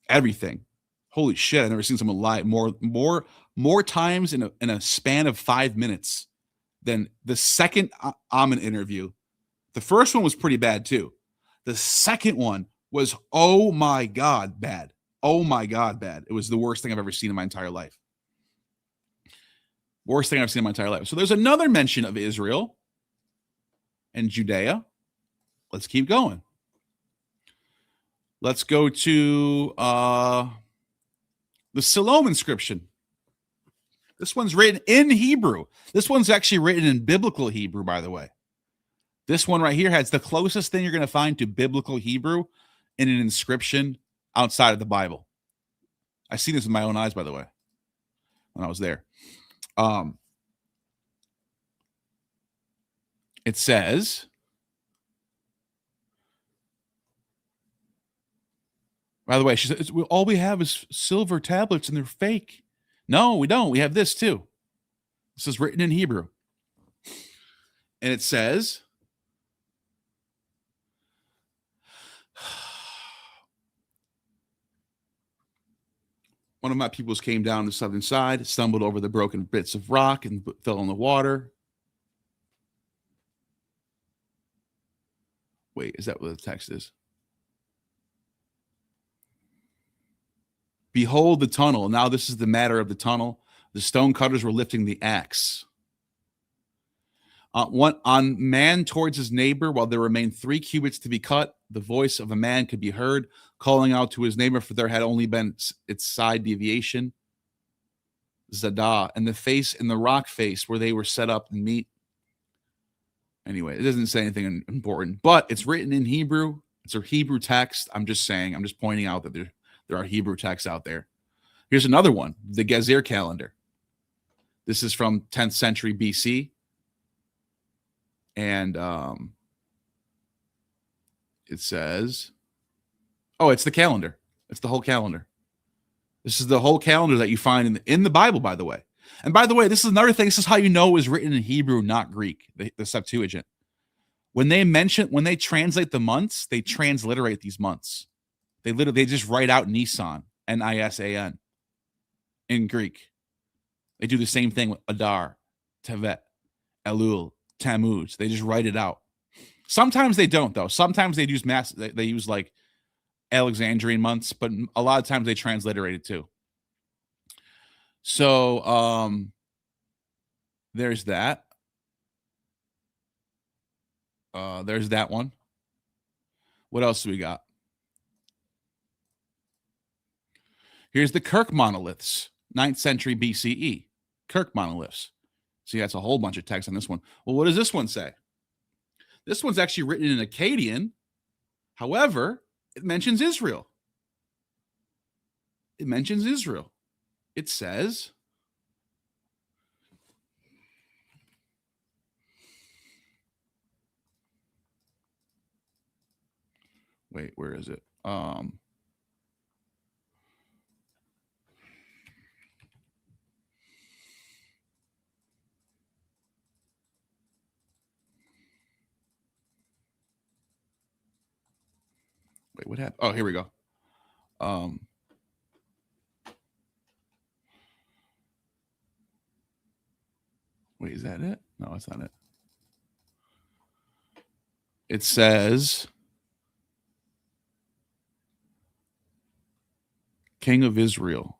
Everything. Holy shit, I've never seen someone lie more times in a span of 5 minutes than the second Ammon interview. The first one was pretty bad too. The second one was, oh my God, bad. Oh my God, bad. It was the worst thing I've ever seen in my entire life. Worst thing I've seen in my entire life. So there's another mention of Israel and Judea. Let's keep going. Let's go to the Siloam inscription. This one's written in Hebrew. This one's actually written in biblical Hebrew, by the way. This one right here has the closest thing you're going to find to biblical Hebrew in an inscription outside of the Bible. I've seen this with my own eyes, by the way, when I was there. It says, by the way, she said, all we have is silver tablets and they're fake. No, we don't. We have this too. This is written in Hebrew. And it says, one of my pupils came down the southern side, stumbled over the broken bits of rock and fell in the water. Wait, is that what the text is? Behold the tunnel. Now this is the matter of the tunnel. The stone cutters were lifting the axe. On man towards his neighbor, while there remained 3 cubits to be cut, the voice of a man could be heard calling out to his neighbor, for there had only been its side deviation. Zadah, and the face in the rock face where they were set up and meet. Anyway, it doesn't say anything important, but it's written in Hebrew. It's a Hebrew text. I'm just pointing out that there are Hebrew texts out there. Here's another one, the Gezer calendar. This is from 10th century BC. And it says, oh, it's the calendar. It's the whole calendar. This is the whole calendar that you find in the Bible, by the way. And by the way, this is another thing. This is how you know it was written in Hebrew, not Greek, the Septuagint. When they translate the months, they transliterate these months. They just write out Nisan, Nisan, in Greek. They do the same thing with Adar, Tevet, Elul, Tammuz. They just write it out. Sometimes they don't, though. Sometimes they use they use like Alexandrian months, but a lot of times they transliterate it too. So there's that. There's that one. What else do we got? Here's the Kirk monoliths, 9th century BCE. Kirk monoliths. See, that's a whole bunch of text on this one. Well, what does this one say? This one's actually written in Akkadian. However, it mentions Israel. It mentions Israel. It says, wait, where is it? Wait, what happened? Oh, here we go. Wait, is that it? No, that's not it. It says King of Israel.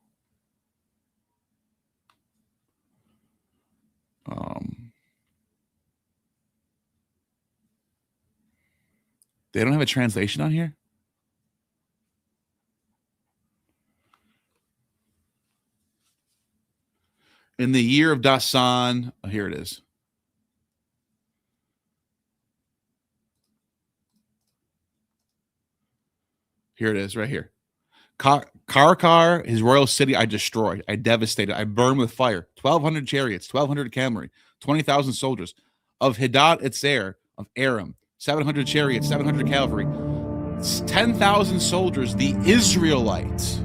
They don't have a translation on here? In the year of Dasan, oh, here it is. Here it is, right here. Karkar, his royal city, I destroyed. I devastated. I burned with fire. 1,200 chariots, 1,200 cavalry, 20,000 soldiers. Of Hadad Etzer, of Aram, 700 chariots, 700 cavalry, 10,000 soldiers, the Israelites.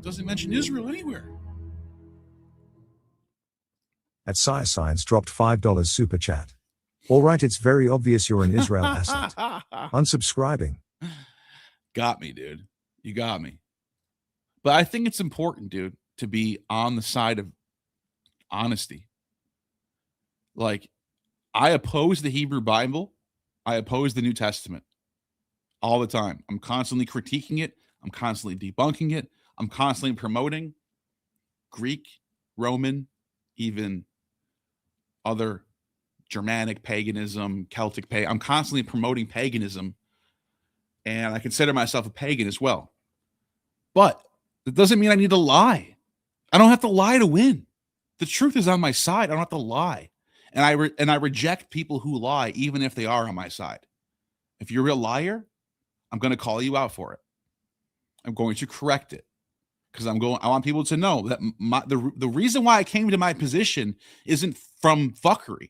Doesn't mention Israel anywhere. At Science dropped $5 super chat. All right, it's very obvious you're an Israel asset. Unsubscribing. Got me, dude. You got me. But I think it's important, dude, to be on the side of honesty. Like, I oppose the Hebrew Bible. I oppose the New Testament all the time. I'm constantly critiquing it. I'm constantly debunking it. I'm constantly promoting Greek, Roman, even other Germanic paganism, Celtic pagan. I'm constantly promoting paganism, and I consider myself a pagan as well. But it doesn't mean I need to lie. I don't have to lie to win. The truth is on my side. I don't have to lie. And I reject people who lie, even if they are on my side. If you're a real liar, I'm going to call you out for it. I'm going to correct it. Because I want people to know that the reason why I came to my position isn't from fuckery.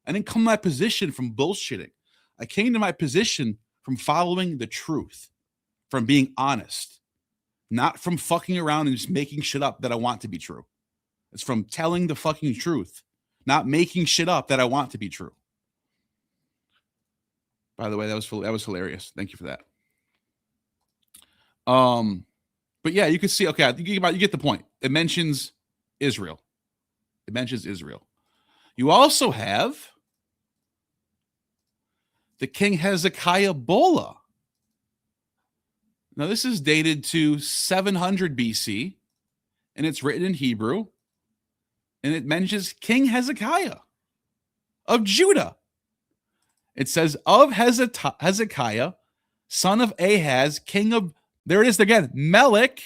I didn't come to my position from bullshitting. I came to my position from following the truth, from being honest, not from fucking around and just making shit up that I want to be true. It's from telling the fucking truth, not making shit up that I want to be true. By the way, that was hilarious. Thank you for that. But yeah, you can see, okay, you get the point. It mentions Israel. It mentions Israel. You also have the King Hezekiah Bola. Now, this is dated to 700 BC, and it's written in Hebrew, and it mentions King Hezekiah of Judah. It says, of Hezekiah, son of Ahaz, king of, there it is again, Melech.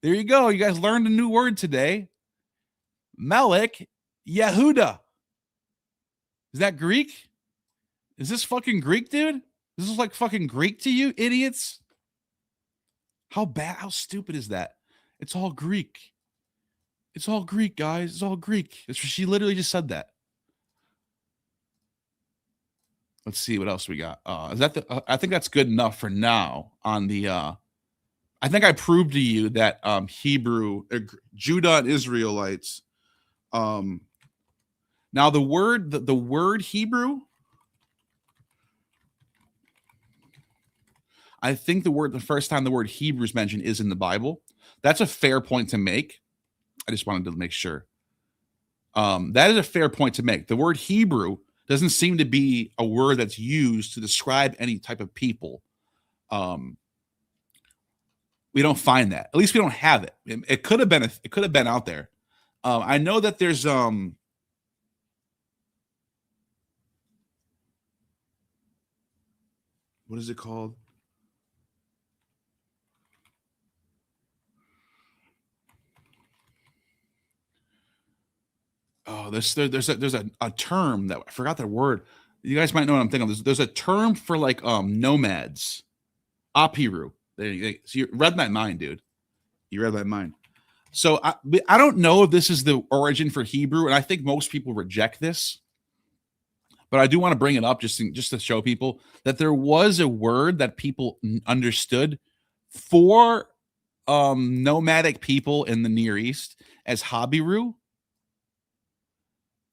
There you go. You guys learned a new word today. Melech Yehuda. Is that Greek? Is this fucking Greek, dude? This is like fucking Greek to you, idiots? How bad, how stupid is that? It's all Greek. It's all Greek, guys. It's all Greek. She literally just said that. Let's see what else we got. Is that I think that's good enough for now on the I think I proved to you that Hebrew, Judah and Israelites. Now the word Hebrew, I think the first time the word Hebrew is mentioned is in the Bible. That's a fair point to make. I just wanted to make sure. That is a fair point to make. The word Hebrew doesn't seem to be a word that's used to describe any type of people. We don't find that. At least we don't have it. It could have been. It could have been out there. I know that there's what is it called? Oh, there's a term that I forgot the word. You guys might know what I'm thinking of. There's a term for like nomads. Apiru. So you read my mind, dude. You read my mind. So I don't know if this is the origin for Hebrew, and I think most people reject this. But I do want to bring it up just to show people that there was a word that people understood for nomadic people in the Near East as Habiru.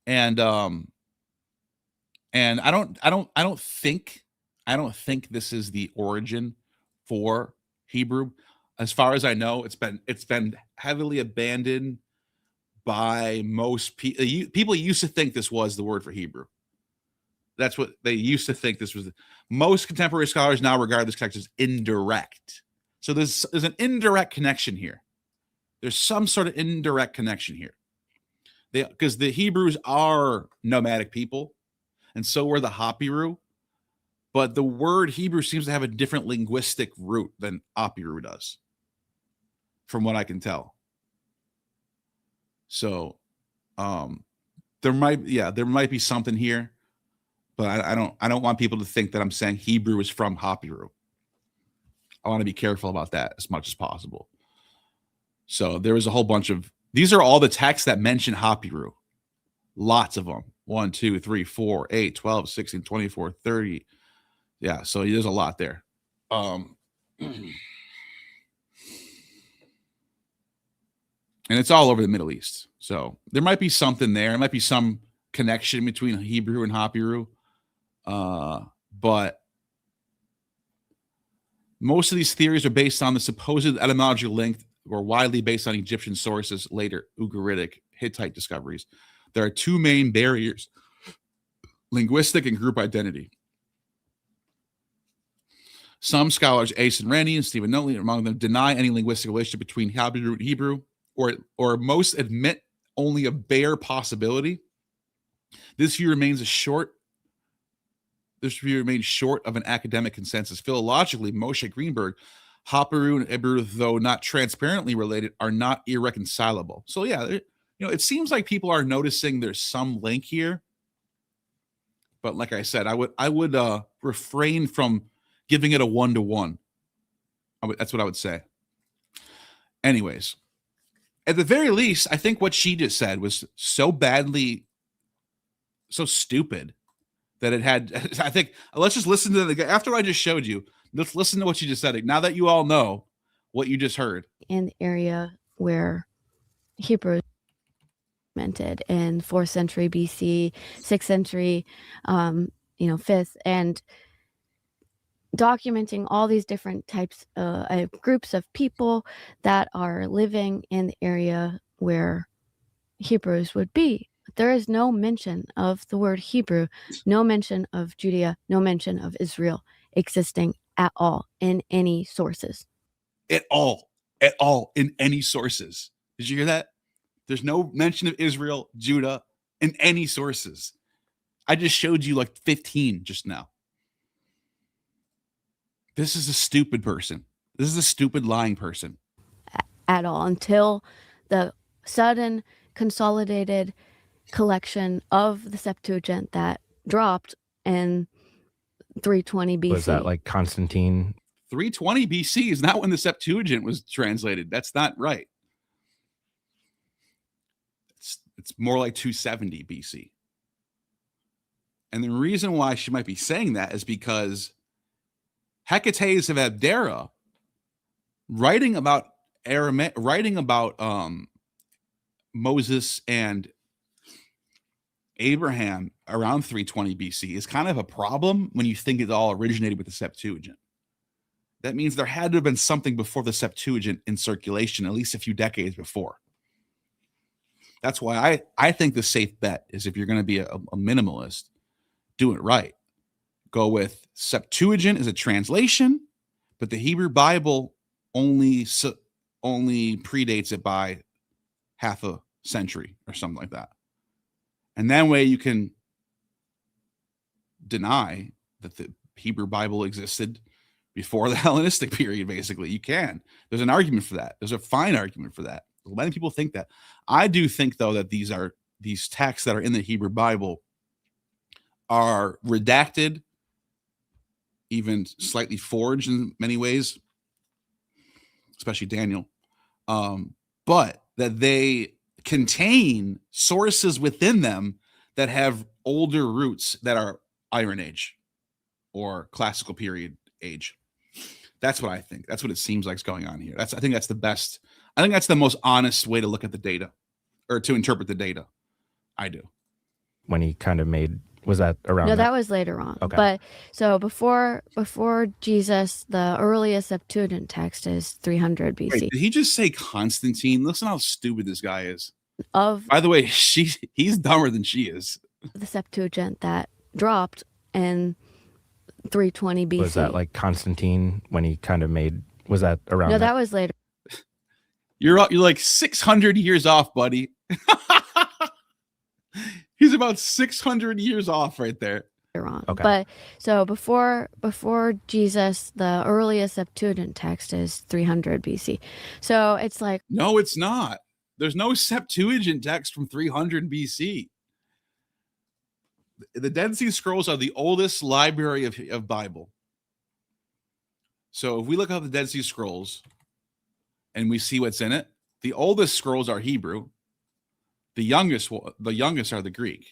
And I don't think this is the origin for Hebrew. As far as I know, it's been heavily abandoned by most people. People used to think this was the word for Hebrew. That's what they used to think this was. Most contemporary scholars now regard this connection as indirect. So there's an indirect connection here. There's some sort of indirect connection here. Because the Hebrews are nomadic people, and so were the Hapiru. But the word Hebrew seems to have a different linguistic root than Apiru does, from what I can tell. So there might be something here, but I don't want people to think that I'm saying Hebrew is from Hapiru. I want to be careful about that as much as possible. So there was a whole bunch of these are all the texts that mention Hapiru. Lots of them. 1, 2, 3, 4, 8, 12, 16, 24, 30. Yeah, so there's a lot there. And it's all over the Middle East. So there might be something there. There might be some connection between Hebrew and Hapiru. But most of these theories are based on the supposed etymological link or widely based on Egyptian sources, later Ugaritic, Hittite discoveries. There are two main barriers: linguistic and group identity. Some scholars, Ace and Randy and Stephen Notley among them, deny any linguistic relationship between Habiru and Hebrew, or most admit only a bare possibility. This view remains short of an academic consensus. Philologically, Moshe Greenberg, Hapiru and Hebrew, though not transparently related, are not irreconcilable. So yeah, it seems like people are noticing there's some link here. But like I said, I would refrain from giving it a 1-to-1. That's what I would say. Anyways, at the very least, I think what she just said was so stupid that it had. I think let's just listen to after I just showed you. Let's listen to what she just said. Now that you all know what you just heard. In the area where Hebrew documented in 4th century BC, 6th century, 5th, and documenting all these different types groups of people that are living in the area where Hebrews would be. There is no mention of the word Hebrew, no mention of Judea, no mention of Israel existing at all in any sources. At all in any sources. Did you hear that? There's no mention of Israel, Judah in any sources. I just showed you like 15 just now. This is a stupid person. This is a stupid lying person. At all, until the sudden consolidated collection of the Septuagint that dropped in 320 BC. Was that like Constantine? 320 BC is not when the Septuagint was translated. That's not right. It's more like 270 BC. And the reason why she might be saying that is because Hecates of Abdera, writing about Moses and Abraham around 320 BC is kind of a problem when you think it all originated with the Septuagint. That means there had to have been something before the Septuagint in circulation, at least a few decades before. That's why I think the safe bet is, if you're going to be a minimalist, do it right. Go with Septuagint as a translation, but the Hebrew Bible only predates it by half a century or something like that. And that way you can deny that the Hebrew Bible existed before the Hellenistic period. Basically, you can. There's an argument for that. There's a fine argument for that. Many people think that. I do think, though, that these texts that are in the Hebrew Bible are redacted, even slightly forged in many ways, especially Daniel, but that they contain sources within them that have older roots that are Iron Age or Classical Period age. That's what I think. That's what it seems like is going on here. I think that's the best. I think that's the most honest way to look at the data, or to interpret the data. I do. When he kind of made, was that around? No, that was later on. Okay. But so before Jesus, the earliest Septuagint text is 300 BC. Wait, did he just say Constantine? Listen how stupid this guy is. Of By the way, he's dumber than she is. the Septuagint that dropped in 320 BC. Was that like Constantine when he kind of made, was that around? No, that was later. You're like 600 years off, buddy. He's about 600 years off right there. On. Okay. But so before Jesus, the earliest Septuagint text is 300 BC. So it's like, No, it's not. There's no Septuagint text from 300 BC. The Dead Sea Scrolls are the oldest library of Bible. So if we look up the Dead Sea Scrolls and we see what's in it, the oldest scrolls are Hebrew. The youngest are the Greek.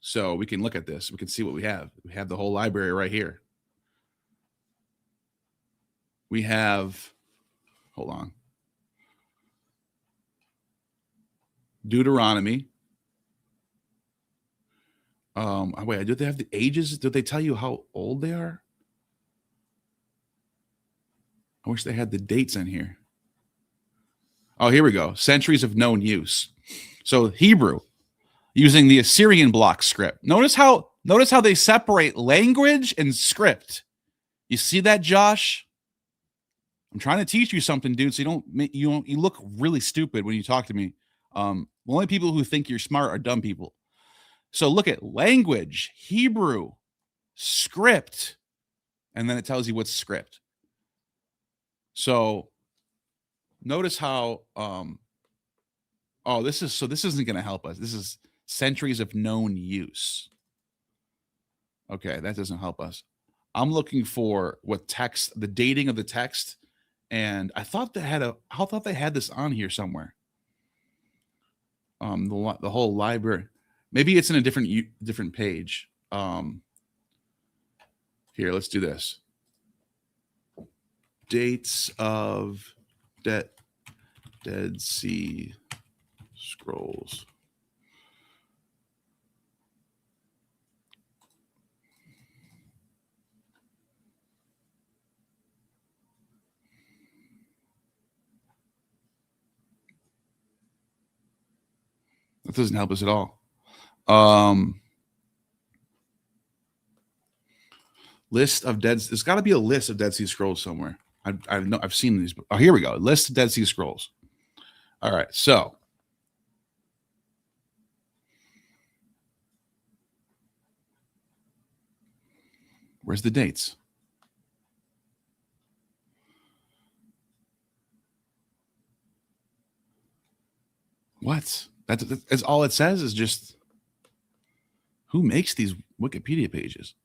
So we can look at this. We can see what we have. We have the whole library right here. We have, hold on, Deuteronomy. Wait, do they have the ages? Did they tell you how old they are? I wish they had the dates in here. Oh, here we go. Centuries of known use. So Hebrew, using the Assyrian block script. Notice how they separate language and script. You see that, Josh? I'm trying to teach you something, dude. So you look really stupid when you talk to me. The only people who think you're smart are dumb people. So look at language, Hebrew, script, and then it tells you what's script. So notice how this isn't going to help us. This is centuries of known use. Okay, that doesn't help us. I'm looking for what text, the dating of the text, and I thought they had this on here somewhere. The whole library. Maybe it's in a different page. Here, let's do this. Dates of Dead Sea Scrolls. That doesn't help us at all. List of there's got to be a list of Dead Sea Scrolls somewhere. I've seen these. Oh, here we go. List of Dead Sea Scrolls. All right, so where's the dates? What? That's all it says, is just who makes these Wikipedia pages.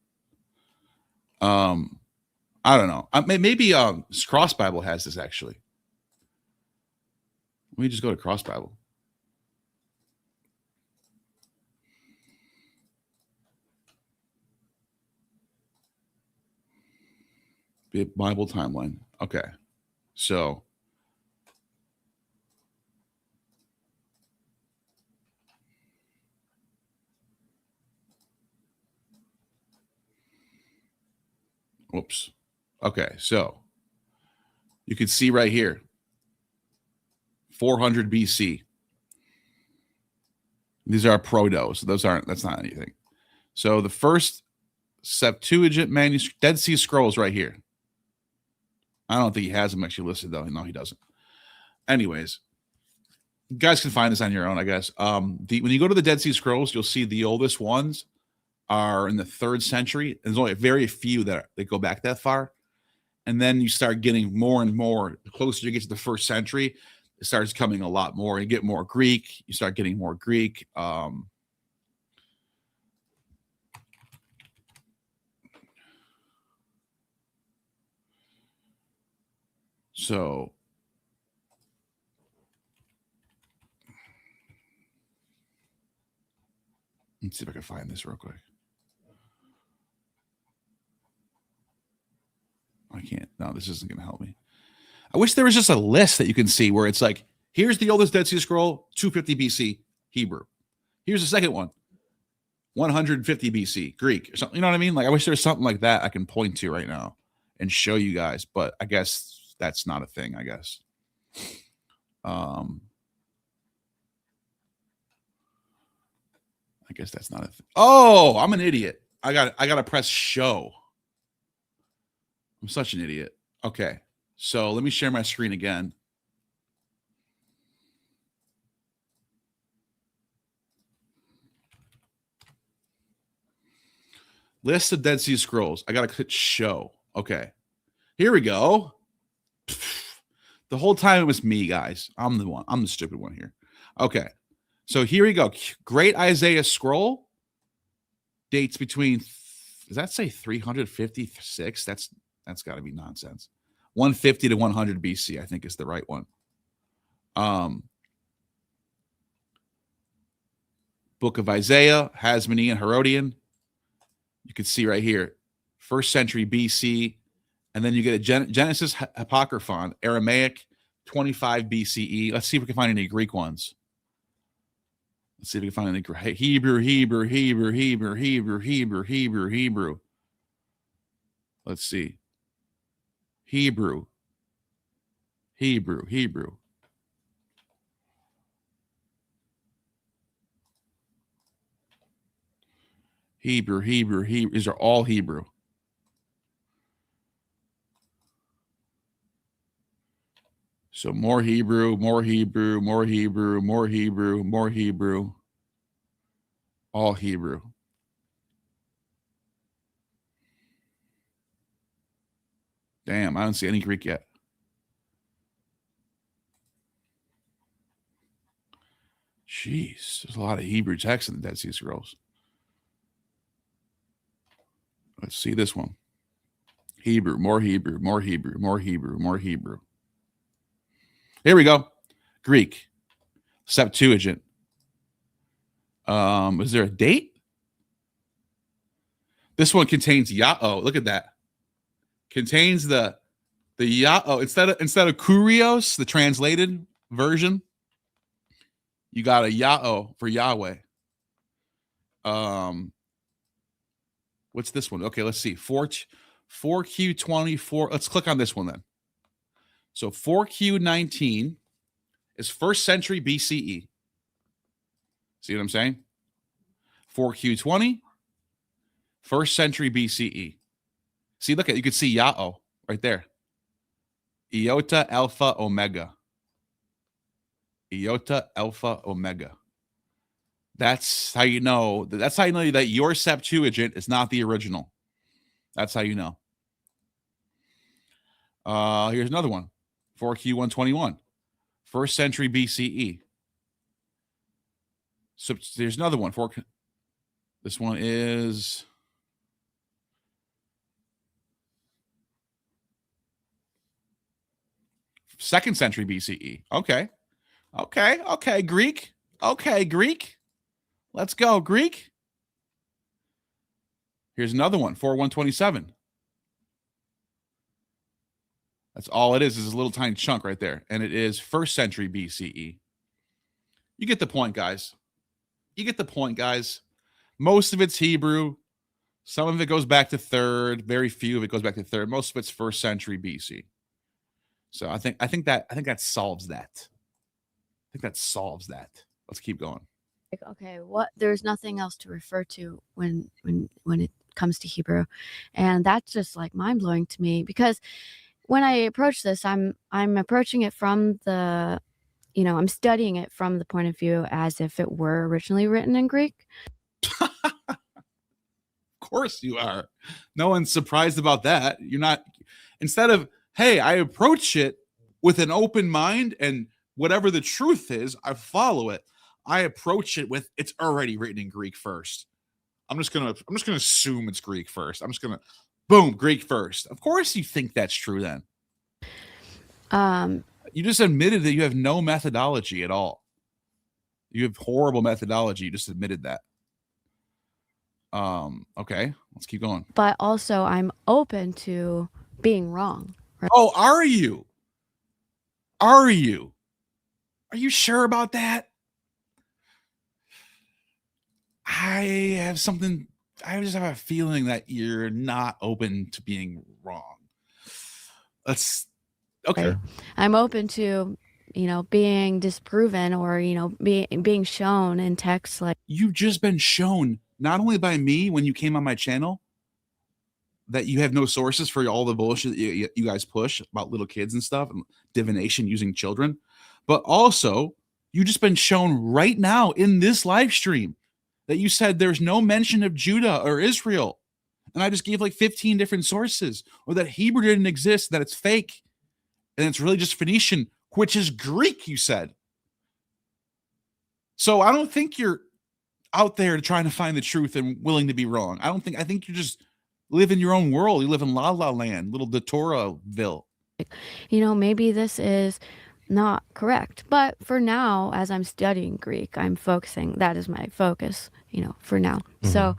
I don't know. Maybe Cross Bible has this actually. Let me just go to Cross Bible. Bible timeline. Okay. So whoops. Okay, so you can see right here. 400 BC. These are protos. That's not anything. So the first Septuagint manuscript, Dead Sea Scrolls right here. I don't think he has them actually listed though. No, he doesn't. Anyways, you guys can find this on your own, I guess. When you go to the Dead Sea Scrolls, you'll see the oldest ones are in the 3rd century. There's only very few that go back that far. And then you start getting more and more. The closer you get to the 1st century, it starts coming a lot more. You get more Greek. You start getting more Greek. So let's see if I can find this real quick. I can't. No, this isn't going to help me. I wish there was just a list that you can see where it's like, here's the oldest Dead Sea Scroll, 250 BC, Hebrew. Here's the second one, 150 BC, Greek. Or something, you know what I mean? Like, I wish there was something like that I can point to right now and show you guys, but I guess that's not a thing, I guess. I guess that's not a thing. Oh, I'm an idiot. I got to press show. I'm such an idiot. Okay. So let me share my screen again. List of Dead Sea Scrolls. I got to click show. Okay. Here we go. The whole time it was me, guys. I'm the one. I'm the stupid one here. Okay. So here we go. Great Isaiah Scroll. Dates between, does that say 356? That's got to be nonsense. 150 to 100 BC, I think is the right one. Book of Isaiah, Hasmonean, Herodian. You can see right here, 1st century BC. And then you get a Genesis Apocryphon, Aramaic, 25 BCE. Let's see if we can find any Greek ones. Let's see if we can find any Hebrew. Let's see. Hebrew. Hebrew. These are all Hebrew. So more Hebrew. All Hebrew. Damn, I don't see any Greek yet. Jeez, there's a lot of Hebrew text in the Dead Sea Scrolls. Let's see this one. Hebrew, more Hebrew. Here we go. Greek. Septuagint. Is there a date? This one contains Ya'o. Look at that. Contains the Ya'o. Instead of Kurios, the translated version, you got a Ya'o for Yahweh. What's this one? Okay, let's see. 4Q24. Let's click on this one then. So 4Q19 is 1st century BCE. See what I'm saying? 4Q20, 1st century BCE. See, look at, you can see Ya'o right there. Iota, Alpha, Omega. Iota, Alpha, Omega. That's how you know. That's how you know that your Septuagint is not the original. That's how you know. Here's another one. 4Q121. 1st century BCE. So there's another one. This one is second century BCE. Okay. Greek. Okay, Greek. Let's go, Greek. Here's another one, 4127. That's all it is a little tiny chunk right there. And it is 1st century BCE. You get the point, guys. Most of it's Hebrew. Some of it goes back to 3rd. Very few of it goes back to 3rd. Most of it's 1st century BC. So I think that solves that. think that solves that. Let's keep going. Okay, what there's nothing else to refer to when it comes to Hebrew, and that's just like mind blowing to me, because when I approach this, I'm approaching it from the, I'm studying it from the point of view as if it were originally written in Greek. Of course you are. No one's surprised about that. You're not. Instead of, hey, I approach it with an open mind, and whatever the truth is, I follow it. I approach it with, it's already written in Greek first. I'm just gonna assume it's Greek first. I'm just gonna, boom, Greek first. Of course you think that's true then. You just admitted that you have no methodology at all. You have horrible methodology. You just admitted that. Okay, let's keep going. But also I'm open to being wrong. Right? Oh, are you? Are you sure about that? I just have a feeling that you're not open to being wrong. Let's, okay. Right. I'm open to, being disproven or, being shown in text. Like, you've just been shown, not only by me when you came on my channel, that you have no sources for all the bullshit that you guys push about little kids and stuff and divination using children, but also you just been shown right now in this live stream that you said there's no mention of Judah or Israel. And I just gave like 15 different sources, or that Hebrew didn't exist, that it's fake. And it's really just Phoenician, which is Greek, you said. So I don't think you're out there trying to find the truth and willing to be wrong. I think you just live in your own world. You live in La La Land, little Datoraville. Maybe this is not correct. But for now, as I'm studying Greek, I'm focusing, that is my focus, for now. Mm-hmm. So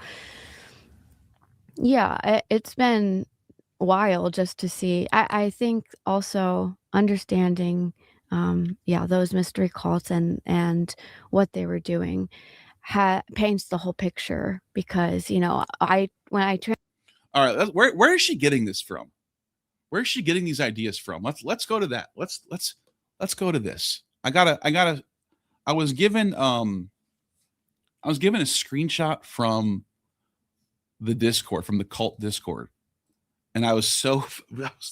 yeah, it's been a while just to see. I think also understanding, those mystery cults and what they were doing paints the whole picture, because, all right, where is she getting this from? Where is she getting these ideas from? Let's go to that. Let's go to this. I was given a screenshot from the Discord, from the cult Discord. And I was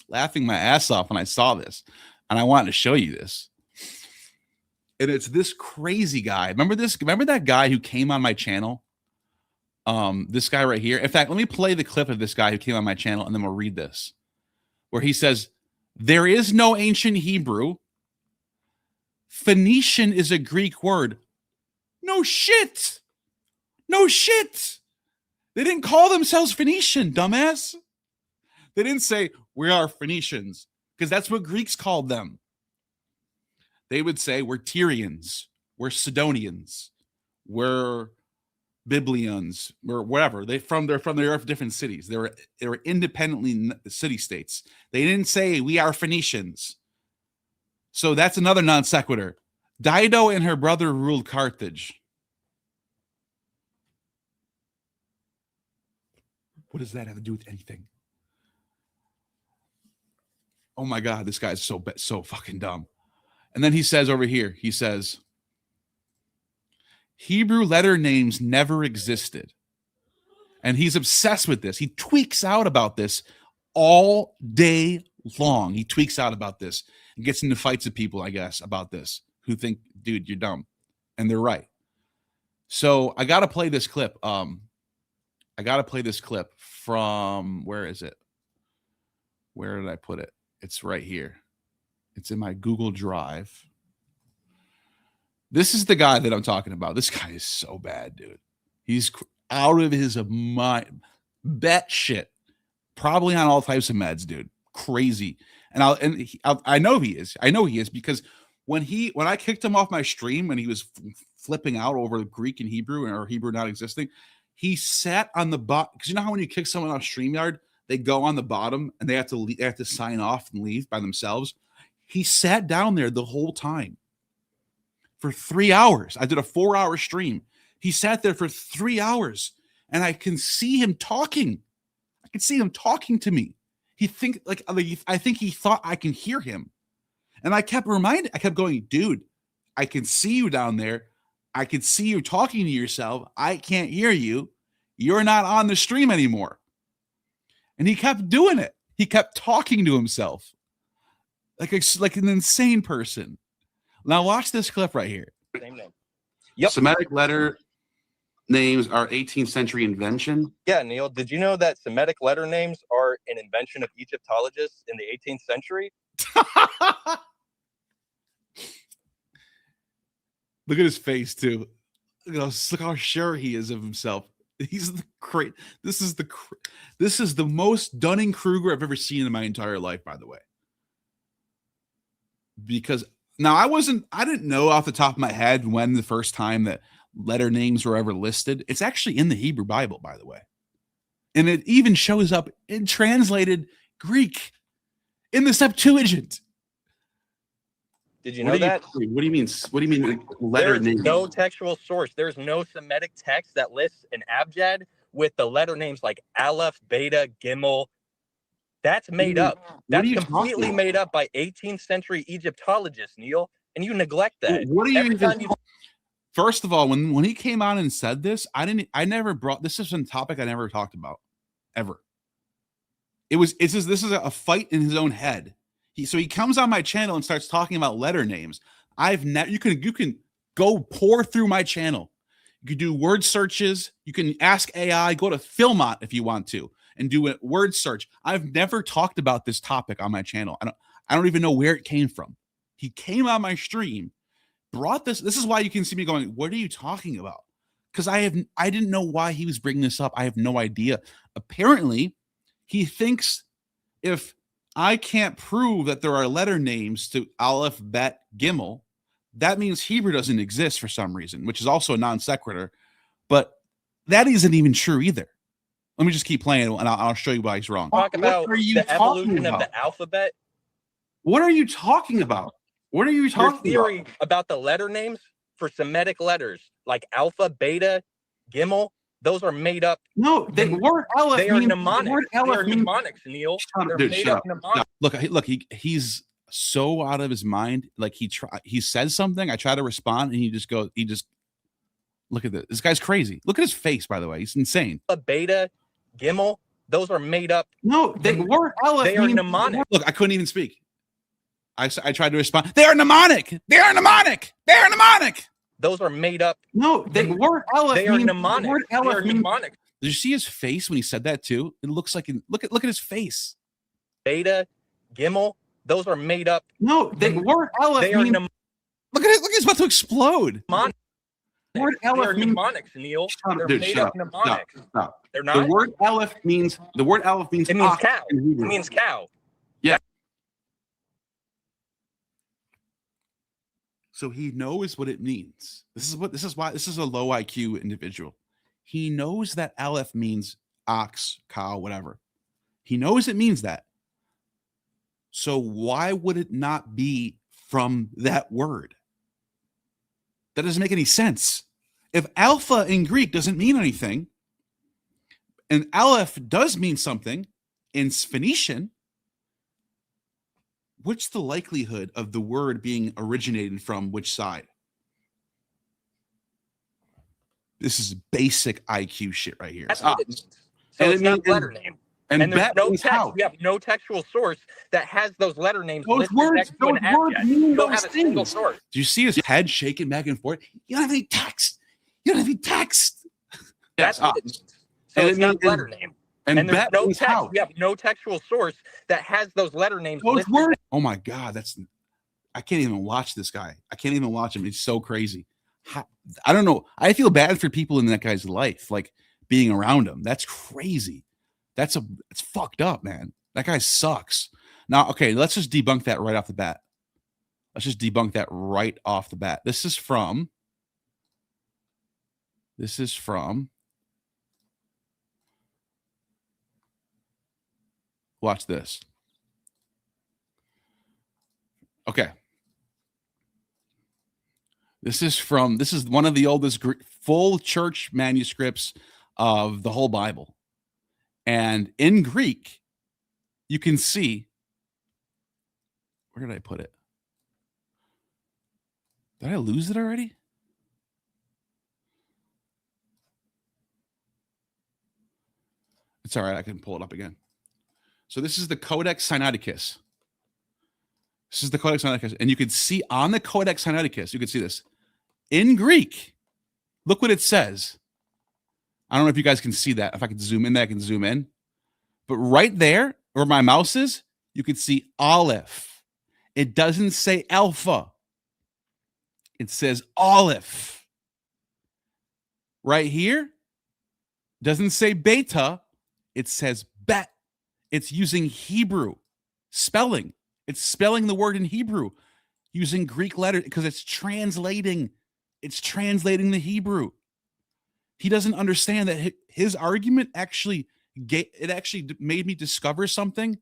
laughing my ass off when I saw this, and I wanted to show you this. And it's this crazy guy. Remember that guy who came on my channel? This guy right here. In fact, let me play the clip of this guy who came on my channel, and then we'll read this, where he says, there is no ancient Hebrew. Phoenician is a Greek word. No shit. No shit. They didn't call themselves Phoenician, dumbass. They didn't say, we are Phoenicians, because that's what Greeks called them. They would say, we're Tyrians, we're Sidonians, we're Biblians, or whatever. They're from different cities. They were independently city states. They didn't say, we are Phoenicians. So that's another non sequitur. Dido and her brother ruled Carthage. What does that have to do with anything? Oh my God, this guy's so fucking dumb. And then he says over here, he says, Hebrew letter names never existed. And he's obsessed with this. He tweaks out about this all day long. He tweaks out about this and gets into fights with people, I guess, about this, who think, dude, you're dumb. And they're right. So I got to play this clip. From, where is it? Where did I put it? It's right here. It's in my Google Drive. This is the guy that I'm talking about. This guy is so bad, dude. He's out of his mind. Bet shit. Probably on all types of meds, dude. Crazy. And I know he is. I know he is, because when I kicked him off my stream when he was flipping out over Greek and Hebrew, or Hebrew not existing, he sat on the bottom, because you know how when you kick someone off StreamYard, they go on the bottom and they have to sign off and leave by themselves. He sat down there the whole time for 3 hours. I did a 4-hour stream. He sat there for 3 hours, and I can see him talking. I can see him talking to me. I think he thought I can hear him. And I kept going, dude, I can see you down there. I can see you talking to yourself. I can't hear you. You're not on the stream anymore. And he kept doing it. He kept talking to himself like an insane person. Now watch this clip right here. Same name. Yep. Semitic letter names are 18th century invention. Yeah, Neil, did you know that Semitic letter names are an invention of Egyptologists in the 18th century? Look at his face too. Look how sure he is of himself. He's the great. This is the most Dunning-Kruger I've ever seen in my entire life, by the way. Because now I didn't know off the top of my head when the first time that letter names were ever listed. It's actually in the Hebrew Bible, by the way. And it even shows up in translated Greek in the Septuagint. Did you know that? What do you mean? What do you mean letter There's names? no textual source. There's no Semitic text that lists an abjad with the letter names like Aleph, Beta, Gimel. That's made up. That's completely made up by 18th century Egyptologists, Neil. And you neglect that. What are you First of all, when he came on and said this, this is a topic I never talked about ever. This is a fight in his own head. So he comes on my channel and starts talking about letter names. You can go pour through my channel. You can do word searches. You can ask AI, go to Philmont if you want to, and do a word search. I've never talked about this topic on my channel. I don't even know where it came from. He came on my stream, brought this. This is why you can see me going, what are you talking about? Because I didn't know why he was bringing this up. I have no idea. Apparently, he thinks if I can't prove that there are letter names to Aleph, Bet, Gimel, that means Hebrew doesn't exist for some reason, which is also a non sequitur. But that isn't even true either. Let me just keep playing, and I'll show you why he's wrong. Talk about the evolution of the alphabet. What are you talking about? What are you talking Your theory about the letter names for Semitic letters like Alpha, Beta, Gimel, those are made up. No, the word Aleph they are means, mnemonics. They are mnemonics, Neil. They're made up mnemonics. Look, he's so out of his mind. Like he says something, I try to respond, and he just look at this. This guy's crazy. Look at his face, by the way. He's insane. Beta, Gimel, those are made up. No, the word Aleph they are mnemonics. Look, I couldn't even speak. I tried to respond. They are mnemonic. They are mnemonic. They are mnemonic. Those are made up. No, the word Aleph they are mnemonic. They are mnemonic. Did you see his face when he said that too? It looks like look at his face. Beta, Gimel, those are made up. No, the word Aleph they are means, look at it. Look, he's about to explode. Mnemonics. The word Aleph they are mnemonics, Neil. They're made up mnemonics. Stop. They're not. The word Aleph means it means cow. It means cow. Yeah. So he knows what it means. This is why this is a low IQ individual. He knows that Aleph means ox, cow, whatever. He knows it means that. So why would it not be from that word? That doesn't make any sense. If alpha in Greek doesn't mean anything, and Aleph does mean something in Phoenician, what's the likelihood of the word being originated from which side? This is basic IQ shit right here. That's what it means. So it's not letter name. And there's no text. How? We have no textual source that has those letter names. Those words mean you don't those have a single things. source. Do you see his head shaking back and forth? You don't have any text. You don't have any text. That's what it means. So it's not letter name. And there's no text. How? We have no textual source that has those letter names. Those words. Oh my God, I can't even watch this guy. I can't even watch him. It's so crazy. I don't know. I feel bad for people in that guy's life, like being around him. That's crazy. It's fucked up, man. That guy sucks. Now, okay, let's just debunk that right off the bat. This is from watch this. Okay. This is one of the oldest full church manuscripts of the whole Bible. And in Greek, you can see, where did I put it? Did I lose it already? It's all right. I can pull it up again. So this is the Codex Sinaiticus. This is the Codex Sinaiticus. And you can see on the Codex Sinaiticus, you can see this. In Greek, look what it says. I don't know if you guys can see that. If I can zoom in there, I can zoom in. But right there, where my mouse is, you can see Aleph. It doesn't say Alpha. It says Aleph. Right here, doesn't say Beta. It says Bet. It's using Hebrew spelling. It's spelling the word in Hebrew using Greek letters because it's translating. It's translating the Hebrew. He doesn't understand that his argument actually made me discover something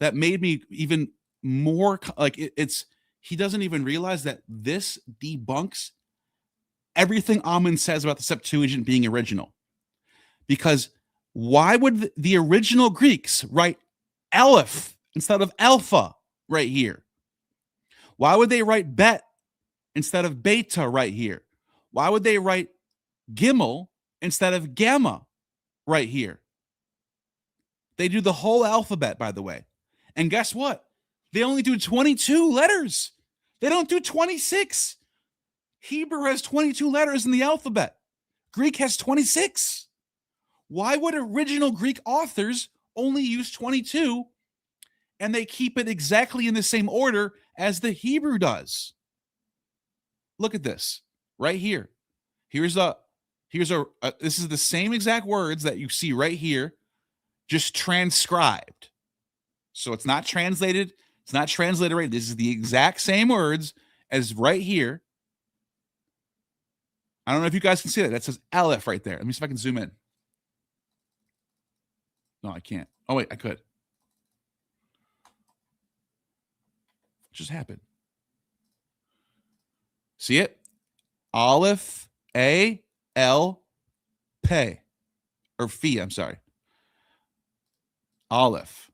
that made me even more like he doesn't even realize that this debunks everything Ammon says about the Septuagint being original. Because why would the original Greeks write Aleph instead of Alpha right here? Why would they write Bet instead of Beta right here? Why would they write Gimel instead of Gamma right here? They do the whole alphabet, by the way. And guess what? They only do 22 letters. They don't do 26. Hebrew has 22 letters in the alphabet. Greek has 26. Why would original Greek authors only use 22 and they keep it exactly in the same order as the Hebrew does? Look at this right here. This is the same exact words that you see right here, just transcribed. So it's not translated. It's not translated right. This is the exact same words as right here. I don't know if you guys can see that. That says Aleph right there. Let me see if I can zoom in. No, I can't. Oh, wait, I could. What just happened? See it? Aleph, A, L, P. Or Phi, I'm sorry. Aleph.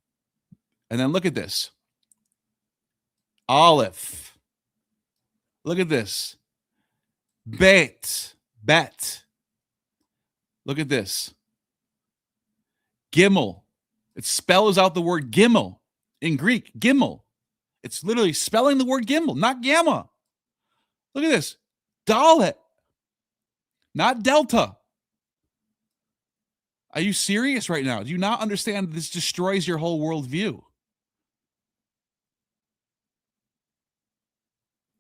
And then look at this. Aleph. Look at this. Bet. Look at this. Gimel. It spells out the word Gimel in Greek. Gimel. It's literally spelling the word Gimel, not Gamma. Look at this. Dalet. Not Delta. Are you serious right now? Do you not understand this destroys your whole worldview?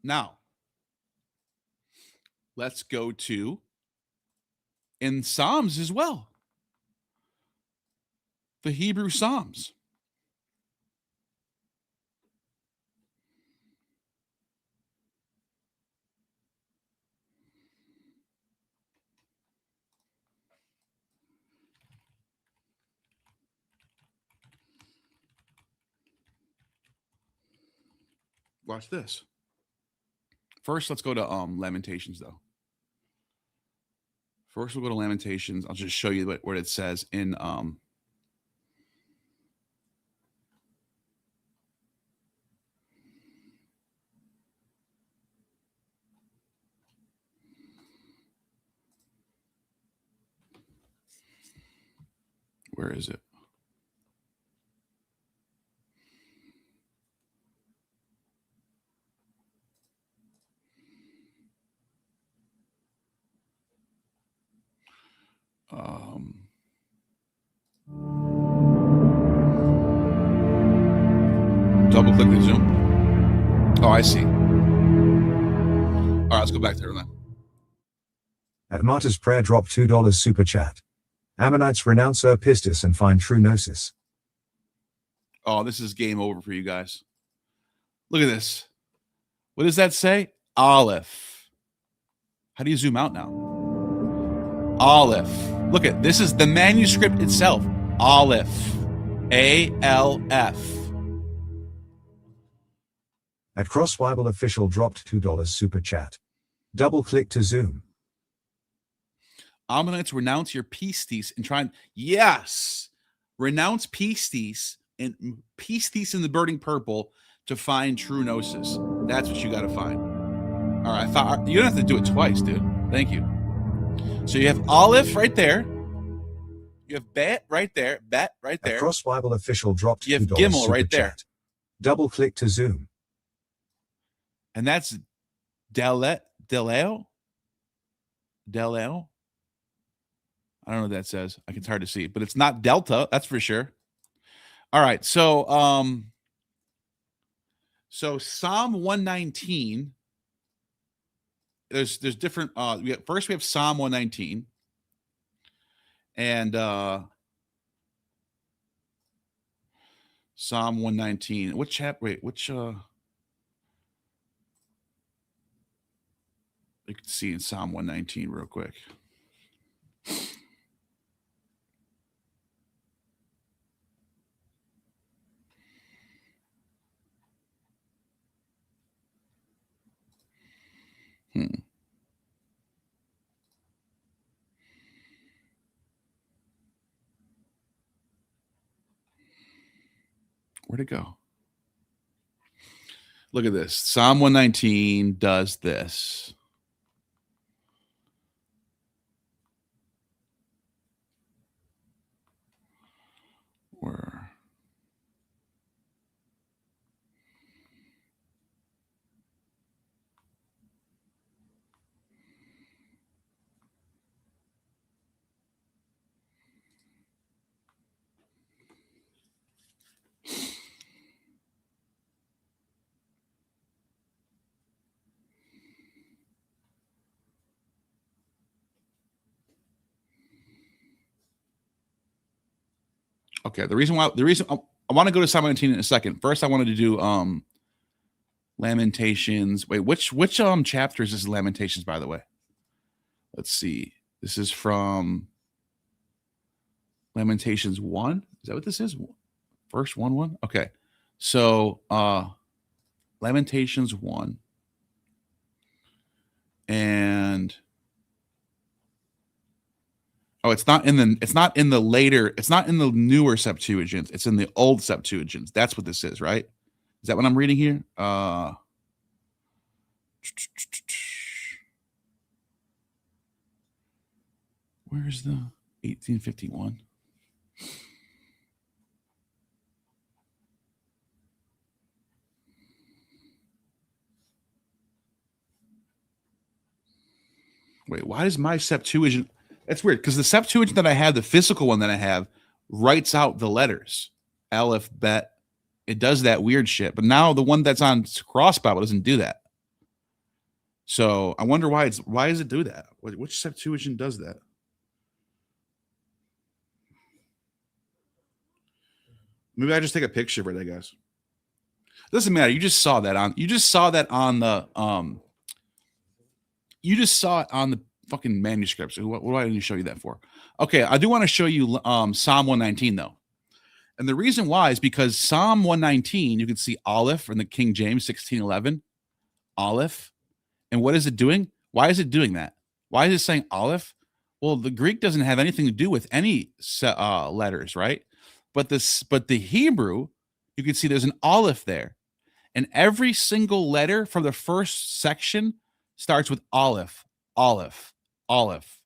Now, let's go to in Psalms as well. The Hebrew Psalms. Watch this. First, let's go to Lamentations, though. First, we'll go to Lamentations. I'll just show you what it says in where is it? Double click the zoom. Oh, I see. All right, let's go back there then. At Martyr's Prayer drop $2 super chat. Ammonites renounce pistis and find true gnosis. Oh, this is game over for you guys. Look at this. What does that say? Aleph. How do you zoom out now? Aleph. Look at this is the manuscript itself. Aleph. A-L-F. At Cross Bible Official dropped $2 super chat. Double click to zoom. Ammonites renounce your pistis and try and yes, renounce pistis and pistis in the burning purple to find true gnosis. That's what you got to find. All right, I thought you don't have to do it twice, dude. Thank you. So you have Aleph right there. You have Bet right there. Bet right there. At Cross Bible Official dropped You have $2 Gimel super right there. chat. Double click to zoom. And that's Deleo. I don't know what that says. It's hard to see, but it's not Delta, that's for sure. All right, so Psalm 119. There's different. First we have Psalm 119, and Psalm 119. Which chapter? Wait, which? You can see in Psalm 119 real quick. Where'd it go? Look at this. Psalm 119 does this. Where? Okay, the reason I want to go to Psalm 19 in a second. First, I wanted to do Lamentations. Wait, which chapters is Lamentations, by the way? Let's see. This is from Lamentations 1. Is that what this is? Verse 1:1? Okay. So Lamentations 1. And it's not in the newer Septuagint. It's in the old Septuagint. That's what this is, right? Is that what I'm reading here? Where's the 1851? Wait, why is my Septuagint? That's weird, because the Septuagint that I have, the physical one that I have, writes out the letters. Aleph, Bet. It does that weird shit. But now the one that's on Cross Bible doesn't do that. So I wonder why does it do that? Which Septuagint does that? Maybe I just take a picture of it, I guess. Doesn't matter. You just saw that on the fucking manuscript. So what do I need to show you that for? Okay, I do want to show you Psalm 119 though. And the reason why is because Psalm 119, you can see Aleph in the King James 1611. Aleph. And what is it doing? Why is it doing that? Why is it saying Aleph? Well, the Greek doesn't have anything to do with any letters, right? But the Hebrew, you can see there's an Aleph there. And every single letter from the first section starts with Aleph, Aleph, Aleph,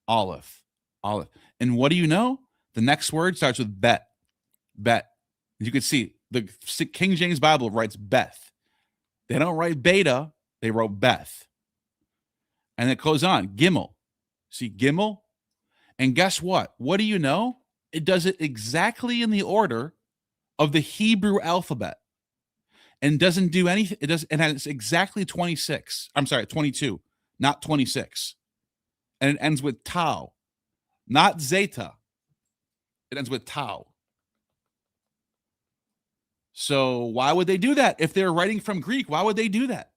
Aleph, Aleph. And what do you know? The next word starts with Bet. Bet. You can see the King James Bible writes Beth. They don't write Beta, they wrote Beth. And it goes on. Gimel. See Gimel? And guess what? What do you know? It does it exactly in the order of the Hebrew alphabet. And doesn't do anything. It has exactly 26. I'm sorry, 22, not 26. And it ends with tau, not zeta. It ends with tau. So why would they do that? If they're writing from Greek, why would they do that?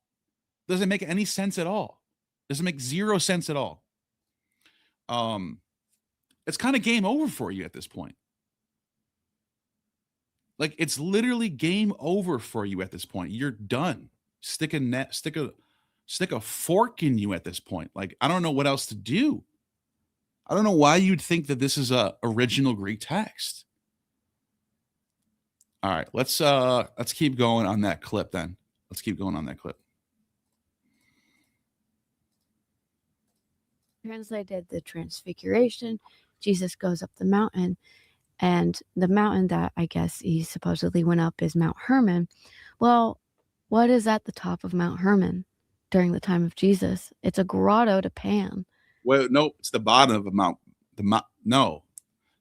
Doesn't make any sense at all. Doesn't make zero sense at all. It's kind of game over for you at this point. Like, it's literally game over for you at this point. You're done. Stick a fork in you at this point. Like, I don't know what else to do. I don't know why you'd think that this is a original Greek text. All right, let's keep going on that clip then. Let's keep going on that clip. translated the transfiguration. Jesus goes up the mountain, and the mountain that I guess he supposedly went up is Mount Hermon. Well, what is at the top of Mount Hermon during the time of Jesus? It's a grotto to Pan. Well, no, it's the bottom of a mount. No,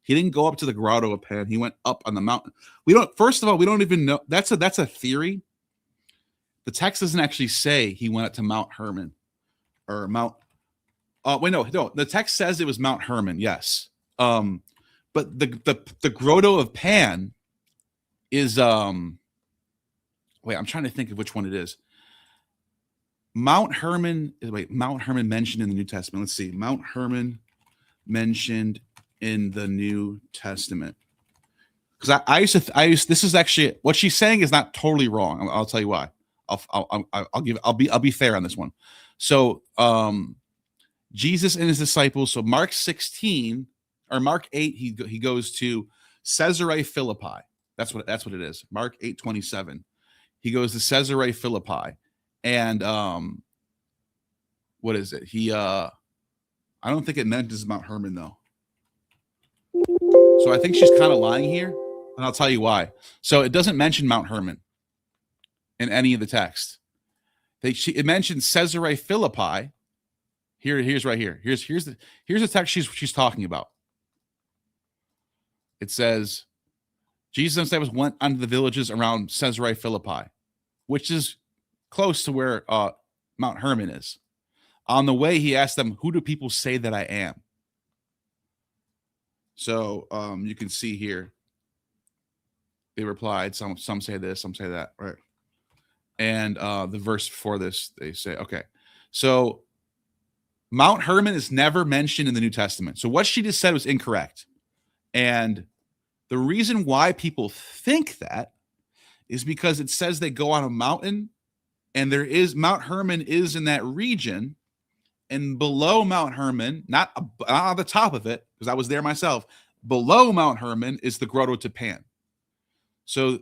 he didn't go up to the grotto of Pan. He went up on the mountain. We don't. First of all, we don't even know. That's a theory. The text doesn't actually say he went up to Mount Hermon or Mount. Wait, no. The text says it was Mount Hermon. Yes. But the grotto of Pan is wait, I'm trying to think of which one it is. Mount Hermon mentioned in the New Testament. Let's see. Mount Hermon mentioned in the New Testament. Because I used this is actually what she's saying is not totally wrong. I'll tell you why. I'll be fair on this one. So Jesus and his disciples. So Mark 16 or Mark 8, he goes to Caesarea Philippi. That's what it is. Mark 8:27. He goes to Caesarea Philippi, and what is it? I don't think it mentions Mount Hermon though. So I think she's kind of lying here, and I'll tell you why. So it doesn't mention Mount Hermon in any of the text. It mentions Caesarea Philippi. Here's right here. Here's the text she's talking about. It says, Jesus and his disciples went unto the villages around Caesarea Philippi, which is close to where Mount Hermon is. On the way, he asked them, "Who do people say that I am?" So you can see here, they replied, some say this, some say that, right? And the verse before this, they say, okay, so Mount Hermon is never mentioned in the New Testament. So what she just said was incorrect. And the reason why people think that is because it says they go on a mountain, and Mount Hermon is in that region, and below Mount Hermon, not on the top of it, because I was there myself, below Mount Hermon is the Grotto to Pan. So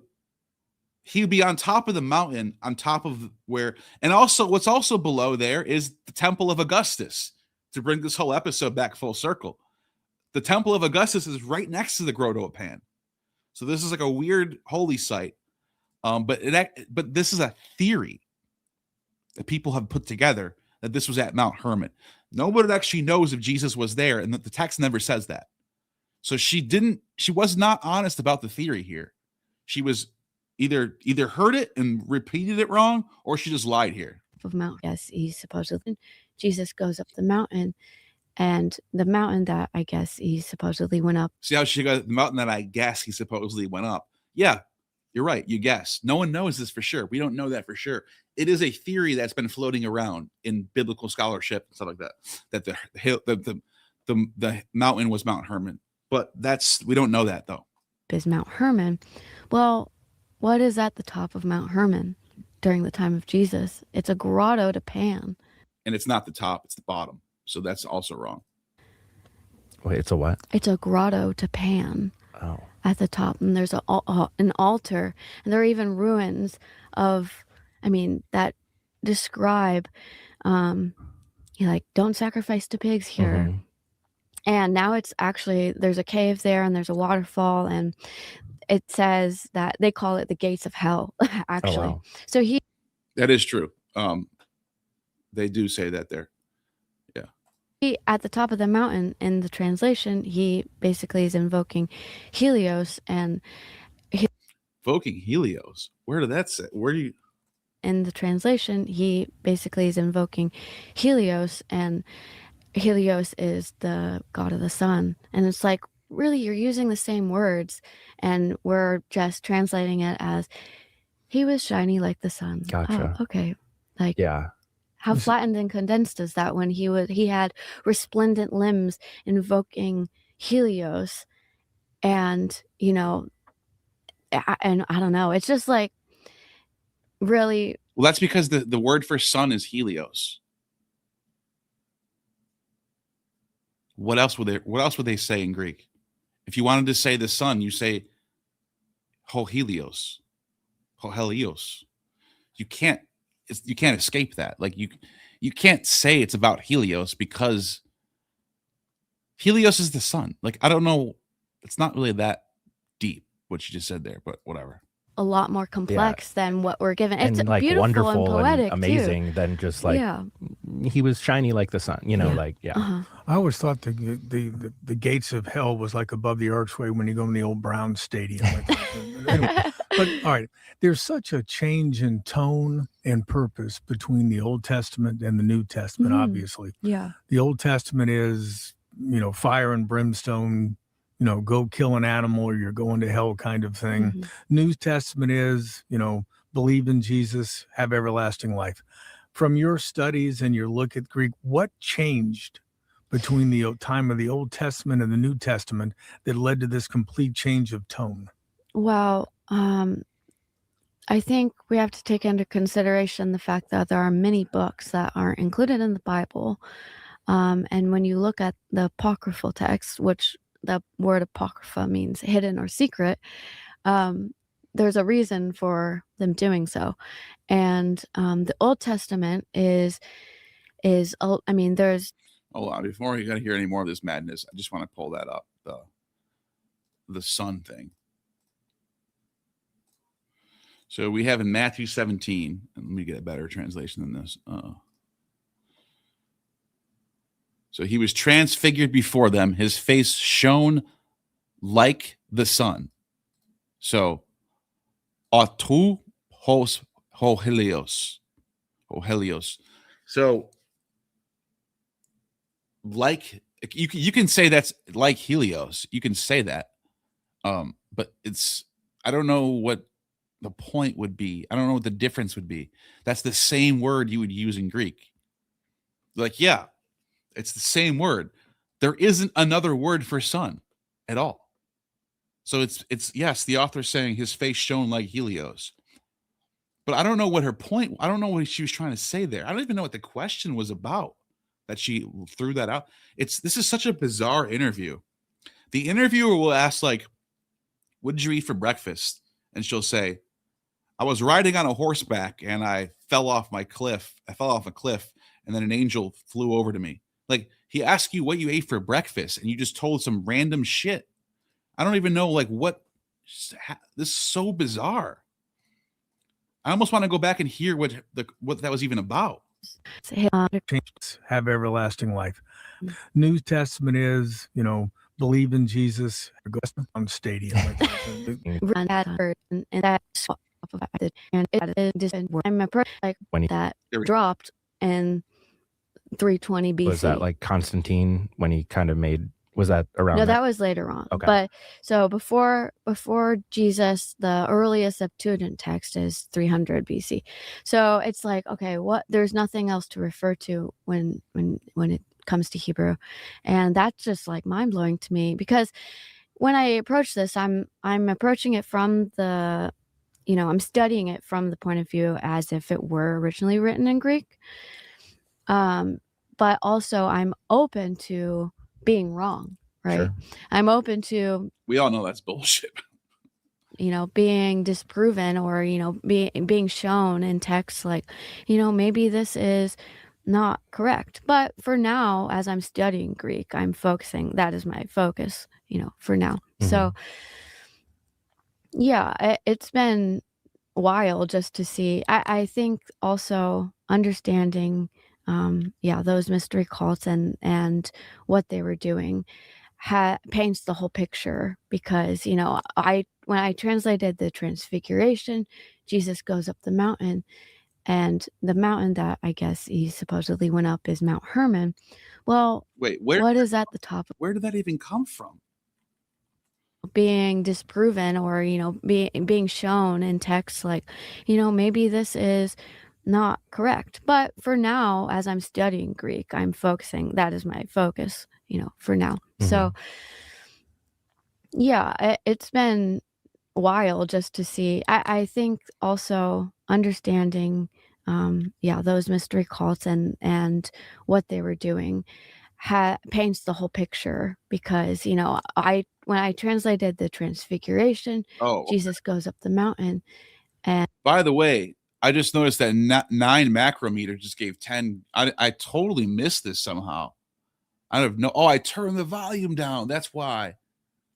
he would be on top of the mountain, on top of where, and also what's also below there is the Temple of Augustus, to bring this whole episode back full circle. The Temple of Augustus is right next to the Grotto of Pan. So this is like a weird holy site. But this is a theory that people have put together that this was at Mount Hermon. Nobody actually knows if Jesus was there, and the text never says that. So she was not honest about the theory here. She was either heard it and repeated it wrong, or she just lied here. Of Mount, yes, he supposedly, Jesus goes up the mountain, and the mountain that I guess he supposedly went up. See how she got the mountain that I guess he supposedly went up. Yeah, you're right. You guess. No one knows this for sure. We don't know that for sure. It is a theory that's been floating around in biblical scholarship and stuff like that. That the mountain was Mount Hermon, but we don't know that though. Is Mount Hermon. Well, what is at the top of Mount Hermon during the time of Jesus? It's a grotto to Pan. And it's not the top; it's the bottom. So that's also wrong. Wait, it's a what? It's a grotto to Pan. Oh. At the top, and there's an altar, and there are even ruins that describe, don't sacrifice to pigs here. Mm-hmm. And now it's actually, there's a cave there, and there's a waterfall, and it says that they call it the gates of hell, actually. Oh, wow. So that is true. They do say that there. He, at the top of the mountain, in the translation, he basically is invoking Helios, and invoking Helios. Where did that say? Where do you? In the translation, he basically is invoking Helios, and Helios is the god of the sun. And it's like, really, you're using the same words, and we're just translating it as he was shiny like the sun. Gotcha. Oh, okay. Yeah. How flattened and condensed is that when he had resplendent limbs invoking Helios, and and I don't know, it's just like really. Well, that's because the word for sun is Helios. What else would they say in Greek? If you wanted to say the sun, you say ho Helios. You can't escape that. Like you can't say it's about Helios because Helios is the sun. Like, I don't know. It's not really that deep what you just said there, but whatever. A lot more complex than what we're given. It's and like beautiful wonderful and poetic and amazing than just like he was shiny like the sun, like Uh-huh. I always thought the gates of hell was like above the archway when you go in the old Brown Stadium. Anyway, but all right, there's such a change in tone and purpose between the Old Testament and the New Testament. Obviously, the Old Testament is fire and brimstone, go kill an animal or you're going to hell kind of thing. New Testament is, believe in Jesus, have everlasting life. From your studies and your look at Greek, what changed between the time of the Old Testament and the New Testament that led to this complete change of tone? Well, I think we have to take into consideration the fact that there are many books that aren't included in the Bible. And when you look at the apocryphal texts, which the word apocrypha means hidden or secret, there's a reason for them doing so. And the Old Testament is there's Hold on, before you got to hear any more of this madness, I just want to pull that up, the sun thing. So we have in Matthew 17, and let me get a better translation than this. So he was transfigured before them. His face shone like the sun. So, autou hos helios. So, like you can say that's like Helios. You can say that, but I don't know what the point would be. I don't know what the difference would be. That's the same word you would use in Greek. Like, yeah. It's the same word. There isn't another word for sun at all. So it's yes, the author's saying his face shone like Helios. But I don't know what her point. I don't know what she was trying to say there. I don't even know what the question was about that she threw that out. This is such a bizarre interview. The interviewer will ask, like, what did you eat for breakfast? And she'll say, I was riding on a horseback and I fell off a cliff, and then an angel flew over to me. Like, he asked you what you ate for breakfast and you just told some random shit. I don't even know, like, what. This is so bizarre. I almost want to go back and hear what that was even about. Have everlasting life. New Testament is, believe in Jesus, go on stadium. That dropped in 320 BC. Was that like Constantine when he kind of was that around? No, that was later on. Okay. But so before Jesus, the earliest Septuagint text is 300 BC. So it's like, okay, there's nothing else to refer to when it comes to Hebrew. And that's just like mind blowing to me, because when I approach this, I'm approaching it from I'm studying it from the point of view as if it were originally written in Greek. But also I'm open to being wrong, right? Sure. I'm open to, we all know that's bullshit. Being disproven or, being shown in text, like, maybe this is not correct. But for now, as I'm studying Greek, I'm focusing, that is my focus, for now. So yeah, it's been a while just to see. I think also understanding those mystery cults and what they were doing paints the whole picture, because when I translated the Transfiguration, Jesus goes up the mountain, and the mountain that I guess he supposedly went up is Mount Hermon. Well, wait, what is at the top? Where did that even come from? Being disproven or being shown in text, like, maybe this is not correct. But for now, as I'm studying Greek, I'm focusing, that is my focus, for now. So yeah, it's been a while just to see. I think also understanding those mystery cults and what they were doing paints the whole picture, because when I translated the Transfiguration, Jesus goes up the mountain. And by the way, I just noticed that 9 macrometer just gave 10. I totally missed this somehow. I don't know. Oh, I turned the volume down. That's why.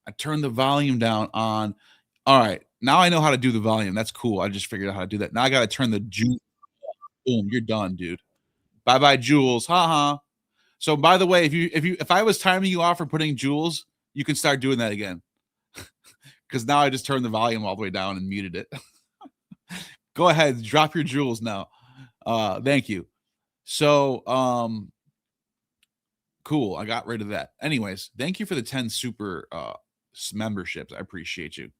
I turned the volume down on. All right. Now I know how to do the volume. That's cool. I just figured out how to do that. Now I got to turn the juice. Boom. You're done, dude. Bye-bye, Jules. Ha. So by the way, if I was timing you off for putting Jules, you can start doing that again. Because now I just turned the volume all the way down and muted it. Go ahead, drop your Jules now. Thank you. So cool. I got rid of that. Anyways, thank you for the 10 super memberships. I appreciate you.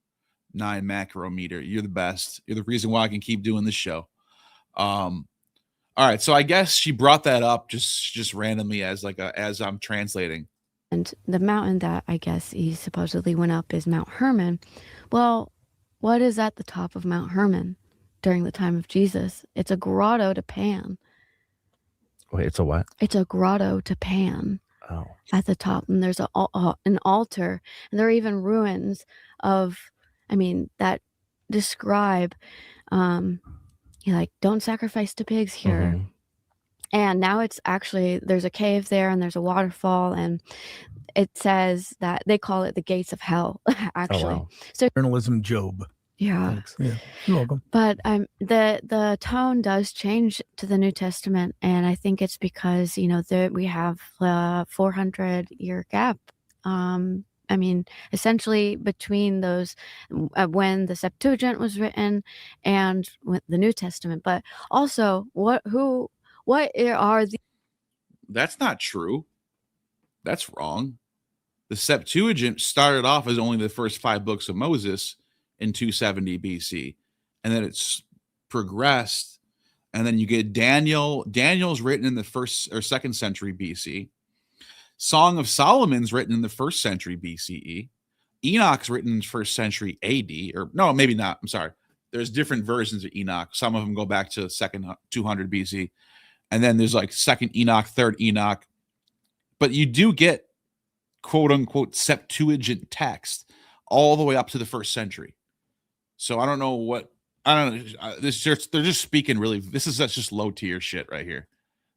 9 macrometer. You're the best. You're the reason why I can keep doing this show. All right, so I guess she brought that up just randomly as I'm translating. And the mountain that I guess he supposedly went up is Mount Hermon. Well, what is at the top of Mount Hermon during the time of Jesus? It's a grotto to Pan. Wait, it's a what? It's a grotto to Pan. Oh. At the top, and there's an altar, and there are even ruins of, that describe, don't sacrifice to pigs here. Mm-hmm. And now it's actually, there's a cave there and there's a waterfall, and it says that they call it the gates of hell, actually. Oh, wow. So Journalism Job. yeah. Thanks. Yeah. You're welcome. But the tone does change to the New Testament, and I think it's because we have a 400-year gap. Essentially between those when the Septuagint was written and the New Testament. But also, what are the? That's not true. That's wrong. The Septuagint started off as only the first 5 books of Moses in 270 BC, and then it's progressed, and then you get Daniel. Daniel's written in the 1st or 2nd century BC. Song of Solomon's written in the 1st century BCE. Enoch's written in the 1st century AD, or no, maybe not. I'm sorry. There's different versions of Enoch. Some of them go back to 2nd 200 BC, and then there's like 2nd Enoch, 3rd Enoch. But you do get quote unquote Septuagint text all the way up to the 1st century. So I don't know what they're just speaking really. This is just low tier shit right here.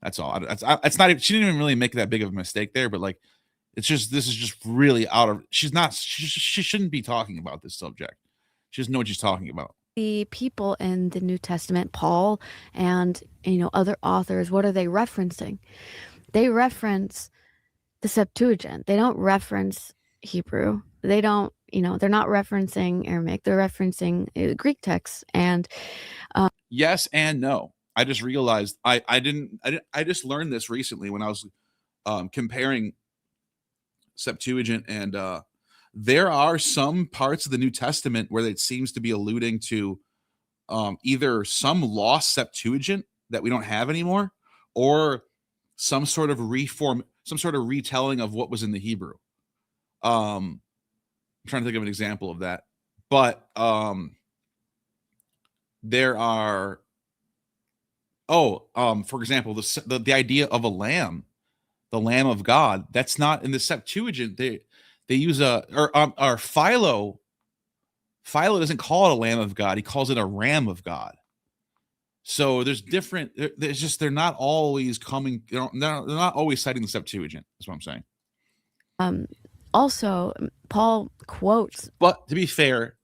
That's all. It's not. She didn't even really make that big of a mistake there, but like, it's just this is just really out of. She shouldn't be talking about this subject. She doesn't know what she's talking about. The people in the New Testament, Paul and other authors, what are they referencing? They reference the Septuagint. They don't reference Hebrew. They don't. They're not referencing Aramaic. They're referencing Greek texts. And yes and no. I just realized I just learned this recently when I was comparing Septuagint, and there are some parts of the New Testament where it seems to be alluding to either some lost Septuagint that we don't have anymore, or some sort of retelling of what was in the Hebrew. I'm trying to think of an example of that, but there are. For example, the idea of a lamb, the Lamb of God, that's not in the Septuagint. They use Philo. Philo doesn't call it a Lamb of God. He calls it a Ram of God. So there's different. There's just they're not always coming. They're not always citing the Septuagint. That's what I'm saying. Also, Paul quotes. But to be fair,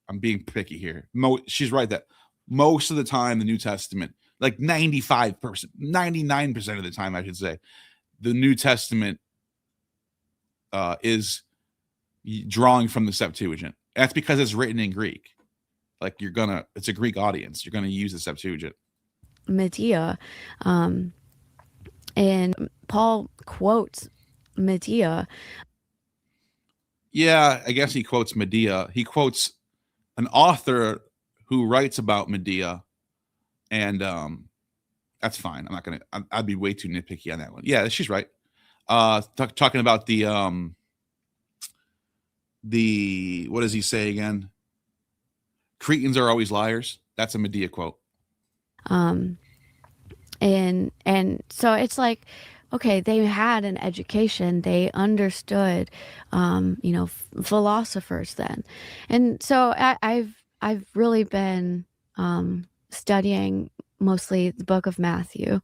I'm being picky here. She's right that. Most of the time, the New Testament, like 95%, 99% of the time, I should say, the New Testament is drawing from the Septuagint. That's because it's written in Greek. Like it's a Greek audience. You're gonna use the Septuagint. Medea, and Paul quotes Medea. Yeah, I guess he quotes Medea. He quotes an author who writes about Medea, and that's fine. I'm not gonna. I'd be way too nitpicky on that one. Yeah, she's right. Talking about the what does he say again? Cretans are always liars. That's a Medea quote. And so it's like, okay, they had an education. They understood, philosophers then, and so I've really been studying mostly the book of Matthew,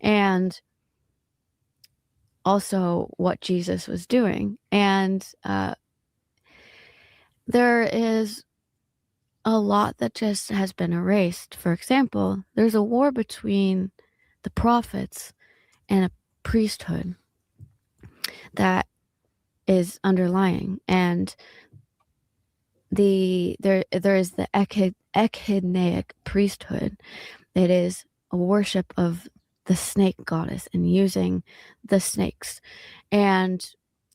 and also what Jesus was doing. And there is a lot that just has been erased. For example, there's a war between the prophets and a priesthood that is underlying, and there is the echidnaic priesthood. It is a worship of the snake goddess and using the snakes. And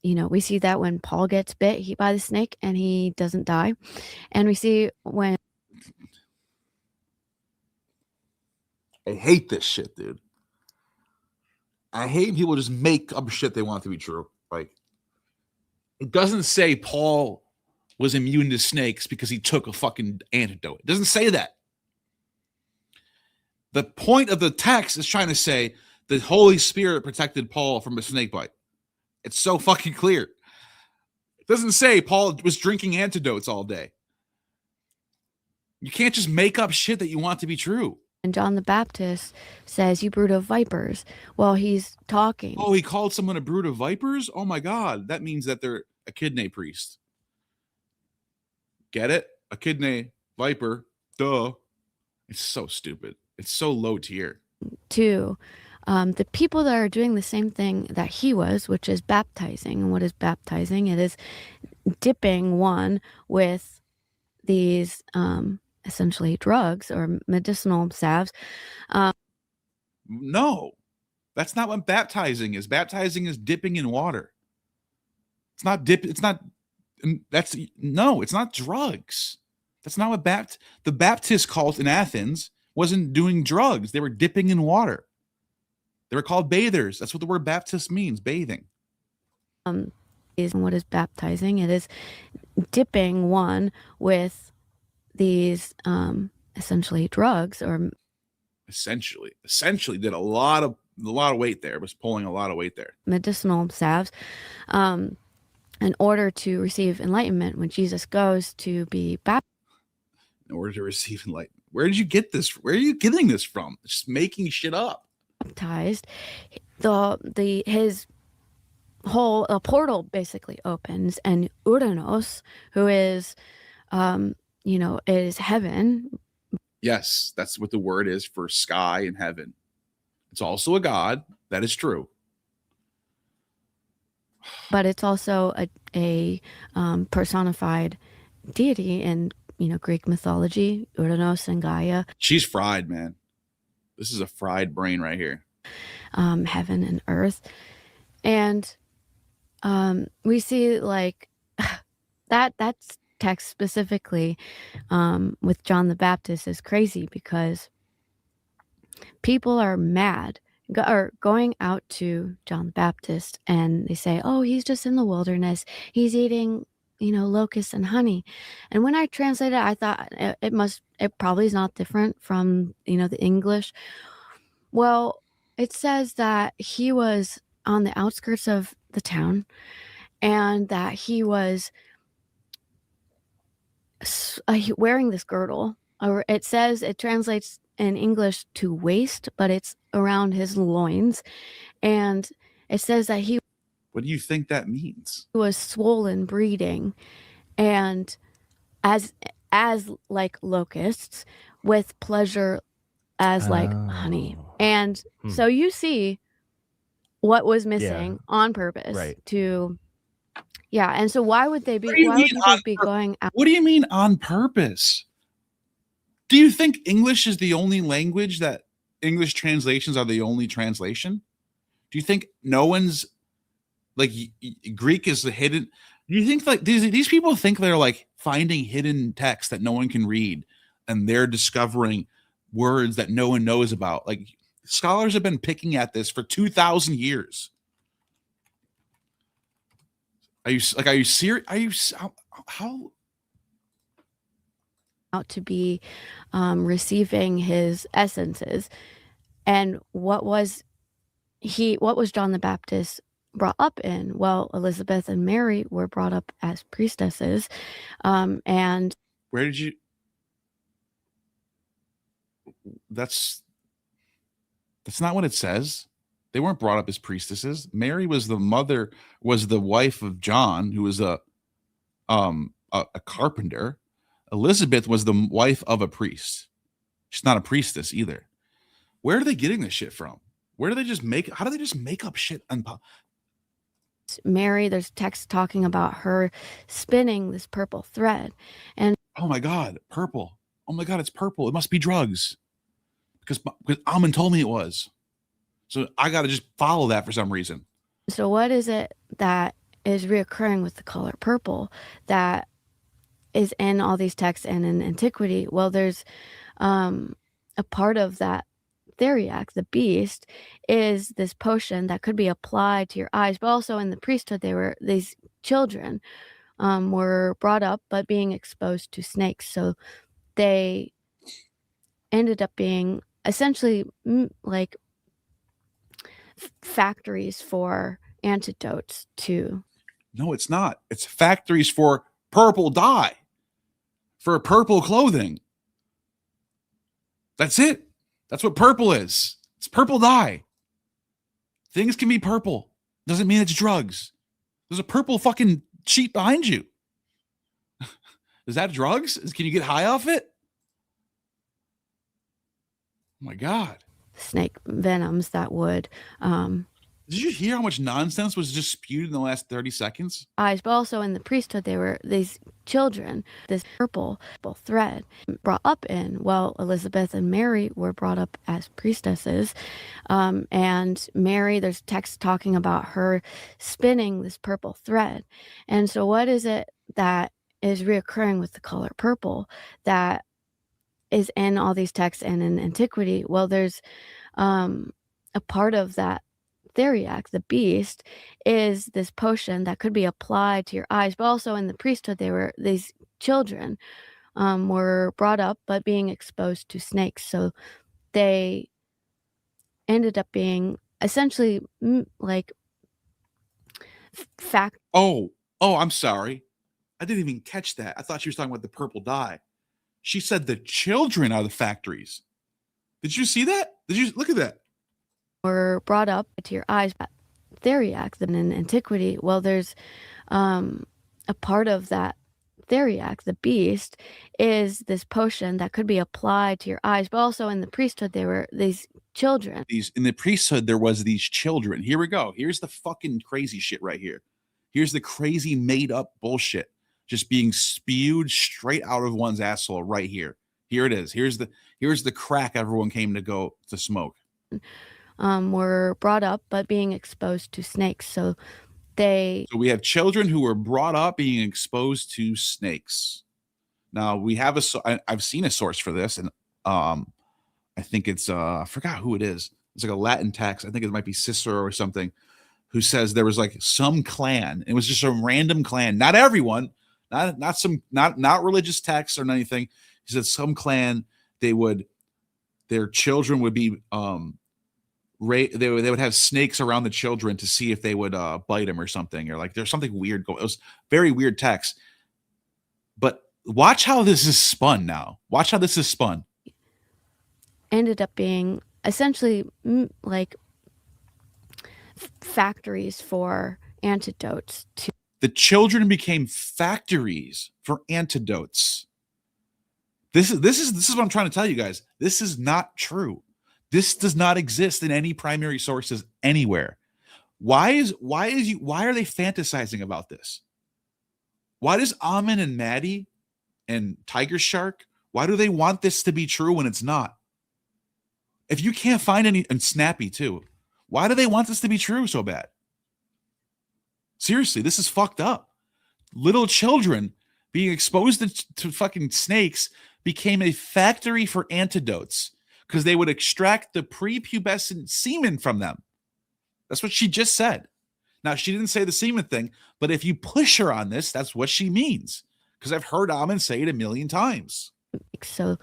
we see that when Paul gets bit by the snake and he doesn't die. And we see when I hate this shit, dude. I hate people just make up shit they want to be true. Like, it doesn't say Paul was immune to snakes because he took a fucking antidote. It doesn't say that. The point of the text is trying to say the Holy Spirit protected Paul from a snake bite. It's so fucking clear. It doesn't say Paul was drinking antidotes all day. You can't just make up shit that you want to be true. And John the Baptist says, "You brood of vipers," while he's talking. Oh, he called someone a brood of vipers? Oh my God. That means that they're a kidney priest. Get it? A kidney viper. Duh. It's so stupid. It's so low tier. To the people that are doing the same thing that he was, which is baptizing. And what is baptizing? It is dipping one with these essentially drugs or medicinal salves. No, that's not what baptizing is. Baptizing is dipping in water. It's not dip. It's not. It's not drugs. That's not what the Baptist cult in Athens wasn't doing drugs. They were dipping in water. They were called bathers. That's what the word Baptist means, bathing. What is baptizing? It is dipping one with these essentially drugs or essentially did a lot of weight there, was pulling a lot of weight there. Medicinal salves in order to receive enlightenment when Jesus goes to be baptized. In order to receive enlightenment. Where did you get this? Where are you getting this from? Just making shit up. Baptized, his whole portal basically opens, and Uranos, who is is heaven. Yes, that's what the word is for sky and heaven. It's also a god. That is true. But it's also a personified deity in Greek mythology, Uranos and Gaia. She's fried, man. This is a fried brain right here. Heaven and earth. And we see like that's text specifically with John the Baptist is crazy because people are mad or going out to John the Baptist and they say, "Oh, he's just in the wilderness. He's eating, locusts and honey." And when I translated it, I thought it probably is not different from, the English. Well, it says that he was on the outskirts of the town and that he was wearing this girdle. Or it translates in English to waist, but it's around his loins. And it says that he What do you think that means? was swollen breeding and as like locusts with pleasure as like honey. And so you see what was missing on purpose to and so why would they be going out? What do you mean on purpose? Do you think English is the only language that English translations are the only translation? Do you think no one's like Greek is the hidden? Do you think like these people think they're like finding hidden text that no one can read and they're discovering words that no one knows about? Like scholars have been picking at this for 2,000 years. Are you serious? Are you how out to be receiving his essences? And what was John the Baptist brought up in? Well, Elizabeth and Mary were brought up as priestesses. And where did you that's not what it says. They weren't brought up as priestesses. Mary was the wife of John, who was a carpenter. Elizabeth was the wife of a priest. She's not a priestess either. Where are they getting this shit from? How do they just make up shit? Mary, there's text talking about her spinning this purple thread. And oh my God, purple. Oh my God, it's purple. It must be drugs. Because Ammon told me it was. So I got to just follow that for some reason. So what is it that is reoccurring with the color purple that is in all these texts and in antiquity? Well, there's a part of that theriac, the beast, is this potion that could be applied to your eyes, but also in the priesthood, these children were brought up, but being exposed to snakes. So they ended up being essentially like factories for antidotes to. No, it's not. It's factories for purple dye, for purple clothing. That's it. That's what purple is. It's purple dye. Things can be purple. Doesn't mean it's drugs. There's a purple fucking sheet behind you. Is that drugs? Can you get high off it? Oh my God. Snake venoms that would did you hear how much nonsense was just spewed in the last 30 seconds? Eyes, but also in the priesthood, they were these children, this purple thread brought up in. Well, Elizabeth and Mary were brought up as priestesses. And Mary, there's text talking about her spinning this purple thread. And so what is it that is reoccurring with the color purple that is in all these texts and in antiquity? Well, there's a part of that theriac, the beast, is this potion that could be applied to your eyes, but also in the priesthood, these children were brought up, but being exposed to snakes. So they ended up being essentially like Oh, I'm sorry. I didn't even catch that. I thought she was talking about the purple dye. She said the children are the factories. Did you see that? Did you look at that? Were brought up to your eyes. Theriac, in antiquity, well, there's a part of that theriac, the beast, is this potion that could be applied to your eyes, but also in the priesthood, they were these children. In the priesthood, there was these children. Here we go. Here's the fucking crazy shit right here. Here's the crazy made up bullshit just being spewed straight out of one's asshole right here. Here it is. Here's the crack everyone came to go to smoke. Were brought up, but being exposed to snakes. So we have children who were brought up being exposed to snakes. Now we have I've seen a source for this, and I think it's I forgot who it is. It's like a Latin text. I think it might be Cicero or something, who says there was like some clan. It was just a random clan, not everyone, not religious texts or anything. He said some clan, their children would be they would have snakes around the children to see if they would bite them or something, or like there's something weird going. It was very weird text. But watch how this is spun now. Watch how this is spun. Ended up being essentially like factories for antidotes to. The children became factories for antidotes. This is what I'm trying to tell you guys. This is not true. This does not exist in any primary sources anywhere. Why are they fantasizing about this? Why does Ammon and Maddie and Tiger Shark, why do they want this to be true when it's not? If you can't find any, and Snappy too, why do they want this to be true so bad? Seriously, this is fucked up. Little children being exposed to fucking snakes became a factory for antidotes because they would extract the prepubescent semen from them. That's what she just said. Now, she didn't say the semen thing, but if you push her on this, that's what she means. Because I've heard Ammon say it 1,000,000 times. So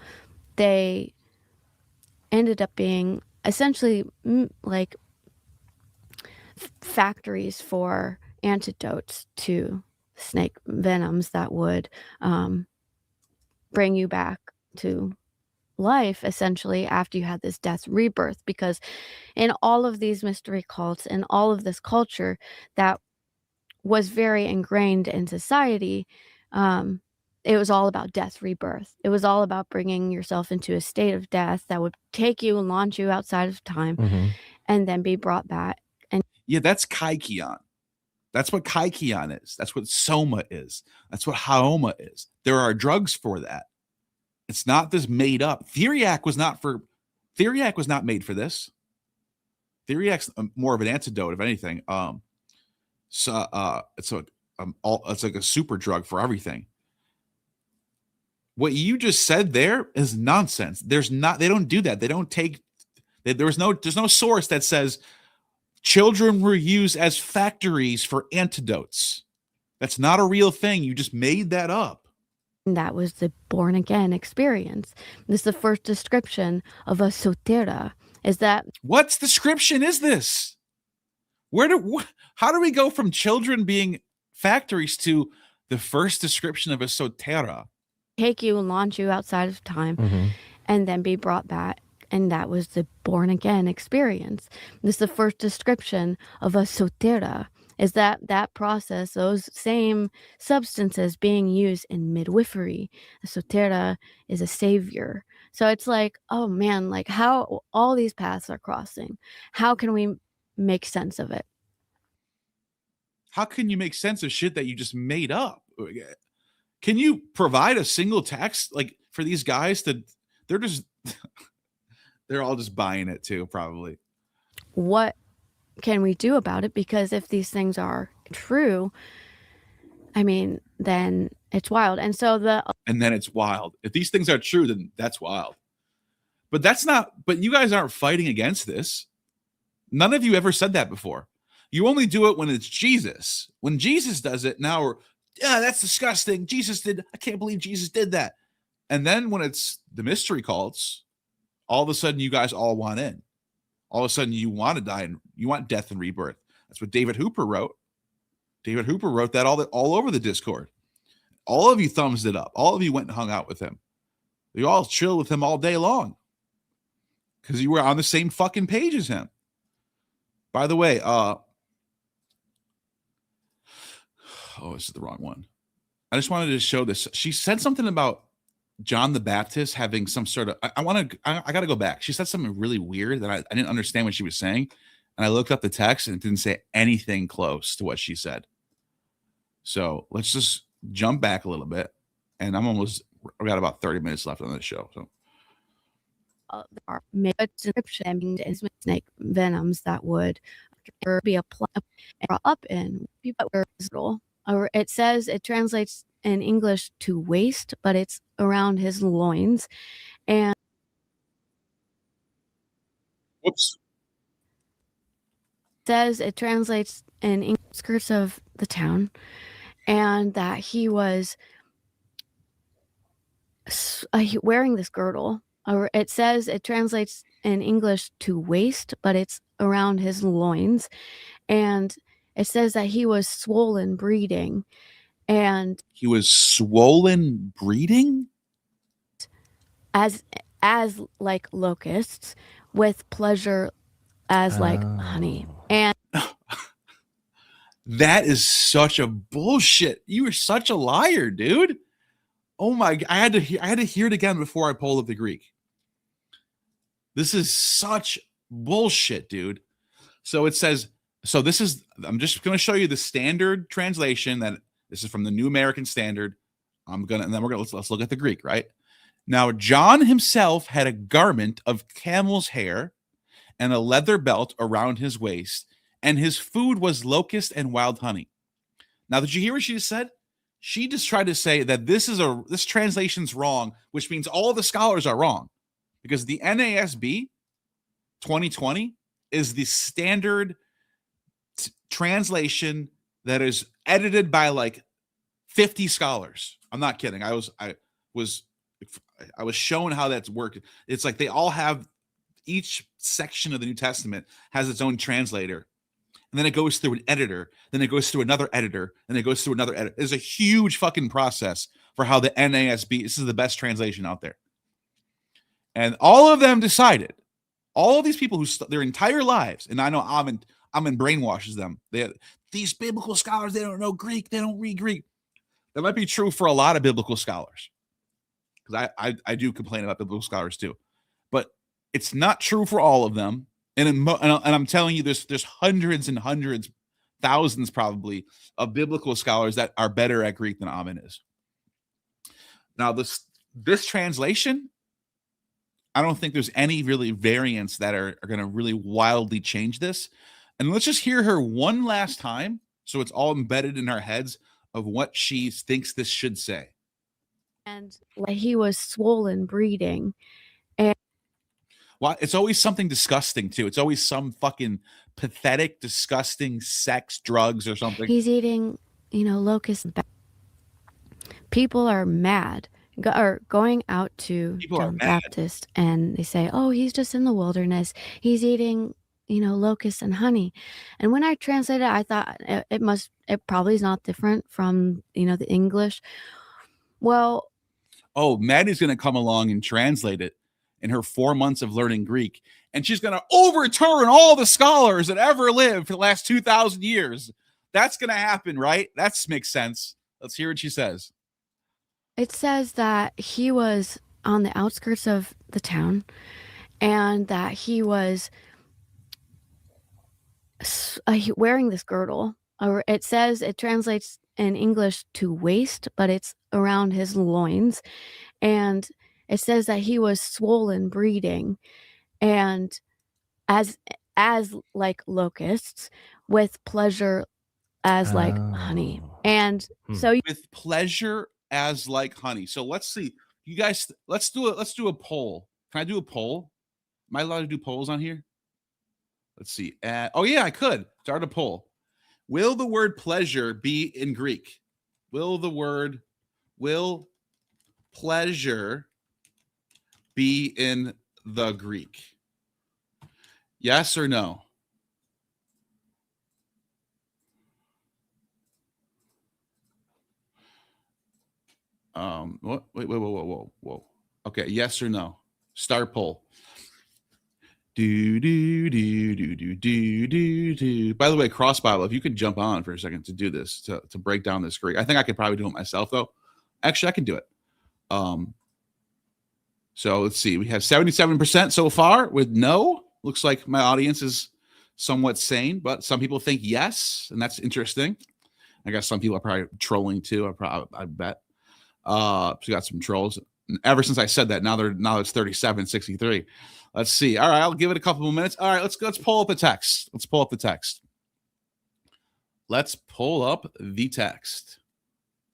they ended up being essentially like factories for antidotes to snake venoms that would bring you back to life essentially after you had this death rebirth, because in all of these mystery cults and all of this culture that was very ingrained in society, it was all about death rebirth. It was all about bringing yourself into a state of death that would take you and launch you outside of time and then be brought back. And yeah, that's Kaikion. That's what Kaikion is. That's what Soma is. That's what Haoma is. There are drugs for that. It's not this made up. Theriac was not made for this. Theriac's more of an antidote, if anything. It's like a super drug for everything. What you just said there is nonsense. They don't do that. They don't take. There's no source that says children were used as factories for antidotes. That's not a real thing. You just made that up. that was the born again experience. This is the first description of a sotera. Is that what description is this? How do we go from children being factories to the first description of a sotera? take you and launch you outside of time and then be brought back. And that was the born again experience. This is the first description of a sotera. Is that process, those same substances being used in midwifery. A sotera is a savior. So it's like, oh man, like how all these paths are crossing. How can we make sense of it? How can you make sense of shit that you just made up? Can you provide a single text like for these guys they're all just buying it too, probably. What can we do about it? Because if these things are true, I mean, then it's wild. And then it's wild. If these things are true, then that's wild. But you guys aren't fighting against this. None of you ever said that before. You only do it when it's Jesus. When Jesus does it, now that's disgusting. I can't believe Jesus did that. And then when it's the mystery cults, all of a sudden you guys all want in. All of a sudden you want to die and you want death and rebirth. That's what David Hooper wrote. David Hooper wrote that all over the Discord. All of you thumbs it up. All of you went and hung out with him. You all chilled with him all day long because you were on the same fucking page as him. By the way, this is the wrong one. I just wanted to show this. She said something about John the Baptist having some sort of, I got to go back. She said something really weird that I didn't understand what she was saying. And I looked up the text and it didn't say anything close to what she said. So let's just jump back a little bit. And we got about 30 minutes left on the show. So are description and snake venoms that would be applied up in people. Or it says it translates in English to waist, but it's around his loins. And whoops. Says it translates in English skirts of the town, and that he was wearing this girdle. Or it says it translates in English to waist, but it's around his loins. And it says that he was swollen breeding. And he was swollen breeding as like locusts, with pleasure as like honey. And that is such a bullshit. You are such a liar, dude. Oh my! I had to hear it again before I pulled up the Greek. This is such bullshit, dude. So it says. So this is. I'm just going to show you the standard translation. That this is from the New American Standard. And then let's look at the Greek, right? Now John himself had a garment of camel's hair and a leather belt around his waist, and his food was locust and wild honey. Now, did you hear what she just said? She just tried to say that this translation's wrong, which means all the scholars are wrong, because the NASB 2020 is the standard translation that is edited by like 50 scholars. I'm not kidding. I was shown how that's worked. It's like they all have, each section of the New Testament has its own translator. And then it goes through an editor, then it goes through another editor, and it goes through another editor. There's a huge fucking process for how the NASB, this is the best translation out there. And all of them decided, all of these people who their entire lives, and I know Ammon brainwashes them. These biblical scholars, they don't know Greek, they don't read Greek. That might be true for a lot of biblical scholars, because I do complain about biblical scholars too, but it's not true for all of them. And I'm telling you, there's hundreds and hundreds, thousands probably, of biblical scholars that are better at Greek than Ammon is. Now, this translation, I don't think there's any really variants that are going to really wildly change this. And let's just hear her one last time, so it's all embedded in our heads of what she thinks this should say. And like he was swollen, bleeding. And well, it's always something disgusting too. It's always some fucking pathetic, disgusting sex, drugs, or something. He's eating, locusts. People are mad. Or going out to John Baptist, and they say, "Oh, he's just in the wilderness. He's eating, locusts and honey." And when I translated, I thought it probably is not different from the English. Well, Maddie's going to come along and translate it in her 4 months of learning Greek, and she's going to overturn all the scholars that ever lived for the last 2,000 years. That's going to happen, right? That makes sense. Let's hear what she says. It says that he was on the outskirts of the town, and that he was wearing this girdle. It says, it translates in English to waist, but it's around his loins. And it says that he was swollen, bleeding, and as like locusts, with pleasure as like honey. And so with pleasure as like honey. So let's see, you guys, let's do a poll. Can I do a poll? Am I allowed to do polls on here? Let's see. Oh yeah, I could start a poll. Will the word pleasure be in Greek? Will pleasure be in the Greek? Yes or no? What? Wait, whoa. Okay, yes or no? Start poll. Do. By the way, Cross Bible, if you could jump on for a second to do this, to break down this Greek. I think I could probably do it myself though. Actually, I can do it. So let's see. We have 77% so far with no. Looks like my audience is somewhat sane, but some people think yes, and that's interesting. I guess some people are probably trolling too. I bet. So we got some trolls. Ever since I said that, now it's 37-63. Let's see. All right, I'll give it a couple more minutes. All right, let's pull up the text. Let's pull up the text.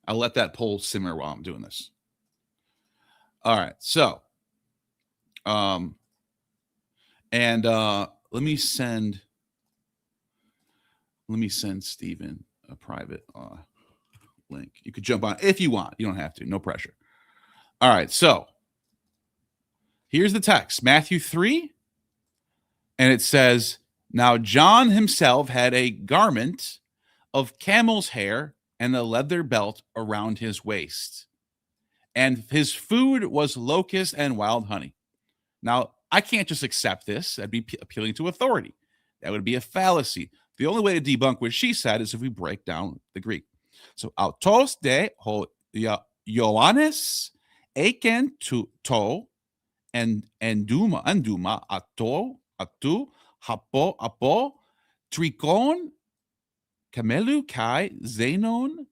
I'll let that poll simmer while I'm doing this. All right, so let me send Stephen a private link. You could jump on if you want. You don't have to. No pressure. All right, so here's the text, Matthew 3, and it says, "Now John himself had a garment of camel's hair and a leather belt around his waist, and his food was locust and wild honey." Now, I can't just accept this. That'd be appealing to authority. That would be a fallacy. The only way to debunk what she said is if we break down the Greek. So, autos de ho Ioannis eken to and enduma atu hapo trikon kamelu kai xenon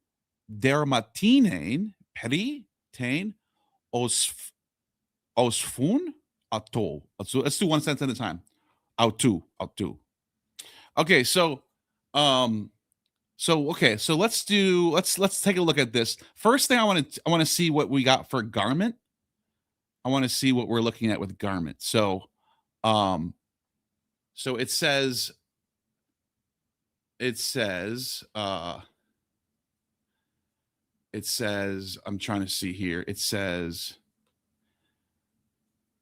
dermatinen peri tain osfun ato. Let's do one sentence at a time. Autu. Okay, so let's take a look at this. First thing I want to see what we got for garment. I want to see what we're looking at with garment. So it says I'm trying to see here. It says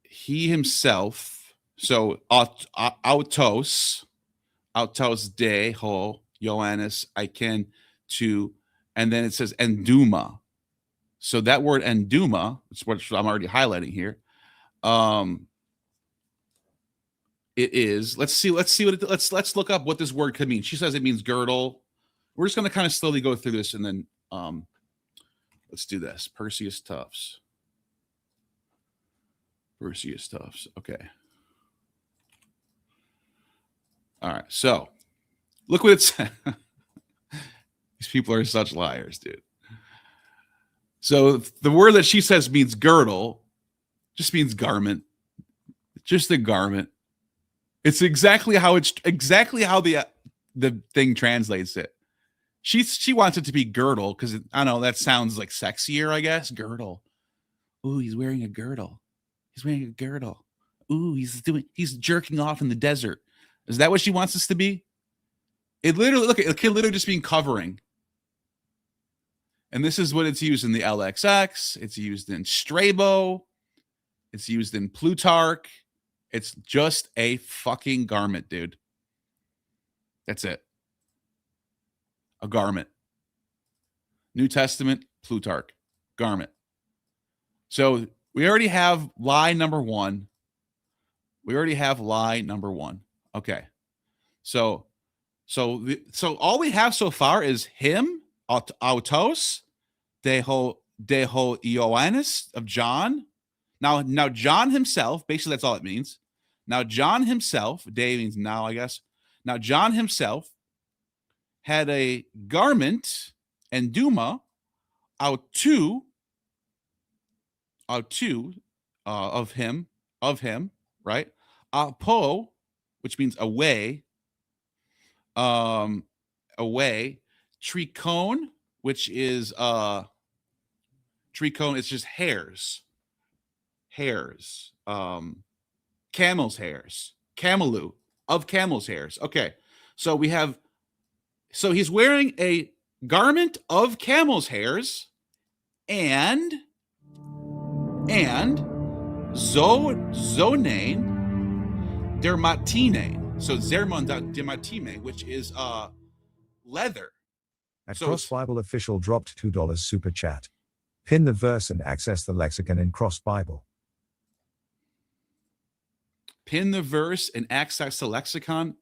he himself. So autos de ho Ioannis I can to, and then it says enduma. So that word enduma, which I'm already highlighting here, It is. Let's look up what this word could mean. She says it means girdle. We're just going to kind of slowly go through this, and then let's do this. Perseus Tufts. Okay. All right. So look what it says. These people are such liars, dude. So the word that she says means girdle just means garment. Just a garment. It's exactly how the thing translates it. She wants it to be girdle because I don't know, that sounds like sexier, I guess. Girdle. Ooh, he's wearing a girdle. Ooh, he's jerking off in the desert. Is that what she wants this to be? It could literally just mean covering. And this is what it's used in the LXX. It's used in Strabo. It's used in Plutarch. It's just a fucking garment, dude. That's it. A garment. New Testament, Plutarch. Garment. So we already have lie number one. Okay. So all we have so far is him, autos, deho Ioannis of John. Now John himself, basically that's all it means. Now John himself, de means now, I guess. Now John himself had a garment and duma autu of him, right? Apo, which means away. Away. Tricone, which is tricone, it's just hairs. Camel's hairs. Camelou, of camel's hairs. Okay. So he's wearing a garment of camel's hairs and zonane dermatine. So zermon dermatine, which is leather. At So Cross Bible Official dropped $2 super chat. Pin the verse and access the lexicon in Cross Bible. Pin the verse and access the lexicon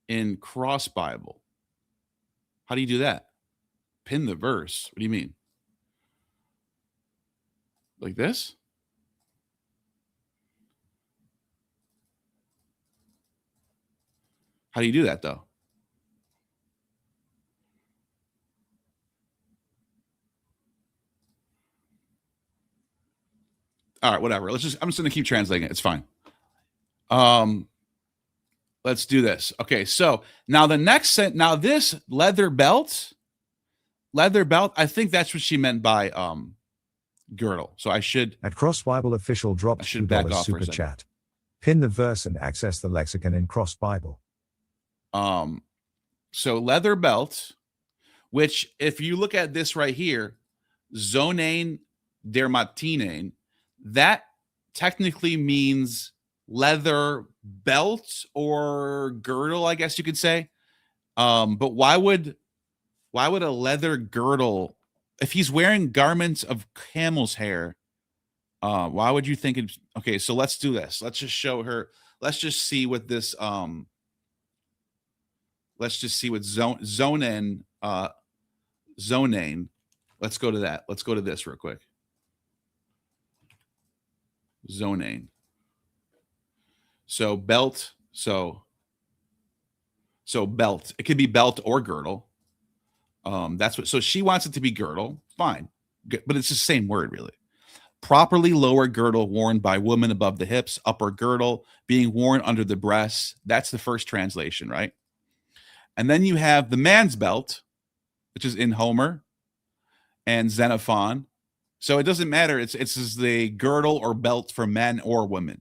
in Cross Bible. How do you do that? Pin the verse. What do you mean? Like this? How do you do that, though? All right, whatever. I'm just going to keep translating it. It's fine. Let's do this. Okay, so now the next sentence, now this leather belt, I think that's what she meant by girdle. So I should At Cross Bible Official dropped back $2 off for a super second. chat. Pin the verse and access the lexicon in Cross Bible. So leather belt, which if you look at this right here, zonane dermatine, that technically means leather belt or girdle, I guess you could say. But why would a leather girdle, if he's wearing garments of camel's hair, why would you think it's okay? So let's do this. Let's just show her. Let's just see what this let's just see what zonane. Let's go to that. Let's go to this real quick. Zonane. So belt. So belt. It could be belt or girdle. That's what. So she wants it to be girdle. Fine, but it's the same word, really. Properly lower girdle worn by women above the hips. Upper girdle being worn under the breasts. That's the first translation, right? And then you have the man's belt, which is in Homer and Xenophon. So it doesn't matter. It's the girdle or belt for men or women.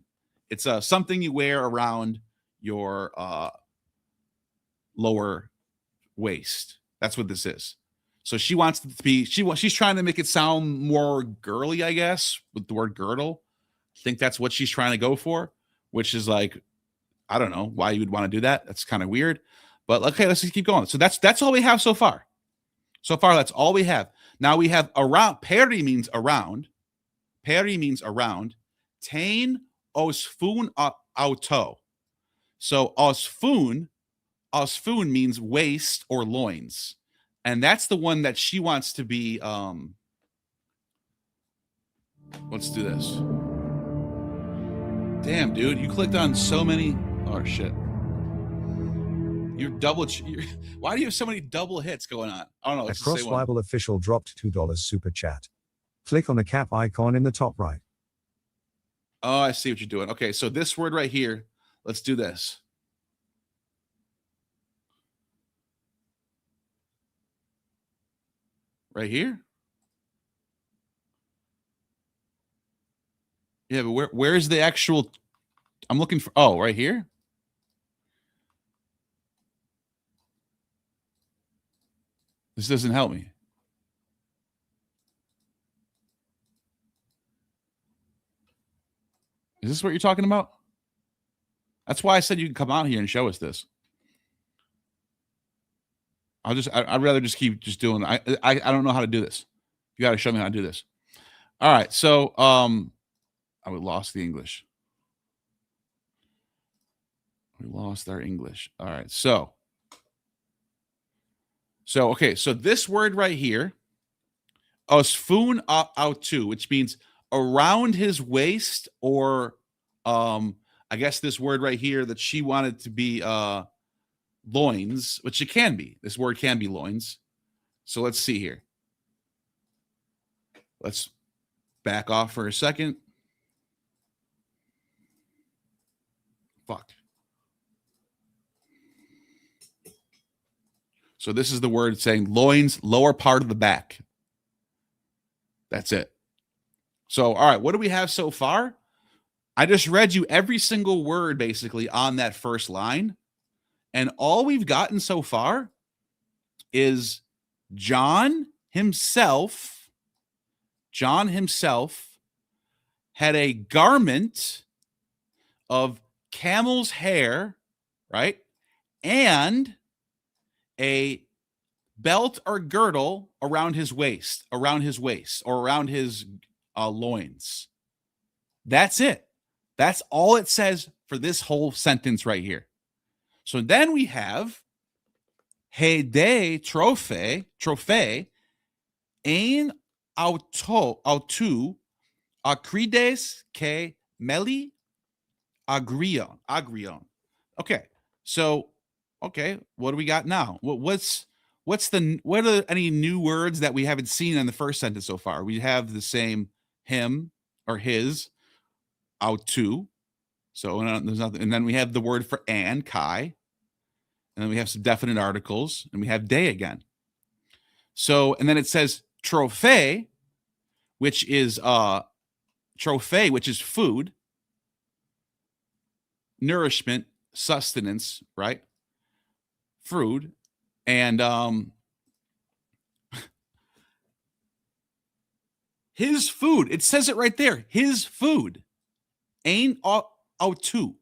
It's something you wear around your lower waist. That's what this is. So she wants it to be. She's trying to make it sound more girly, I guess, with the word girdle. I think that's what she's trying to go for, which is like, I don't know why you would want to do that. That's kind of weird. But okay, let's just keep going. So that's all we have so far. So far, that's all we have. Now we have around. Peri means around. Peri means around. Tain osfun auto. So osfun means waist or loins. And that's the one that she wants to be. Let's do this. Damn, dude, you clicked on so many. Oh shit. Why do you have so many double hits going on? I don't know. At Cross Bible Official dropped $2 super chat. Click on the cap icon in the top right. Oh, I see what you're doing. Okay, so this word right here, let's do this. Right here? Yeah, but where's the actual? I'm looking for. Oh, right here. This doesn't help me. Is this what you're talking about? That's why I said you can come out here and show us this. I'd rather just keep just doing. I don't know how to do this. You got to show me how to do this. All right, so we lost the English. We lost our English. All right, so okay, so this word right here, osfun autu, which means around his waist, or I guess this word right here that she wanted to be loins, which it can be. This word can be loins. So let's see here. Let's back off for a second. Fuck. So this is the word saying loins, lower part of the back. That's it. So, all right, what do we have so far? I just read you every single word basically on that first line. And all we've gotten so far is John himself had a garment of camel's hair, right? And a belt or girdle around his waist, or around his loins. That's it. That's all it says for this whole sentence right here. So then we have hede trophe ein autu acrides ke meli agrion. Okay, so what do we got now? What are any new words that we haven't seen in the first sentence so far? We have the same him or his, autu. So there's nothing, and then we have the word for and, kai, and then we have some definite articles, and we have day again. So, and then it says trophe, which is food, nourishment, sustenance, right? Food, and his food. It says it right there. His food. Ein autu.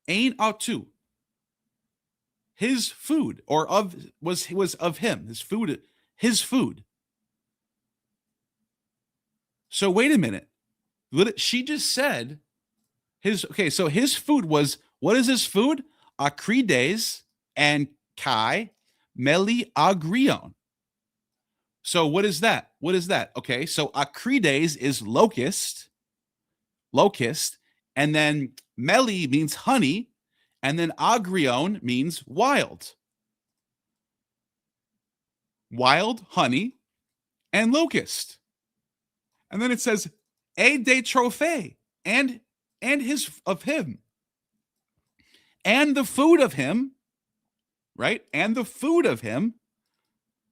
Ein autu. His food, or was of him. His food. So wait a minute. She just said his. Okay, so his food was, what is his food? Acrides and kai meli agrion. So what is that? Okay, so acrides is locust, and then meli means honey, and then agrion means wild. Wild, honey, and locust. And then it says a de trophe, and his of him. And the food of him, right? And the food of him.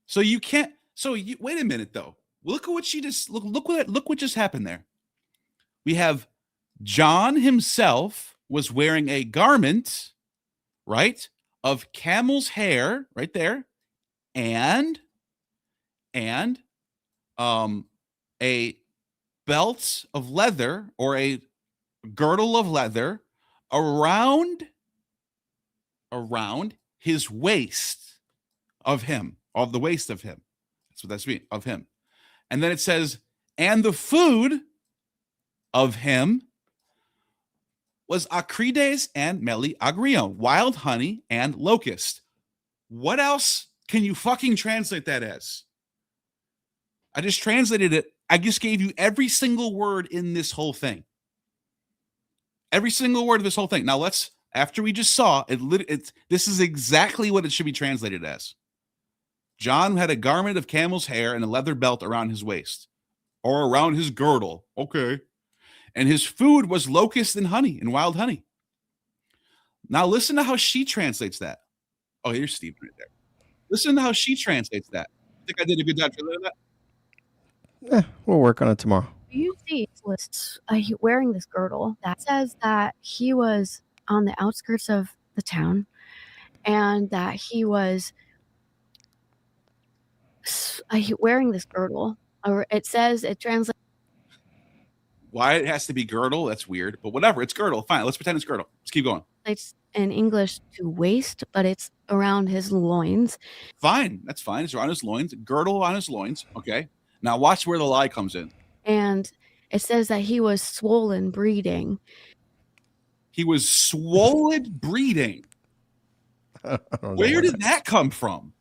So you can't. So wait a minute though. Look at what she just look what just happened there. We have John himself was wearing a garment, right, of camel's hair, right there, and a belt of leather, or a girdle of leather around his waist of him, of the waist of him. That's what that's mean, of him. And then it says, and the food of him was acrides and meliagrion, wild honey and locust. What else can you fucking translate that as? I just translated it. I just gave you every single word in this whole thing. Every single word of this whole thing. Now let's, after we just saw it, this is exactly what it should be translated as. John had a garment of camel's hair and a leather belt around his waist, or around his girdle. Okay. And his food was locust and honey and wild honey. Now listen to how she translates that. Oh, here's Steve right there. Listen to how she translates that. I think I did a good job translating that. We'll work on it tomorrow. You see, wearing this girdle that says that he was on the outskirts of the town, and that he was wearing this girdle. Or it says, it translates. Why it has to be girdle? That's weird, but whatever. It's girdle. Fine. Let's pretend it's girdle. Let's keep going. It's in English to waist, but it's around his loins. Fine. That's fine. It's around his loins. Girdle on his loins. Okay. Now watch where the lie comes in. And it says that he was swollen breeding. He was swollen breeding. Where did that come from?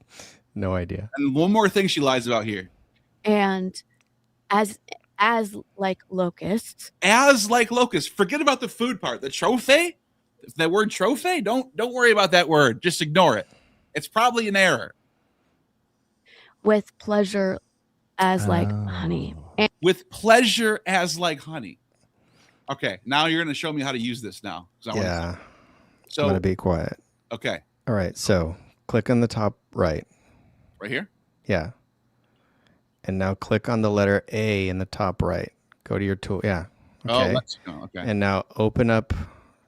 No idea. And one more thing she lies about here. And as like locusts. As like locusts. Forget about the food part. The trophy? That word trophy? Don't worry about that word. Just ignore it. It's probably an error. With pleasure as like honey. And with pleasure as like honey. Okay, now you're going to show me how to use this now. Yeah. So I'm going to be quiet. Okay. All right. So click on the top right. Right here? Yeah. And now click on the letter A in the top right. Go to your tool. Yeah. Okay. Okay. And now open up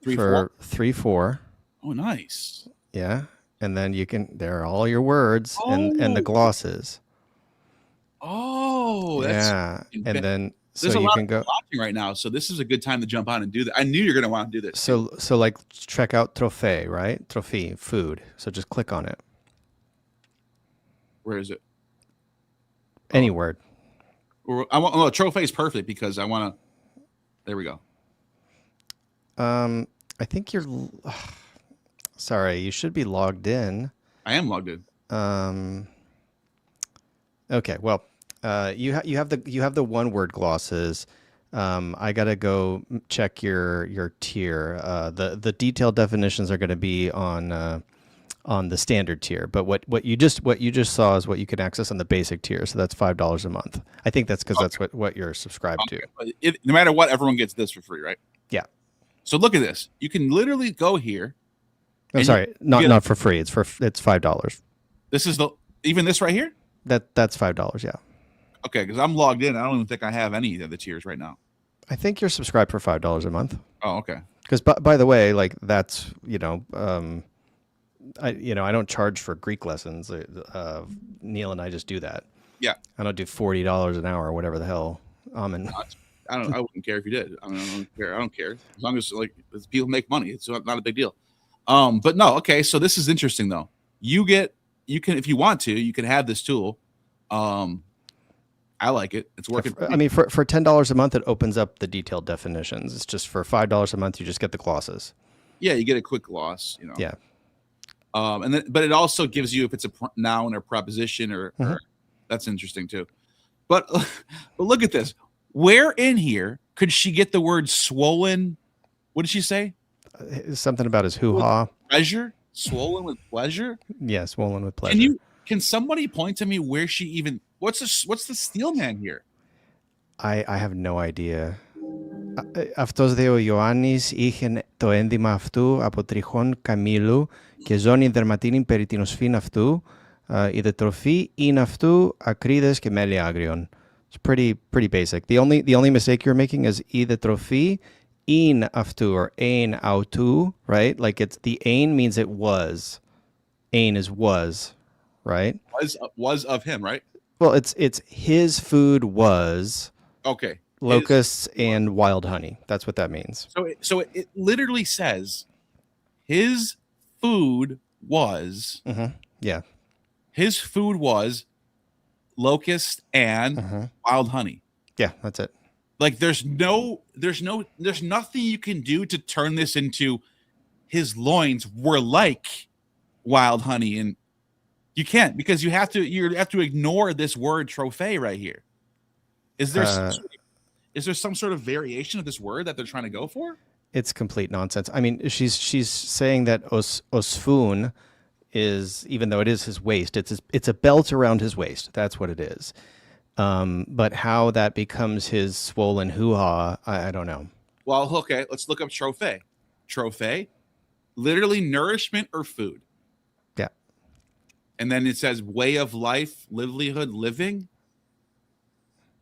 3-4. Oh, nice. Yeah. And then you can, there are all your words and the glosses. Oh, that's and then there's a lot of people watching right now, so this is a good time to jump on and do that. I knew you're going to want to do this. So like check out trophée, right? Trophée, food. So just click on it. Where is it? Any word. Trophée is perfect because I want to. There we go. I think you're. Sorry, you should be logged in. I am logged in. Okay, well, you have the one word glosses. I gotta go check your tier. The detailed definitions are going to be on the standard tier, but what you just saw is what you can access on the basic tier. So that's $5 a month. I think that's because that's what you're subscribed to. No matter what, everyone gets this for free, right? Yeah. So look at this. You can literally go here. I'm sorry, not for free. It's $5. This is even this right here. That's $5. Yeah. Okay, because I'm logged in. I don't even think I have any of the tiers right now. I think you're subscribed for $5 a month. Oh, okay. Because by the way, like that's I don't charge for Greek lessons. Neil and I just do that. Yeah. I don't do $40 an hour or whatever the hell. I wouldn't care if you did. I don't care. As long as people make money, it's not a big deal. But no, okay. So this is interesting though. You can, if you want to, you can have this tool. I like it. It's working. I mean, for $10 a month, it opens up the detailed definitions. It's just for $5 a month, you just get the glosses. Yeah, you get a quick gloss. Yeah. But it also gives you if it's a noun or preposition or that's interesting too. But look at this. Where in here could she get the word swollen? What did she say? Something about his hoo-ha. Pleasure? Swollen with pleasure? Yeah, swollen with pleasure. Can somebody point to me where she even what's the steel man here? I have no idea. Αυτός δε ο Ιωάννης είχε το ένδυμα αυτού από τριχών καμήλου και ζώνη δερματίνη περί την οσφήν αυτού, η δε τροφή είναι αυτού ακρίδες και μέλι άγριον. It's pretty basic. The only mistake you're making is η δε τροφή in αυτού or ein autu, right? Like it's the ein means it was. Ein is was, right? Was of him, right? Well, it's his food was. Okay. Locusts and wild honey. That's what that means. So it literally says his food was. Yeah. His food was locust and wild honey. Yeah, that's it. Like there's nothing you can do to turn this into his loins were like wild honey, and you can't, because you have to ignore this word trophy right here. Is there some sort of variation of this word that they're trying to go for? It's complete nonsense. I mean, she's saying that osfun is, even though it is his waist, it's a belt around his waist. That's what it is. But how that becomes his swollen hoo-ha, I don't know. Well, okay, let's look up trophy. Trophy, literally nourishment or food. Yeah. And then it says way of life, livelihood, living.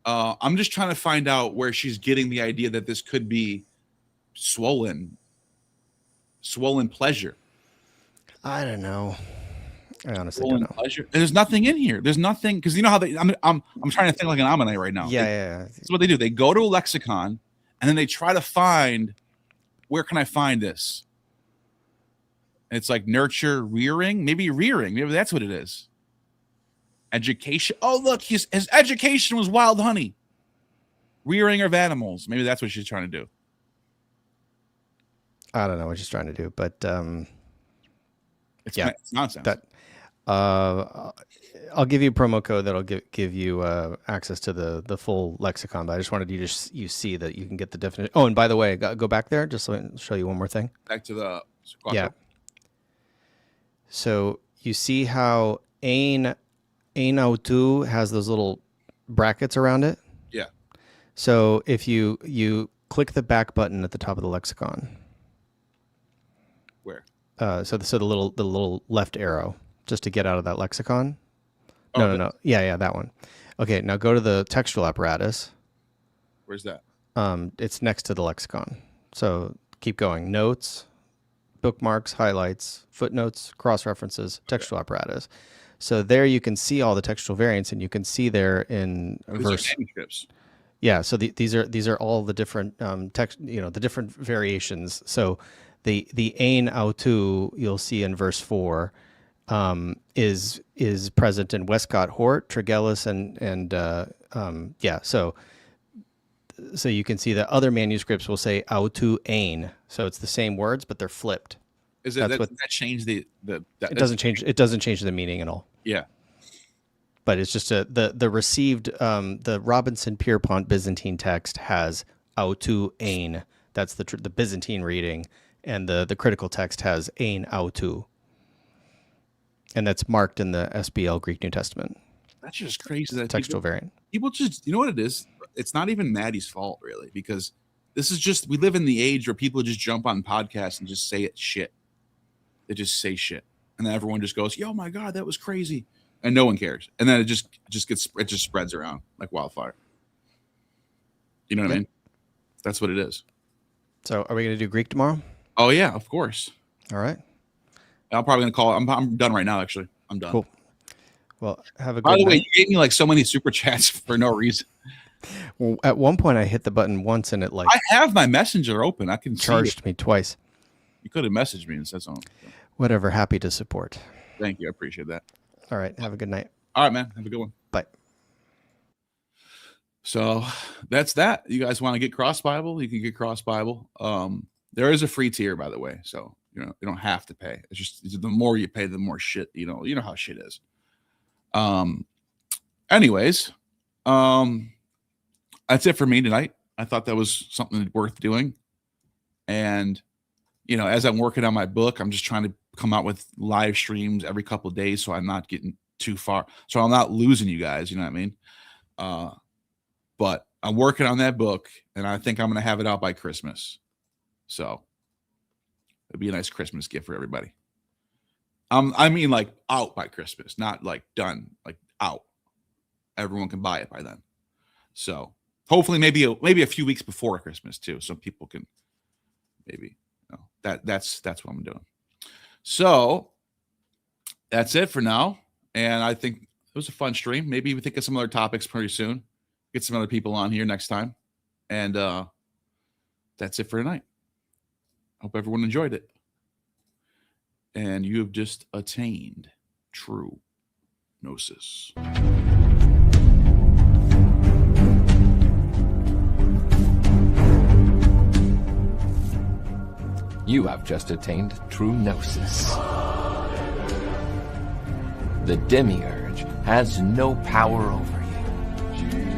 I'm just trying to find out where she's getting the idea that this could be swollen pleasure. I don't know. I honestly Swollen don't know. Pleasure. And there's nothing in here. There's nothing, because you know how I'm trying to think like an Ammonite right now. Yeah. That's what they do. They go to a lexicon and then they try to find, where can I find this? And it's like nurture, rearing. Maybe that's what it is. Education. Oh, look, his education was wild honey. Rearing of animals. Maybe that's what she's trying to do. I don't know what she's trying to do, but it's nonsense. I'll give you a promo code that'll give you access to the full lexicon. But I just wanted you to you see that you can get the definition. Oh, and by the way, go back there just so I can show you one more thing. Back to the yeah. So you see how ein autu has those little brackets around it. Yeah. So if you click the back button at the top of the lexicon. Where? So the little left arrow, just to get out of that lexicon. No. Yeah, that one. Okay, now go to the textual apparatus. Where's that? It's next to the lexicon. So keep going. Notes, bookmarks, highlights, footnotes, cross-references, textual apparatus. So there you can see all the textual variants, and you can see there in verse. Manuscripts. Yeah, so these are all the different text, the different variations. So the ein autu you'll see in verse 4 is present in Westcott Hort, Tregelles, and so you can see that other manuscripts will say autu ein. So it's the same words, but they're flipped. Is it that change the it doesn't change. It doesn't change the meaning at all. Yeah. But it's just the received the Robinson Pierpont Byzantine text has autu ein. That's the Byzantine reading, and the critical text has ein autu, and that's marked in the SBL Greek New Testament. That's just crazy. That textual variant. People just, you know what it is? It's not even Maddie's fault really, because this is just, we live in the age where people just jump on podcasts and just say shit. They just say shit, and then everyone just goes, "Yo, my God, that was crazy." And no one cares, and then it just spreads around like wildfire. You know what I mean? That's what it is. So, are we going to do Greek tomorrow? Oh yeah, of course. All right. I'm probably going to call. I'm done right now. Actually, I'm done. Cool. Well, have a good By the night. way, you gave me like so many super chats for no reason. Well, at one point, I hit the button once, and it like I have my messenger open. I can charged me twice. You could have messaged me and said something. Whatever. Happy to support. Thank you. I appreciate that. All right. Have a good night. All right, man. Have a good one. Bye. So that's that. You guys want to get Cross Bible? You can get Cross Bible. There is a free tier, by the way. So, you don't have to pay. It's just the more you pay, the more shit, you know how shit is. Anyways, that's it for me tonight. I thought that was something worth doing. And, as I'm working on my book, I'm just trying to come out with live streams every couple of days, so I'm not getting too far. So I'm not losing you guys, you know what I mean? But I'm working on that book, and I think I'm going to have it out by Christmas. So it'd be a nice Christmas gift for everybody. I mean, like out by Christmas, not like done, like out. Everyone can buy it by then. So hopefully maybe a few weeks before Christmas too, so people can maybe, that's what I'm doing. So that's it for now. And I think it was a fun stream. Maybe we think of some other topics pretty soon. Get some other people on here next time. And that's it for tonight. Hope everyone enjoyed it. And you have just attained true gnosis. You have just attained true gnosis. The demiurge has no power over you.